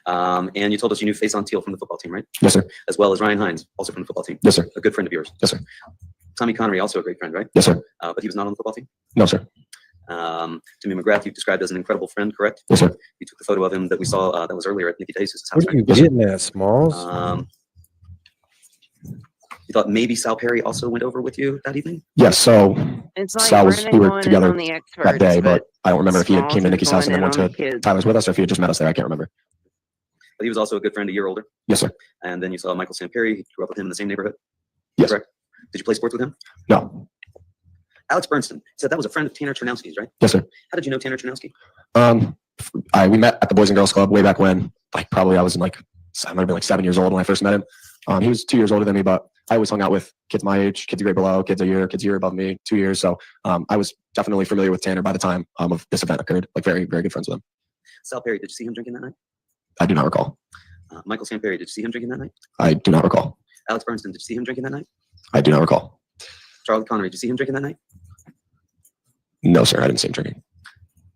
And you told us you knew Faison Teal from the football team, right? Yes, sir. As well as Ryan Hines, also from the football team. Yes, sir. A good friend of yours. Yes, sir. Tommy Connery, also a great friend, right? Yes, sir. But he was not on the football team? No, sir. Timmy McGrath, you described as an incredible friend, correct? Yes, sir. You took the photo of him that we saw that was earlier at Nikki DeJesus' house, What are you right? getting at, Smalls? You thought maybe Sal Perry also went over with you that evening? Yes, so It's like Sal was, Brennan we were going in together on the that day, experts, but I don't remember if he had Smalls came to is Nikki's house and going then went in on to the kids. Tyler's with us, or if he had just met us there. I can't remember. But he was also a good friend, a year older. Yes, sir. And then you saw Michael Sampieri. You grew up with him in the same neighborhood. Yes. Correct. Did you play sports with him? No. Alex Bernstein said that was a friend of Tanner Chernowski's, right? Yes, sir. How did you know Tanner Chernowski? We met at the Boys and Girls Club way back when. Like probably I was in I might have been like 7 years old when I first met him. He was 2 years older than me, but I always hung out with kids my age, kids a grade below, kids a year above me, 2 years. So I was definitely familiar with Tanner by the time of this event occurred. Like very, very good friends with him. Sal Perry, did you see him drinking that night? I do not recall. Michael Sampieri, did you see him drinking that night? I do not recall. Alex Bernstein, did you see him drinking that night? I do not recall. Charlie Connery, did you see him drinking that night? No, sir. I didn't see him drinking.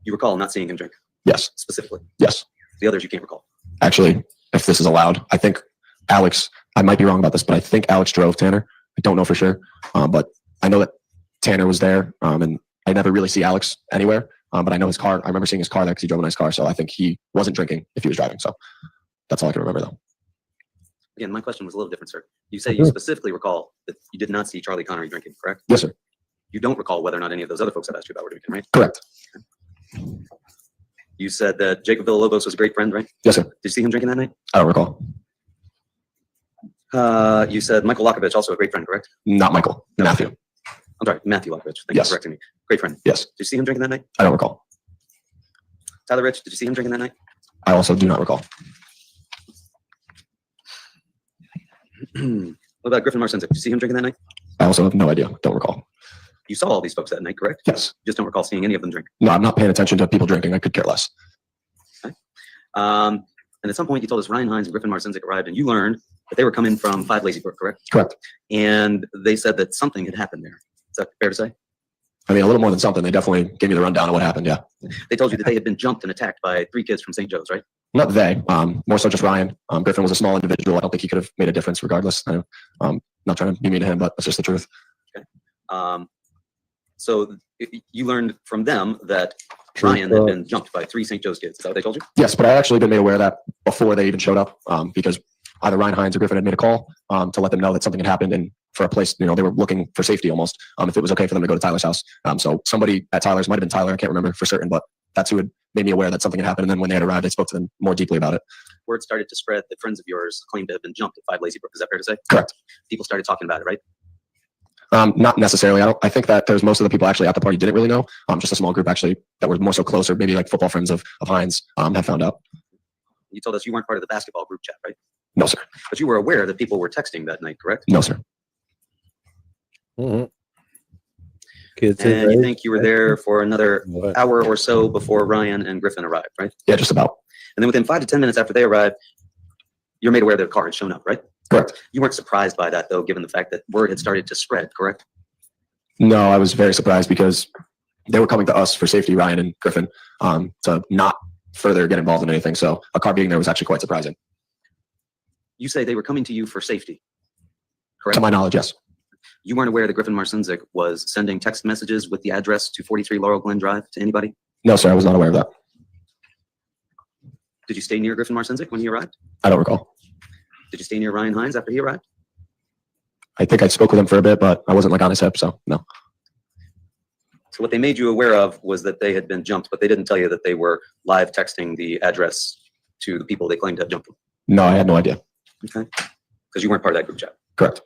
You recall not seeing him drink? Yes. Specifically? Yes. The others you can't recall? Actually, if this is allowed, I think Alex, I might be wrong about this, but I think Alex drove Tanner. I don't know for sure. But I know that Tanner was there, and I never really see Alex anywhere. But I know his car. I remember seeing his car there because he drove a nice car. So I think he wasn't drinking if he was driving. So that's all I can remember, though. Again, my question was a little different, sir. You say you specifically recall that you did not see Charlie Connery drinking, correct? Yes, sir. You don't recall whether or not any of those other folks I've asked you about were drinking, right? Correct. You said that Jacob Villalobos was a great friend, right? Yes, sir. Did you see him drinking that night? I don't recall. You said Michael Lockovich, also a great friend, correct? Not Michael. No. Matthew. I'm sorry, Matthew Lockovich. Thank you Yes. for correcting me. Great friend. Yes. Did you see him drinking that night? I don't recall. Tyler Rich, did you see him drinking that night? I also do not recall. What about Griffin Marcinzik? Did you see him drinking that night? I also have no idea. Don't recall. You saw all these folks that night, correct? Yes. You just don't recall seeing any of them drink. No, I'm not paying attention to people drinking. I could care less. Okay. And at some point, you told us Ryan Hines and Griffin Marcinzik arrived, and you learned that they were coming from 5 Lazy Brook, correct? Correct. And they said that something had happened there. Is that fair to say? I mean, a little more than something. They definitely gave me the rundown of what happened. Yeah. They told you that they had been jumped and attacked by 3 kids from St. Joe's, right? Not they. More so just Ryan. Griffin was a small individual. I don't think he could have made a difference regardless. Not trying to be mean to him, but that's just the truth. Okay. So you learned from them that Ryan had been jumped by 3 St. Joe's kids. Is that what they told you? Yes, but I actually been made aware of that before they even showed up, because either Ryan Hines or Griffin had made a call to let them know that something had happened, and for a place, they were looking for safety almost, if it was okay for them to go to Tyler's house. So somebody at Tyler's, might have been Tyler, I can't remember for certain, but that's who had made me aware that something had happened. And then when they had arrived, I spoke to them more deeply about it. Word started to spread that friends of yours claimed to have been jumped at 5 Lazy Brook. Is that fair to say? Correct. People started talking about it, right? Not necessarily. I think that there's most of the people actually at the party didn't really know. Just a small group actually that were more so closer, maybe like football friends of Hines, have found out. You told us you weren't part of the basketball group chat, right? No, sir. But you were aware that people were texting that night, correct? No, sir. Mm-hmm. Kids and you think you were there for another hour or so before Ryan and Griffin arrived, right? Yeah, just about. And then within 5 to 10 minutes after they arrived, you're made aware that a car had shown up, right? Correct. You weren't surprised by that, though, given the fact that word had started to spread, correct? No, I was very surprised because they were coming to us for safety, Ryan and Griffin, to not further get involved in anything. So a car being there was actually quite surprising. You say they were coming to you for safety, correct? To my knowledge, yes. You weren't aware that Griffin Marcinzik was sending text messages with the address to 43 Laurel Glen Drive to anybody? No, sir, I was not aware of that. Did you stay near Griffin Marcinzik when he arrived? I don't recall. Did you stay near Ryan Hines after he arrived? I think I spoke with him for a bit, but I wasn't like on his hip, so no. So what they made you aware of was that they had been jumped, but they didn't tell you that they were live texting the address to the people they claimed to have jumped them. No, I had no idea. Okay. Because you weren't part of that group chat. Correct.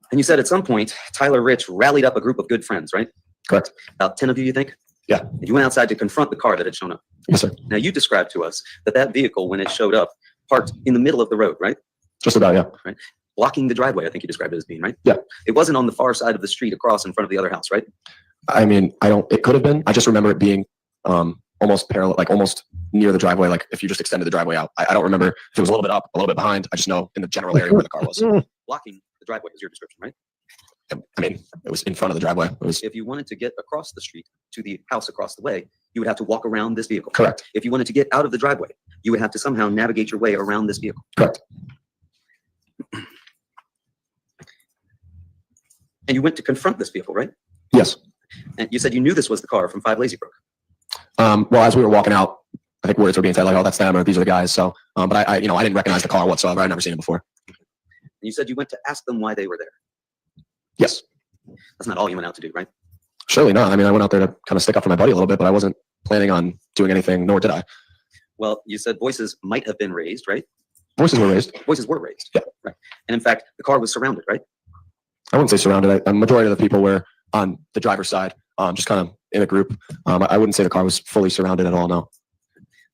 And you said at some point, Tyler Rich rallied up a group of good friends, right? Correct. About 10 of you think? Yeah. And you went outside to confront the car that had shown up. Yes, sir. Now you described to us that vehicle, when it showed up, parked in the middle of the road, right? Just about, yeah. Right. Blocking the driveway, I think you described it as being, right? Yeah. It wasn't on the far side of the street across in front of the other house, right? I mean, it could have been. I just remember it being almost parallel, like almost near the driveway. Like if you just extended the driveway out, I don't remember if it was a little bit up, a little bit behind. I just know in the general area where the car was. Blocking the driveway is your description, right? I mean, it was in front of the driveway. It was. If you wanted to get across the street to the house across the way, you would have to walk around this vehicle. Correct. If you wanted to get out of the driveway, you would have to somehow navigate your way around this vehicle. Correct. And you went to confront this vehicle, right? Yes. And you said you knew this was the car from 5 Lazy Brook. Well, as we were walking out, I think words were being said like, "Oh, that's them," or "These are the guys." So, but I didn't recognize the car whatsoever. I'd never seen it before. And you said you went to ask them why they were there. Yes. That's not all you went out to do, right? Surely not. I mean, I went out there to kind of stick up for my buddy a little bit, but I wasn't planning on doing anything, nor did I. Well, you said voices might have been raised, right? Voices were raised. Voices were raised. Yeah. Right. And in fact, the car was surrounded, right? I wouldn't say surrounded. A majority of the people were on the driver's side, just kind of in a group. I wouldn't say the car was fully surrounded at all, no.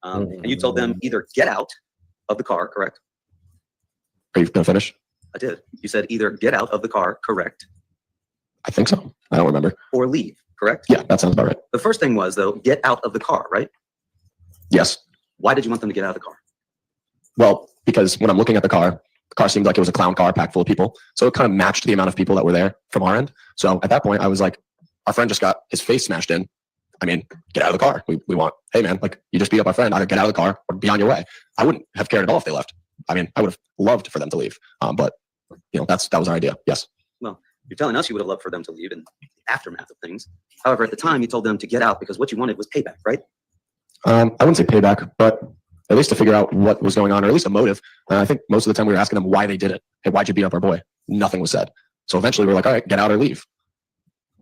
And you told them either get out of the car, correct? Are you going to finish? I did. You said either get out of the car, correct? I think so. I don't remember. Or leave, correct? Yeah, that sounds about right. The first thing was, though, get out of the car, right? Yes. Why did you want them to get out of the car? Well, because when I'm looking at the car seemed like it was a clown car packed full of people. So it kind of matched the amount of people that were there from our end. So at that point, I was like, our friend just got his face smashed in. I mean, get out of the car. We want, hey man, like you just beat up our friend. Either get out of the car or be on your way. I wouldn't have cared at all if they left. I mean, I would have loved for them to leave. But that was our idea. Yes. Well, you're telling us you would have loved for them to leave in the aftermath of things. However, at the time you told them to get out because what you wanted was payback, right? I wouldn't say payback, but at least to figure out what was going on, or at least a motive. I think most of the time we were asking them why they did it. Hey, why'd you beat up our boy? Nothing was said. So eventually we were like, all right, get out or leave.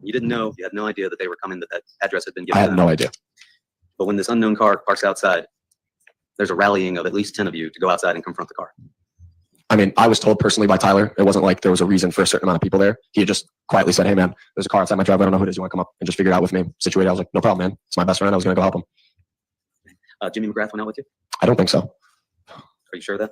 You didn't know, you had no idea that they were coming, that address had been given. I had no idea. But when this unknown car parks outside, there's a rallying of at least 10 of you to go outside and confront the car. I mean, I was told personally by Tyler, it wasn't like there was a reason for a certain amount of people there. He had just quietly said, hey man, there's a car outside my driveway. I don't know who it is. You want to come up and just figure it out with me? Situated. I was like, no problem, man. It's my best friend. I was going to go help him. Jimmy McGrath went out with you? I don't think so. Are you sure of that?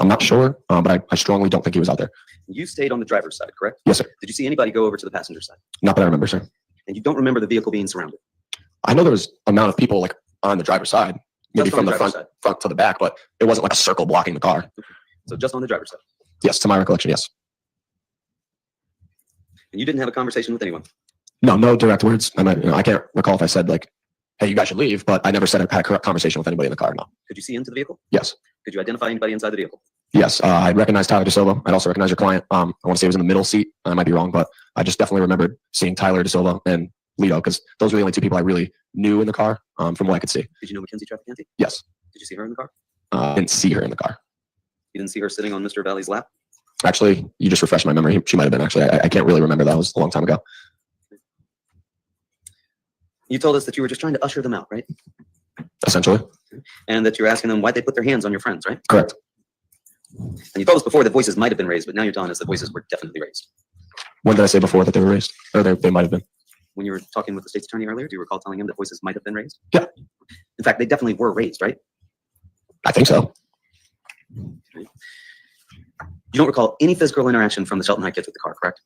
I'm not sure, but I strongly don't think he was out there. You stayed on the driver's side, correct? Yes, sir. Did you see anybody go over to the passenger side? Not that I remember, sir. And you don't remember the vehicle being surrounded? I know there was an amount of people like on the driver's side, maybe Just on from the the driver's front to the back, but it wasn't like a circle blocking the car. So just on the driver's side? Yes, to my recollection, yes. And you didn't have a conversation with anyone? No direct words. I can't recall if I said like, hey, you guys should leave, but I never said I had a conversation with anybody in the car, no. Could you see into the vehicle? Yes. Could you identify anybody inside the vehicle? Yes, I recognized Tyler DeSilva. I'd also recognize your client. I want to say he was in the middle seat. I might be wrong, but I just definitely remembered seeing Tyler DeSilva and Lito because those were the only two people I really knew in the car from what I could see. Did you know Mackenzie Traficante? Yes. Did you see her in the car? Didn't see her in the car. You didn't see her sitting on Mr. Valley's lap? Actually, you just refreshed my memory. She might have been, actually. I can't really remember. That was a long time ago. You told us that you were just trying to usher them out, right? Essentially. And that you're asking them why they put their hands on your friends, right? Correct. And you told us before that voices might have been raised, but now you're telling us that voices were definitely raised. When did I say before that they were raised? Or they might have been? When you were talking with the state's attorney earlier, do you recall telling him that voices might have been raised? Yeah. In fact, they definitely were raised, right? I think so. You don't recall any physical interaction from the Shelton High kids with the car, correct?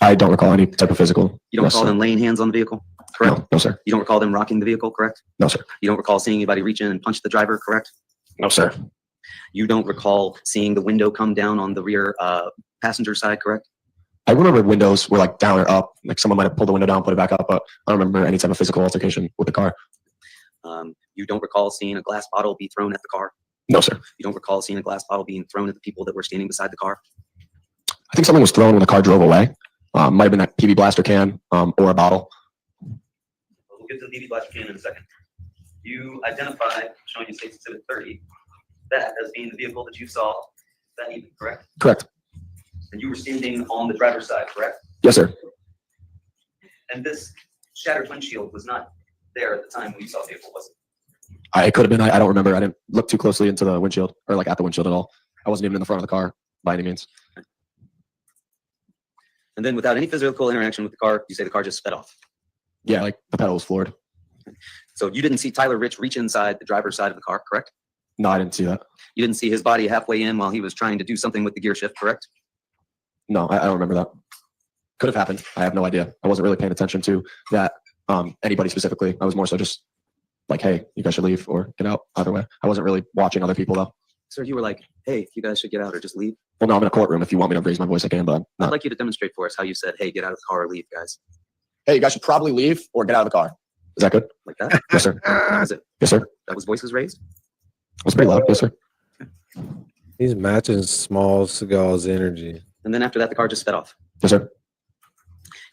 I don't recall any type of physical. You don't recall them laying hands on the vehicle, correct? No, sir. You don't recall them rocking the vehicle, correct? No, sir. You don't recall seeing anybody reach in and punch the driver, correct? No, sir. You don't recall seeing the window come down on the rear passenger side, correct? I remember windows were like down or up. Like someone might have pulled the window down, put it back up, but I don't remember any type of physical altercation with the car. You don't recall seeing a glass bottle be thrown at the car? No, sir. You don't recall seeing a glass bottle being thrown at the people that were standing beside the car? I think something was thrown when the car drove away. Might have been that PB blaster can or a bottle. We'll get to the PB blaster can in a second. You identified, showing you State's Exhibit 30, that as being the vehicle that you saw that evening, correct? Correct. And you were standing on the driver's side, correct? Yes, sir. And this shattered windshield was not there at the time when you saw the vehicle, was it? It could have been. I don't remember. I didn't look too closely into the windshield or like at the windshield at all. I wasn't even in the front of the car by any means. And then without any physical interaction with the car, you say the car just sped off. Yeah, like the pedal was floored. So you didn't see Tyler Rich reach inside the driver's side of the car, correct? No, I didn't see that. You didn't see his body halfway in while he was trying to do something with the gear shift, correct? No, I don't remember that. Could have happened. I have no idea. I wasn't really paying attention to that. Anybody specifically. I was more so just like, hey, you guys should leave or get out. Either way, I wasn't really watching other people though. So you were like, hey, you guys should get out or just leave? Well, no, I'm in a courtroom. If you want me to raise my voice, I can, but I'd like you to demonstrate for us how you said, hey, get out of the car or leave, guys. Hey, you guys should probably leave or get out of the car. Is that good? Like that? Yes, sir. That was it. Yes, sir. That was voices raised? It was pretty loud. Yes, sir. He's matching Small Seagal's energy. And then after that, the car just sped off. Yes, sir.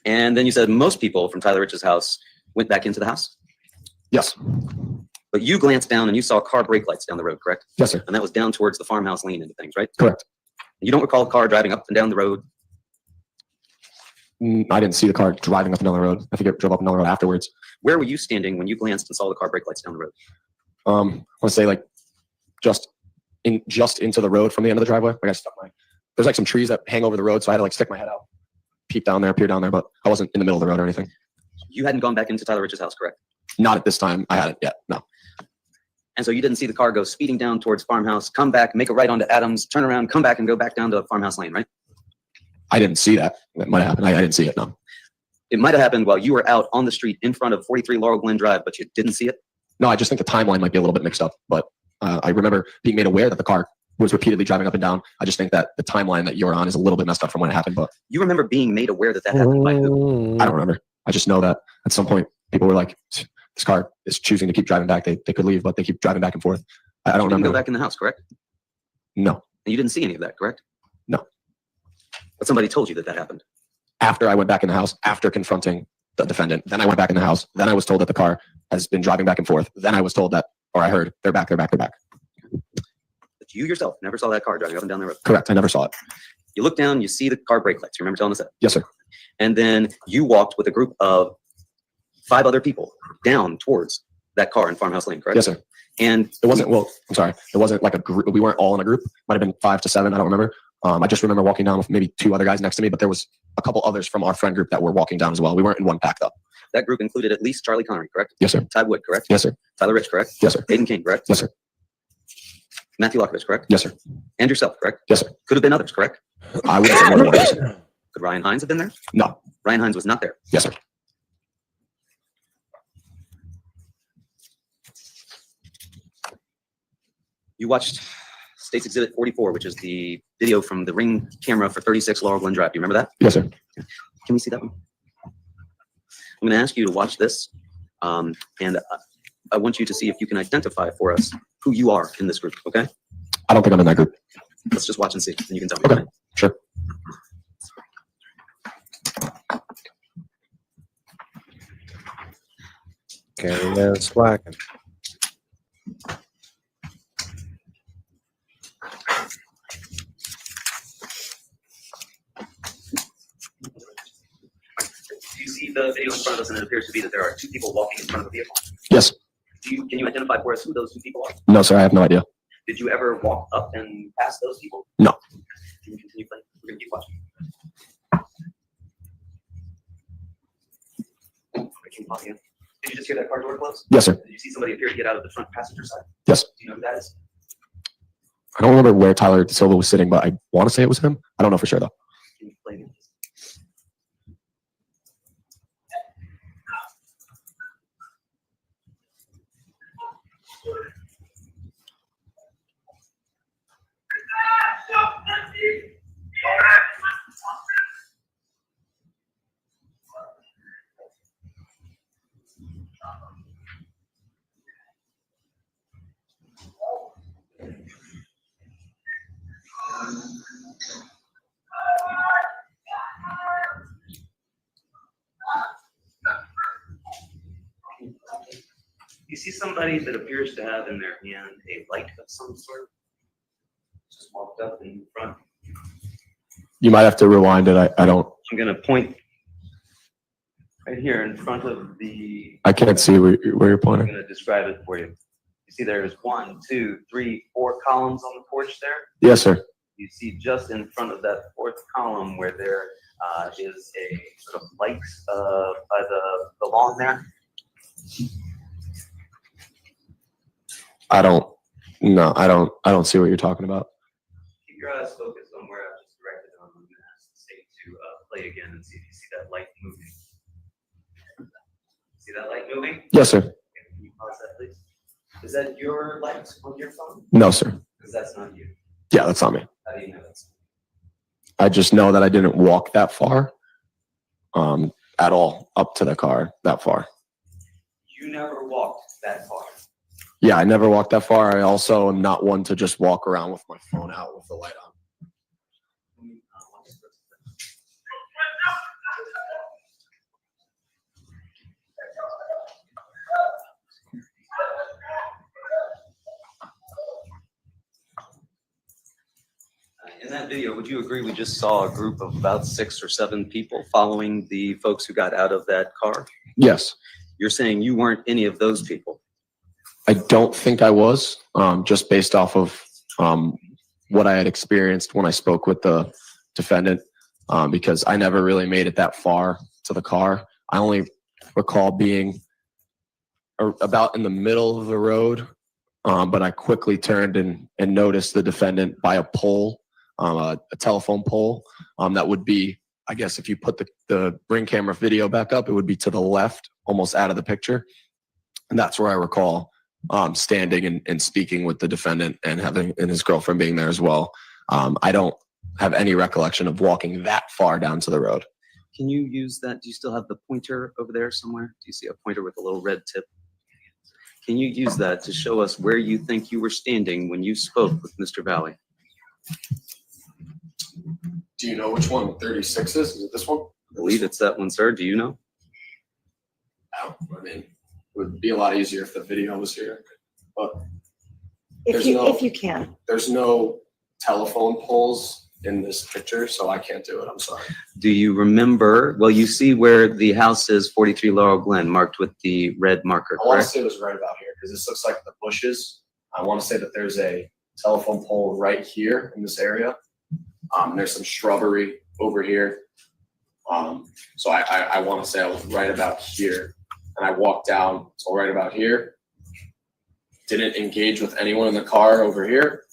And then you said most people from Tyler Rich's house went back into the house? Yes. But you glanced down and you saw car brake lights down the road, correct? Yes, sir. And that was down towards the farmhouse lane into things, right? Correct. You don't recall the car driving up and down the road? I didn't see the car driving up and down the road. I think it drove up and down the road afterwards. Where were you standing when you glanced and saw the car brake lights down the road? I want to say like just into the road from the end of the driveway. Like I stuck there's like some trees that hang over the road, so I had to like stick my head out, peer down there, but I wasn't in the middle of the road or anything. You hadn't gone back into Tyler Rich's house, correct? Not at this time. I hadn't yet. No. And so you didn't see the car go speeding down towards farmhouse, come back, make a right onto Adams, turn around, come back and go back down to farmhouse lane, right? I didn't see that. That might have happened. I didn't see it. No. It might have happened while you were out on the street in front of 43 Laurel Glen Drive, but you didn't see it? No, I just think the timeline might be a little bit mixed up, but I remember being made aware that the car was repeatedly driving up and down. I just think that the timeline that you're on is a little bit messed up from when it happened, but you remember being made aware that that happened by who? I don't remember. I just know that at some point people were like, this car is choosing to keep driving back. They could leave, but they keep driving back and forth. I don't You didn't remember. go back in the house, correct? No. And you didn't see any of that, correct? No. But somebody told you that that happened. After I went back in the house, after confronting the defendant, then I went back in the house. Then I was told that the car has been driving back and forth. Then I was told that, or I heard, they're back. But you yourself never saw that car driving up and down the road. Correct. I never saw it. You look down, you see the car brake lights. You remember telling us that? Yes, sir. And then you walked with a group of 5 other people down towards that car in Farmhouse Lane, correct? Yes, sir. And it wasn't, well, I'm sorry. It wasn't like a group. We weren't all in a group. Might have been 5 to 7. I don't remember. I just remember walking down with maybe 2 other guys next to me, but there was a couple others from our friend group that were walking down as well. We weren't in one pack though. That group included at least Charlie Connery, correct? Yes, sir. Ty Wood, correct? Yes, sir. Tyler Rich, correct? Yes, sir. Aiden King, correct? Yes, sir. Matthew Lockovich, correct? Yes, sir. And yourself, correct? Yes, sir. Could have been others, correct? I would have said more than one person. Could Ryan Hines have been there? No. Ryan Hines was not there. Yes, sir. You watched State's Exhibit 44, which is the video from the Ring camera for 36 Laurel Glen Drive. Do you remember that? Yes, sir. Can we see that one? I'm going to ask you to watch this, and I want you to see if you can identify for us who you are in this group, okay? I don't think I'm in that group. Let's just watch and see, and you can tell me. Okay, sure. Candyman slacking. Do you see the video in front of us, and it appears to be that there are 2 people walking in front of a vehicle? Yes. Can you identify for us who those 2 people are? No, sir. I have no idea. Did you ever walk up and past those people? No. Can you continue playing? We're going to keep watching. Keep watching. Did you just hear that car door close? Yes, sir. Did you see somebody appear to get out of the front passenger side? Yes. Do you know who that is? I don't remember where Tyler DeSilva was sitting, but I want to say it was him. I don't know for sure though. Can you play again? You see somebody that appears to have in their hand a light of some sort? Just walked up in front. You might have to rewind it. I don't. I'm going to point right here in front of the. I can't see where you're I'm pointing. going to describe it for you. You see there's 1, 2, 3, 4 columns on the porch there. Yes, sir. You see just in front of that 4th column where there is a sort of light by the lawn there. I don't. No, I don't see what you're talking about. Keep your eyes focused on where I just directed them. I'm going to ask the state to play again and see if you see that light moving. See that light moving? Yes, sir. Okay, can you pause that, please? Is that your light on your phone? No, sir. Because that's not you. Yeah, that's not me. How do you know that's? I just know that I didn't walk that far, at all, up to the car that far. You never walked that far. Yeah, I never walked that far. I also am not one to just walk around with my phone out with the light on. In that video, would you agree we just saw a group of about 6 or 7 people following the folks who got out of that car? Yes. You're saying you weren't any of those people? I don't think I was, just based off of what I had experienced when I spoke with the defendant, because I never really made it that far to the car. I only recall being about in the middle of the road, but I quickly turned and noticed the defendant by a pole, a telephone pole, that would be, I guess if you put the ring camera video back up, it would be to the left, almost out of the picture. And that's where I recall standing and speaking with the defendant and his girlfriend being there as well. I don't have any recollection of walking that far down to the road. Can you use that? Do you still have the pointer over there somewhere? Do you see a pointer with a little red tip? Can you use that to show us where you think you were standing when you spoke with Mr. Valley? Do you know which one 36 is? Is it this one? I believe it's that one, sir. Do you know? No, I mean, it would be a lot easier if the video was here, but If you can. there's no telephone poles in this picture, so I can't do it. I'm sorry. Do you remember? Well, you see where the house is, 43 Laurel Glen, marked with the red marker, I want to correct? say it was right about here because this looks like the bushes. I want to say that there's a telephone pole right here in this area. There's some shrubbery over here. So I want to say I was right about here, and I walked down. So right about here. Didn't engage with anyone in the car over here.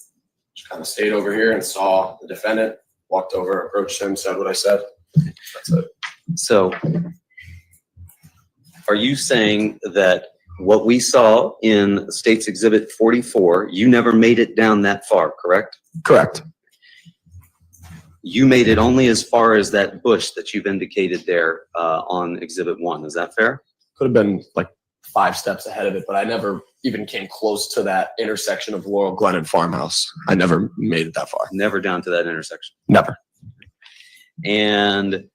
Just kind of stayed over here and saw the defendant. Walked over, approached him, said what I said. That's it. So, are you saying that what we saw in State's Exhibit 44, you never made it down that far, correct? Correct. You made it only as far as that bush that you've indicated there on Exhibit 1. Is that fair? Could have been like 5 steps ahead of it, but I never even came close to that intersection of Laurel Glen and Farmhouse. I never made it that far. Never down to that intersection. Never. And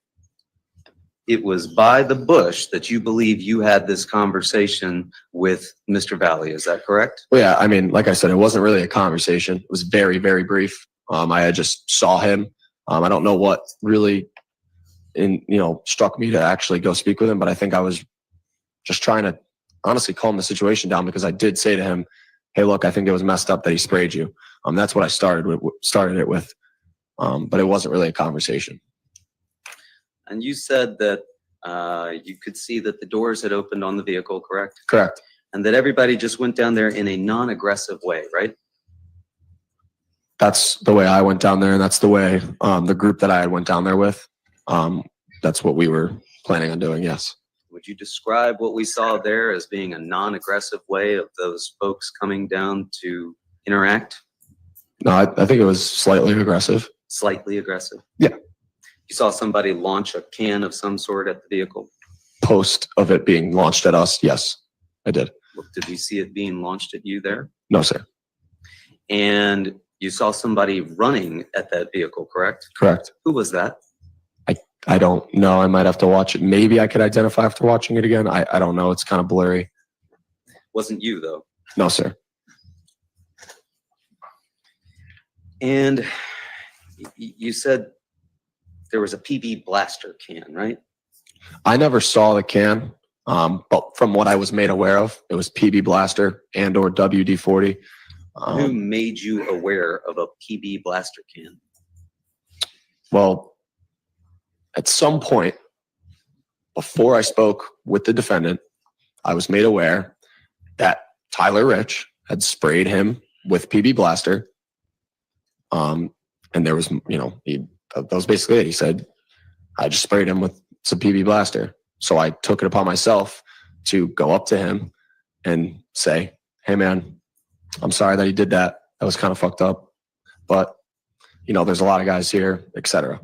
it was by the bush that you believe you had this conversation with Mr. Valley. Is that correct? Well, yeah, I mean, like I said, it wasn't really a conversation. It was very, very brief. I had just saw him. I don't know what really struck me to actually go speak with him, but I think I was just trying to honestly calm the situation down because I did say to him, hey, look, I think it was messed up that he sprayed you. That's what I started it with. But it wasn't really a conversation. And you said that you could see that the doors had opened on the vehicle, correct? Correct. And that everybody just went down there in a non-aggressive way, right? That's the way I went down there, and that's the way the group that I had went down there with. That's what we were planning on doing, yes. Would you describe what we saw there as being a non-aggressive way of those folks coming down to interact? No, I think it was slightly aggressive. Slightly aggressive? Yeah. You saw somebody launch a can of some sort at the vehicle? Post of it being launched at us, yes, I did. Did you see it being launched at you there? No, sir. And you saw somebody running at that vehicle, correct? Correct. Who was that? I don't know. I might have to watch it. Maybe I could identify after watching it again. I don't know. It's kind of blurry. Wasn't you, though? No, sir. And you said there was a PB blaster can, right? I never saw the can, but from what I was made aware of, it was PB blaster and or WD-40. Who made you aware of a PB blaster can? Well, at some point before I spoke with the defendant, I was made aware that Tyler Rich had sprayed him with PB blaster. And there was, that was basically it. He said, I just sprayed him with some PB blaster. So I took it upon myself to go up to him and say, hey man, I'm sorry that he did that. That was kind of fucked up. But, there's a lot of guys here, etc.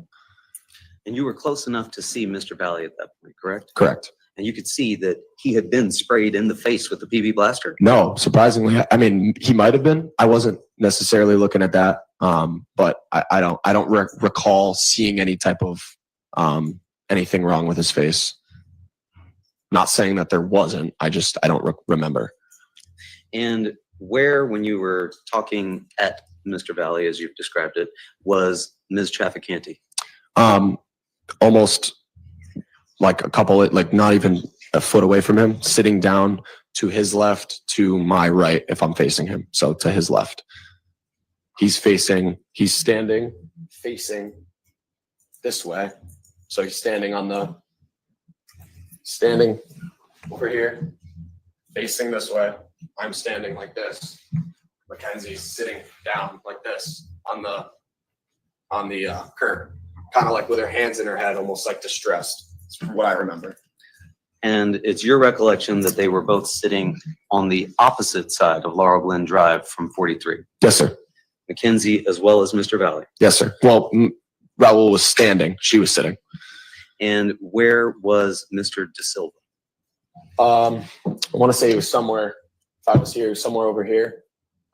And you were close enough to see Mr. Valley at that point, correct? Correct. And you could see that he had been sprayed in the face with the PB blaster. No, surprisingly, I mean, he might have been. I wasn't necessarily looking at that, but I don't recall seeing any type of anything wrong with his face. Not saying that there wasn't. I don't remember. And where, when you were talking at Mr. Valley, as you've described it, was Ms. Trafficante? Almost like a couple, like not even a foot away from him, sitting down to his left, to my right, if I'm facing him. So to his left. He's standing facing this way. So he's standing over here, facing this way. I'm standing like this. Mackenzie's sitting down like this on the curb, kind of like with her hands in her head, almost like distressed. That's what I remember. And it's your recollection that they were both sitting on the opposite side of Laurel Glen Drive from 43? Yes, sir. Mackenzie as well as Mr. Valley? Yes, sir. Well, Raul was standing. She was sitting. And where was Mr. De Silva? I want to say he was somewhere, if I was here, somewhere over here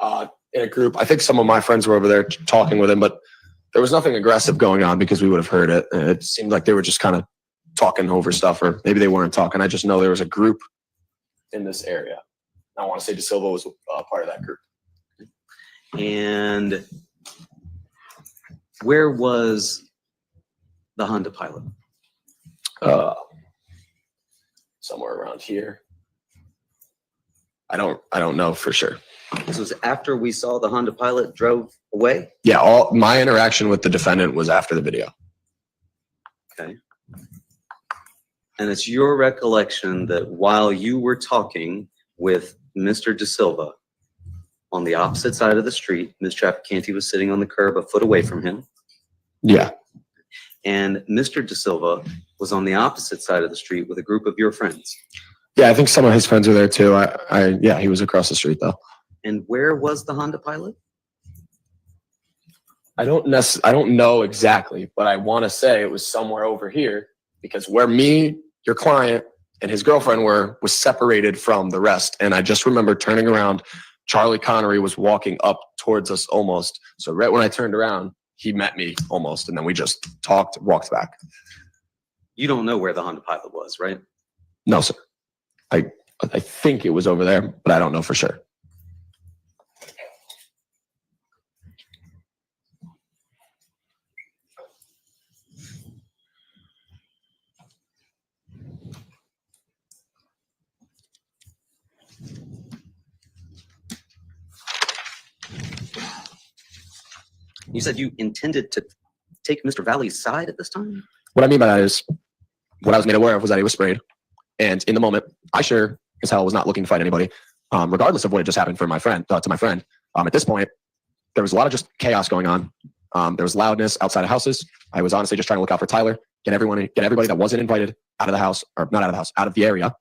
in a group. I think some of my friends were over there talking with him, but there was nothing aggressive going on because we would have heard it. It seemed like they were just kind of talking over stuff, or maybe they weren't talking. I just know there was a group in this area. I want to say De Silva was part of that group. And where was the Honda Pilot? Somewhere around here. I don't know for sure. This was after we saw the Honda Pilot drove away? Yeah, all my interaction with the defendant was after the video. Okay. And it's your recollection that while you were talking with Mr. De Silva on the opposite side of the street, Ms. Trafficante was sitting on the curb a foot away from him. Yeah. And Mr. De Silva was on the opposite side of the street with a group of your friends. Yeah, I think some of his friends were there too. Yeah, he was across the street though. And where was the Honda Pilot? I don't know exactly, but I want to say it was somewhere over here, because where me, your client, and his girlfriend was separated from the rest. And I just remember turning around, Charlie Connery was walking up towards us almost. So right when I turned around, he met me almost, and then we just walked back. You don't know where the Honda Pilot was, right? No, sir. I think it was over there, but I don't know for sure. You said you intended to take Mr. Valley's side at this time? What I mean by that is, what I was made aware of was that he was sprayed. And in the moment, I sure as hell was not looking to fight anybody, regardless of what had just happened for my friend, to my friend. At this point, there was a lot of just chaos going on. There was loudness outside of houses. I was honestly just trying to look out for Tyler, get everybody that wasn't invited out of the house, or not out of the house, out of the area.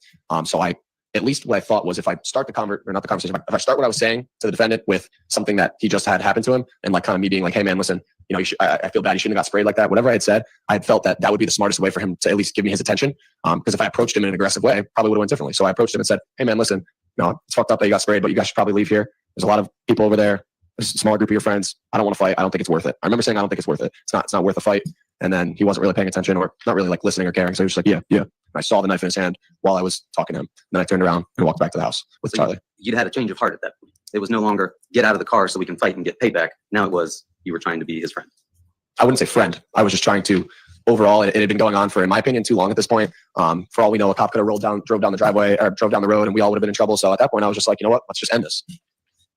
So at least what I thought was, if I start if I start what I was saying to the defendant with something that he just had happen to him, and like kind of me being like, hey man, listen, you know, I feel bad, you shouldn't have got sprayed like that. Whatever I had said, I had felt that would be the smartest way for him to at least give me his attention. Because if I approached him in an aggressive way, probably would have went differently. So I approached him and said, hey man, listen, no, it's fucked up that you got sprayed, but you guys should probably leave here. There's a lot of people over there. There's a small group of your friends. I don't want to fight. I don't think it's worth it. I remember saying, I don't think it's worth it. It's not worth a fight. And then he wasn't really paying attention, or not really like listening or caring. So he was just like, yeah. And I saw the knife in his hand while I was talking to him. And then I turned around and walked back to the house with Charlie. You'd had a change of heart at that point. It was no longer get out of the car so we can fight and get payback. Now it was, you were trying to be his friend. I wouldn't say friend. I was just trying to, overall, it had been going on for, in my opinion, too long at this point. For all we know, a cop could have drove down the driveway, or drove down the road, and we all would have been in trouble. So at that point, I was just like, you know what? Let's just end this.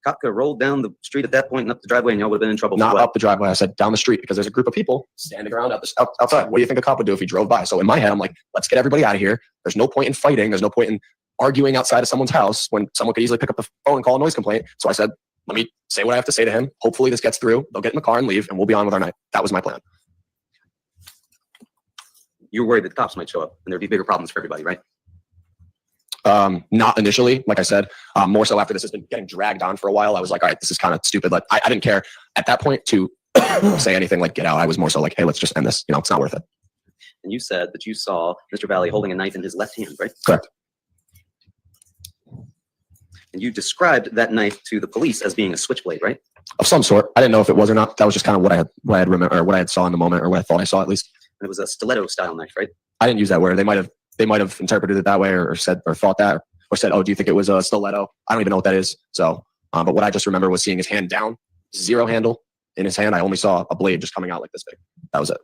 Cop could have rolled down the street at that point and up the driveway, and y'all would have been in trouble. Not up the driveway. I said down the street, because there's a group of people standing around outside. What do you think a cop would do if he drove by? So in my head, I'm like, let's get everybody out of here. There's no point in fighting. There's no point in arguing outside of someone's house when someone could easily pick up the phone and call a noise complaint. So I said, let me say what I have to say to him. Hopefully this gets through. They'll get in the car and leave, and we'll be on with our night. That was my plan. You were worried that the cops might show up and there'd be bigger problems for everybody, right? Not initially, like I said, more so after this has been getting dragged on for a while. I was like, all right, this is kind of stupid. Like I didn't care at that point to say anything like get out. I was more so like, hey, let's just end this. You know, it's not worth it. and you said that you saw Mr. Valley holding a knife in his left hand, right? Correct. And you described that knife to the police as being a switchblade, right? Of some sort. I didn't know if it was or not. That was just kind of what I had remember, or what I had saw in the moment, or what I thought I saw at least. And it was a stiletto style knife, right? I didn't use that word. They might have interpreted it that way, or said, or thought that, or said, "Oh, do you think it was a stiletto?" I don't even know what that is. So, but what I just remember was seeing his hand down, zero handle in his hand. I only saw a blade just coming out like this big. That was it.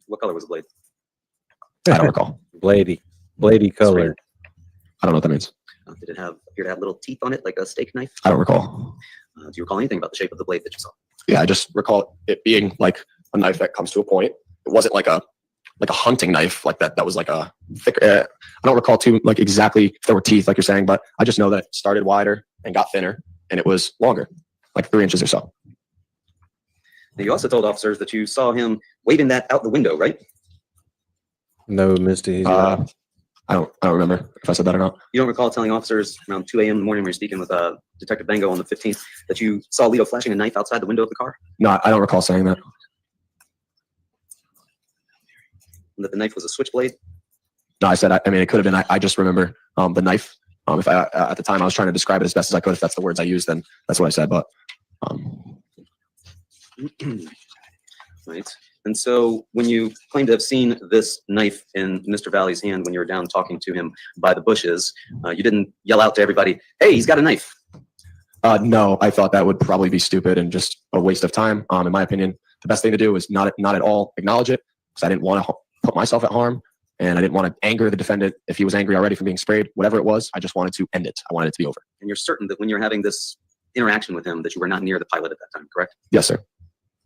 What color was the blade? I don't recall. Blady color. I don't know what that means. Did it appear to have little teeth on it, like a steak knife? I don't recall. Do you recall anything about the shape of the blade that you saw? Yeah, I just recall it being like a knife that comes to a point. It wasn't like a hunting knife like that. That was like a thicker. I don't recall too like exactly if there were teeth, like you're saying, but I just know that it started wider and got thinner, and it was longer, like 3 inches or so. Now, you also told officers that you saw him waving that out the window, right? No, Misty. He's not. I don't remember if I said that or not. You don't recall telling officers around 2 a.m. in the morning when you're speaking with Detective Bengo on the 15th that you saw Lito flashing a knife outside the window of the car? No, I don't recall saying that. And that the knife was a switchblade? No, I said, I mean, it could have been. I just remember the knife. If I at the time I was trying to describe it as best as I could. If that's the words I used, then that's what I said. But right. And so when you claim to have seen this knife in Mr. Valley's hand when you were down talking to him by the bushes, you didn't yell out to everybody, "Hey, he's got a knife." No, I thought that would probably be stupid and just a waste of time. In my opinion, the best thing to do is not at all acknowledge it, because I didn't want to put myself at harm, and I didn't want to anger the defendant if he was angry already from being sprayed. Whatever it was, I just wanted to end it. I wanted it to be over. And you're certain that when you're having this interaction with him that you were not near the pilot at that time, correct? Yes, sir.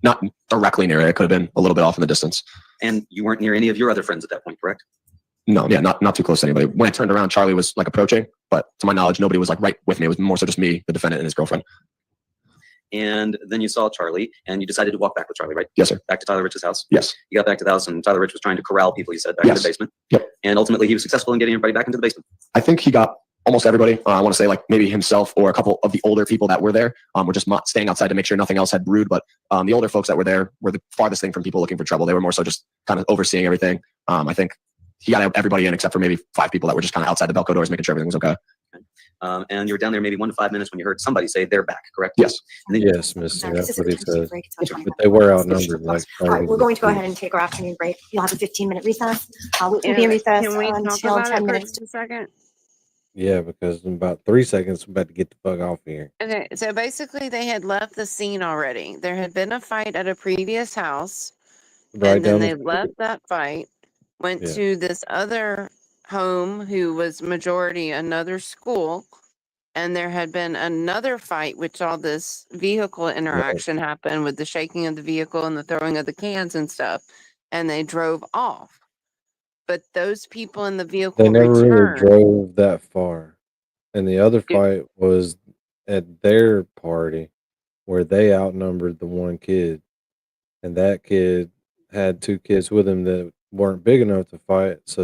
Not directly near it. It could have been a little bit off in the distance. And you weren't near any of your other friends at that point, correct? No, yeah, not too close to anybody. When I turned around, Charlie was like approaching, but to my knowledge, nobody was like right with me. It was more so just me, the defendant, and his girlfriend. And then you saw Charlie, and you decided to walk back with Charlie, right? Yes, sir. Back to Tyler Rich's house? Yes. You got back to the house, and Tyler Rich was trying to corral people, you said, back in the basement. Yep. And ultimately, he was successful in getting everybody back into the basement. I think he got almost everybody. I want to say like maybe himself or a couple of the older people that were there were just staying outside to make sure nothing else had brewed. But the older folks that were there were the farthest thing from people looking for trouble. They were more so just kind of overseeing everything. I think he got everybody in except for maybe 5 people that were just kind of outside the Belco doors, making sure everything was okay. And you were down there maybe 1 to 5 minutes when you heard somebody say they're back, correct? Yes. And then Yes, Misty. That's what he said. But they were outnumbered. Like, All right, we're going to go ahead and take our afternoon break. You'll have a 15-minute recess. We'll be in recess Can we talk until about 10 it for minutes. just a second? Yeah, because in about 3 seconds, we're about to get the fuck off here. Okay, so basically they had left the scene already. There had been a fight at a previous house, Right and then down they the left that fight, went Yeah. to this other home who was majority another school, and there had been another fight which all this vehicle interaction happened with the shaking of the vehicle and the throwing of the cans and stuff, and they drove off. But those people in the vehicle They never really returned. drove that far. And the other fight was at their party where they outnumbered the one kid. And that kid had 2 kids with him that weren't big enough to fight. So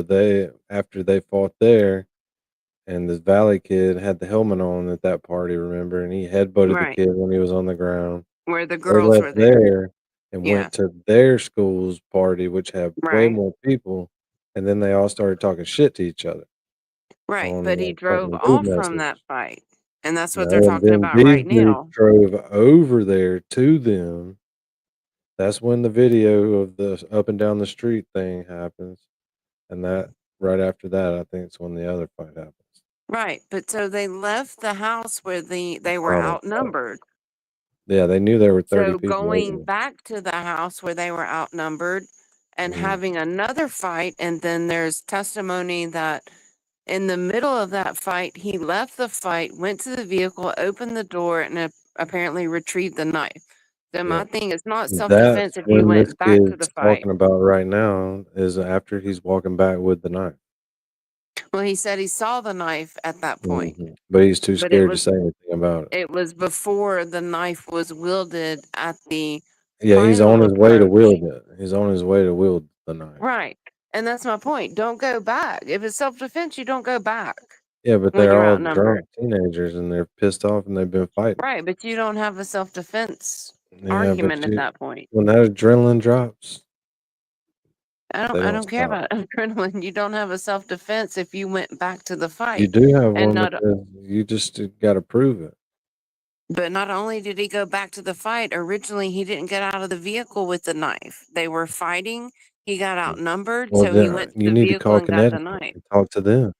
after they fought there, and the Valley kid had the helmet on at that party, remember? And he headbutted the Right. kid when he was on the ground. Where the They girls left were there. and Yeah. went to their school's party, which had way Right. more people. And then they all started talking shit to each other. Right, On but he like drove fucking group off from message. that fight, and that's what No, they're and talking then about these right dudes now. drove over there to them. That's when the video of the up and down the street thing happens. And that right after that, I think it's when the other fight happens. Right, but so they left the house where they were Probably. outnumbered. Yeah, they knew there were 30 So people over going there. back to the house where they were outnumbered and Mhm. having another fight, and then there's testimony that in the middle of that fight, he left the fight, went to the vehicle, opened the door, and apparently retrieved the knife. So my Yeah. thing is not That's self-defense if you when this went back to the kid's fight. talking about right now is after he's walking back with the knife. Well, he said he saw the knife at that point. Mhm. But he's too But it scared to was say anything about it. it was before the knife was wielded at the Yeah, he's on final his way to approach. wield it. He's on his way to wield the knife. Right. And that's my point. Don't go back. If it's self-defense, you don't go back Yeah, but when they're you're all outnumbered. drunk teenagers and they're pissed off and they've been fighting. Right, but you don't have a self-defense Yeah, argument but at that point. when that adrenaline drops, I They don't care stop. about adrenaline. You don't have a self-defense if you went back to the You fight. do have And one not because you just got to prove it. but not only did he go back to the fight, originally he didn't get out of the vehicle with the knife. They were fighting. He got outnumbered, Well, so he then went to you the need to vehicle call and got the Connecticut knife. and talk to them.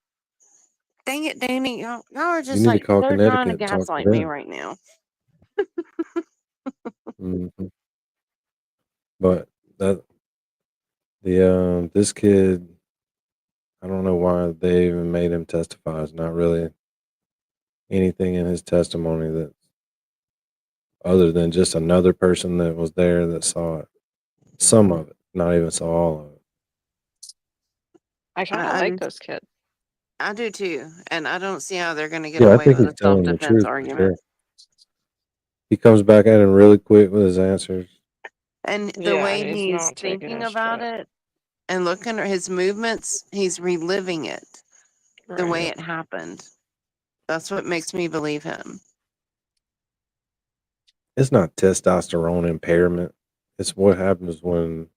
Dang it, Danny. Y'all are You just need to like call so trying to Connecticut and talk to gaslight me them. right now. hmm But that this kid, I don't know why they even made him testify. It's not really anything in his testimony that other than just another person that was there that saw it. Some of it, not even saw all of it. I kind of like I'm this kid. I do too, and I don't see how they're going to get Yeah, I away think with he's a telling the self-defense truth for sure. argument. He comes back at him really quick with his answers. And the Yeah, way he's he's not taking thinking his about shit. it and looking at his movements, he's reliving it the way Right. it happened. That's what makes me believe him. It's not testosterone impairment. It's what happens when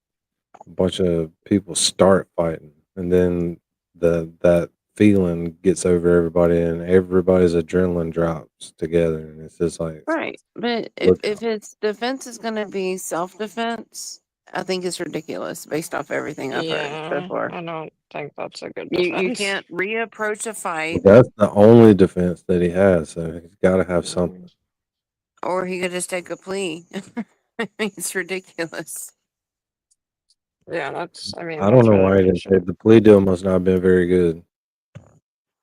a bunch of people start fighting, and then that feeling gets over everybody, and everybody's adrenaline drops together, and it's just like, Right. But look if out. his defense is going to be self-defense, I think it's ridiculous based off everything I've heard so Yeah, far. I don't think that's a good You defense. can't reapproach a fight, That's the only defense that he has, so he's got to have something. or he could just take a plea. I mean, it's ridiculous. Yeah, that's. I mean, I don't that's know really why he weird didn't shit. take the plea deal. Must not have been very good.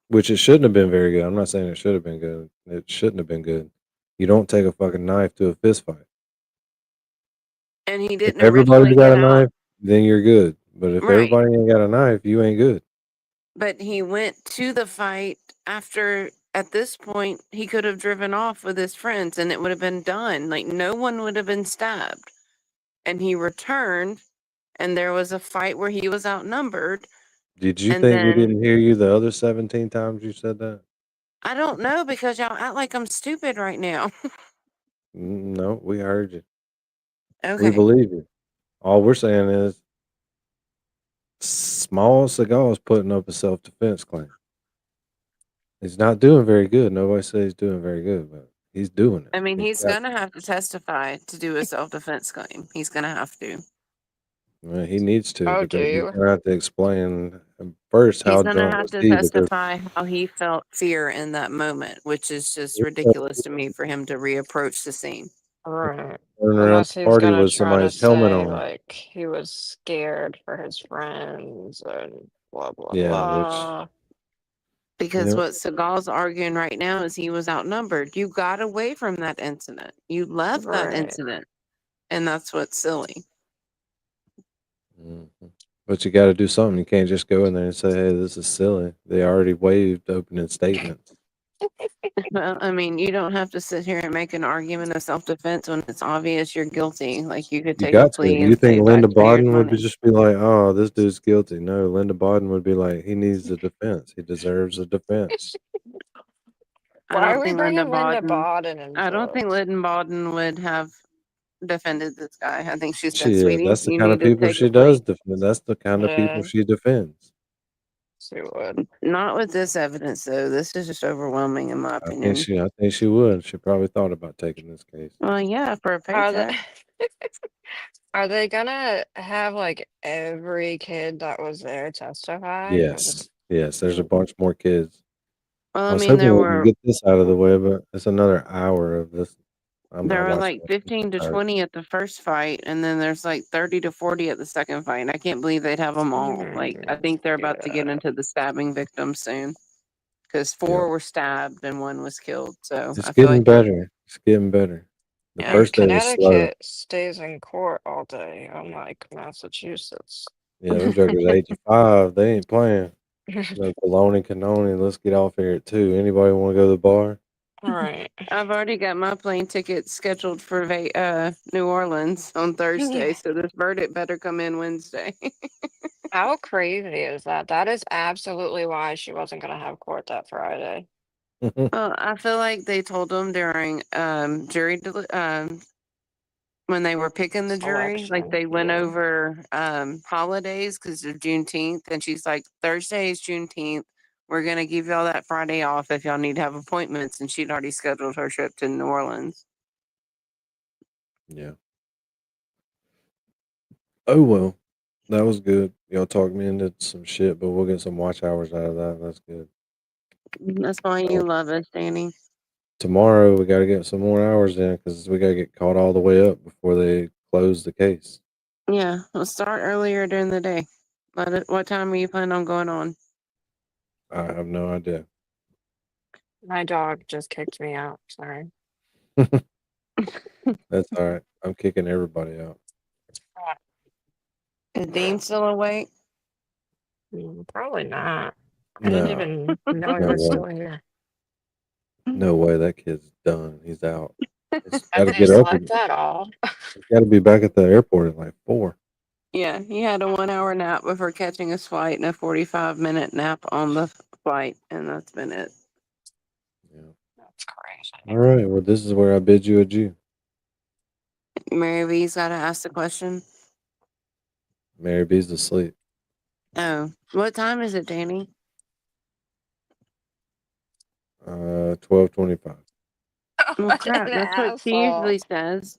Which it shouldn't have been very good. I'm not saying it should have been good. It shouldn't have been good. You don't take a fucking knife to a fist fight. And he If didn't everybody's originally got get a out. knife, then you're good. But if Right. everybody ain't got a knife, you ain't good. But he went to the fight after, at this point, he could have driven off with his friends and it would have been done. Like, no one would have been stabbed. And he returned, and there was a fight where he was outnumbered. Did you And think we then, didn't hear you the other 17 times you said that? I don't know because y'all act like I'm stupid right now. No, we heard you. We Okay. believe you. All we're saying is Small Seagal's putting up a self-defense claim. He's not doing very good. Nobody says he's doing very good, but he's doing it. I mean, He's he's got going to have to testify to do a self-defense claim. He's going to have to. well, he needs to Oh, do because he's you? gonna have to explain first He's how going to drunk have was to he because testify how he felt fear in that moment, which is just ridiculous to me for him to reapproach the scene. Right. running around Unless the he's party gonna with try to somebody's helmet say on. like he was scared for his friends and blah blah Yeah, which blah. Because what Seagal's arguing right now is he was outnumbered. You got away from that incident. You left that Right. incident. And that's what's silly. Mhm. But you got to do something. You can't just go in there and say, "Hey, this is silly." They already waived opening statements. Well, I mean, you don't have to sit here and make an argument of self-defense when it's obvious you're guilty. Like, you could You take a got to. Do plea you and think say, Linda taxpayers' Bodden would be money. just be like, "Oh, this dude's guilty"? No, Linda Bodden would be like, "He needs a defense. He deserves a defense." I Why are don't we think Linda bringing Linda Bodden. Bodden I into don't think this? Linda Bodden would have defended this guy. I think she said, Shit, "Sweetie, that's the you kind need of to people take a she plea." does defend. That's the kind of people Yeah, she defends. she would. Not with this evidence, though. This is just overwhelming, in my opinion. I think she would. She probably thought about taking this case. Well, yeah, for a Are they paycheck. are they gonna have like every kid that was there testify? Or Yes, just yes. There's a bunch more kids. Well, I I was mean, hoping there we could were get this out of the way, but it's another hour of this. I'm there not were watching like this. 15 to 20 at the first fight, and then there's like 30 to 40 at the second fight. And I can't believe they'd have them all. Like, I think they're about to get yeah. into the stabbing victims soon, because Yeah, 4 were stabbed and 1 was killed. So it's I feel getting like they're better. It's getting better. The yeah. first day was slow. Connecticut stays in court all day, unlike Massachusetts. Yeah, them jokers 8 to 5. They ain't playing. No baloney cannoni. Let's get off here at 2. Anybody want to go to the bar? All right. I've already got my plane ticket scheduled for New Orleans on Thursday, so this verdict better come in Wednesday. How crazy is that? That is absolutely why she wasn't gonna have court that Friday. Well, I feel like they told them during jury when they were picking the jury, like Election. they went over holidays because of Juneteenth, and she's like, Thursday is Juneteenth. We're gonna give y'all that Friday off if y'all need to have appointments, and she'd already scheduled her trip to New Orleans. Yeah. Oh well, that was good. Y'all talked me into some shit, but we'll get some watch hours out of that. That's good. That's why you love us, Danny. Tomorrow we got to get some more hours in because we got to get caught all the way up before they close the case. Yeah, we'll start earlier during the day. What time are you planning on going on? I have no idea. My dog just kicked me out. Sorry. That's all right. I'm kicking everybody out. Is Dean still awake? Probably not. I didn't No, even know he no was still way. here. No way. That kid's done. He's out. He's got to Haven't you get up. slept at all? He's got to be back at the airport at like 4. Yeah, he had a 1-hour nap before catching his flight and a 45-minute nap on the flight, and that's been it. That's crazy. All right. Well, this is where I bid you adieu. Mary V's got to ask the question. Mary B's asleep. Oh, what time is it, Danny? 12:25. Well, crap, that's what she usually says.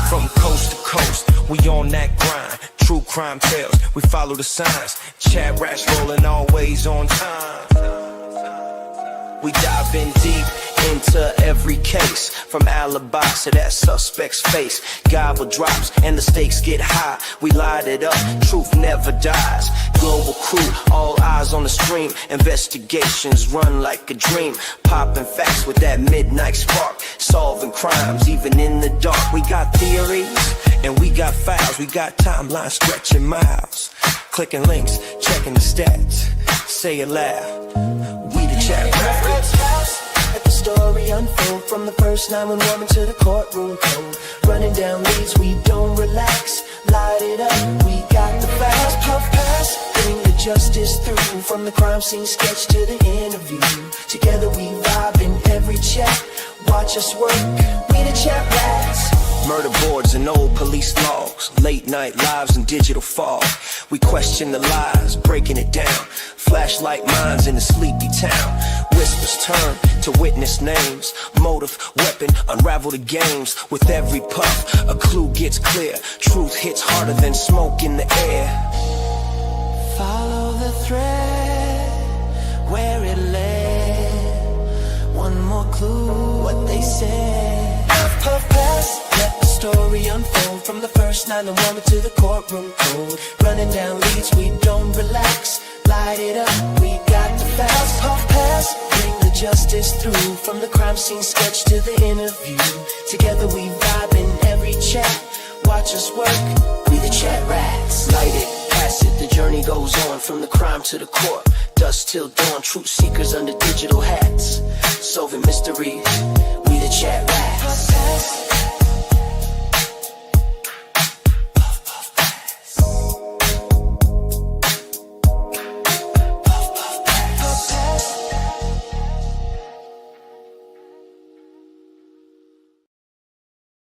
From coast to coast, we on that grind. True crime tales, we follow the signs. ChatRats rolling always on time. We dive in deep into every case, from alibis to that suspect's face. Gavel drops and the stakes get high. We light it up, truth never dies. Global crew, all eyes on the stream. Investigations run like a dream. Popping facts with that midnight spark. Solving crimes even in the dark. We got theories and we got files. We got timelines stretching miles. Clicking links, checking the stats. Say it loud. We the ChatRats. Let the story unfold from the first 911 to the courtroom code. Running down leads, we don't relax. Light it up, we got the facts. Puff pass, bring the justice through. From the crime scene sketch to the interview. Together we vibe in every chat. Watch us work, we the ChatRats. Murder boards and old police logs. Late night lives and digital fog. We question the lies, breaking it down. Flashlight minds in a sleepy town. Whispers turn to witness names. Motive, weapon, unravel the games. With every puff, a clue gets clear. Truth hits harder than smoke in the air. Follow the thread, where it led. One more clue, what they said. Puff pass, let the story unfold. From the first 911 to the courtroom code. Running down leads, we don't relax. Light it up, we got the facts. Puff pass, bring the justice through. From the crime scene sketch to the interview. Together we vibe in every chat. Watch us work, we the ChatRats. Light it, pass it, the journey goes on. From the crime to the court, dusk till dawn. Truth seekers under digital hats.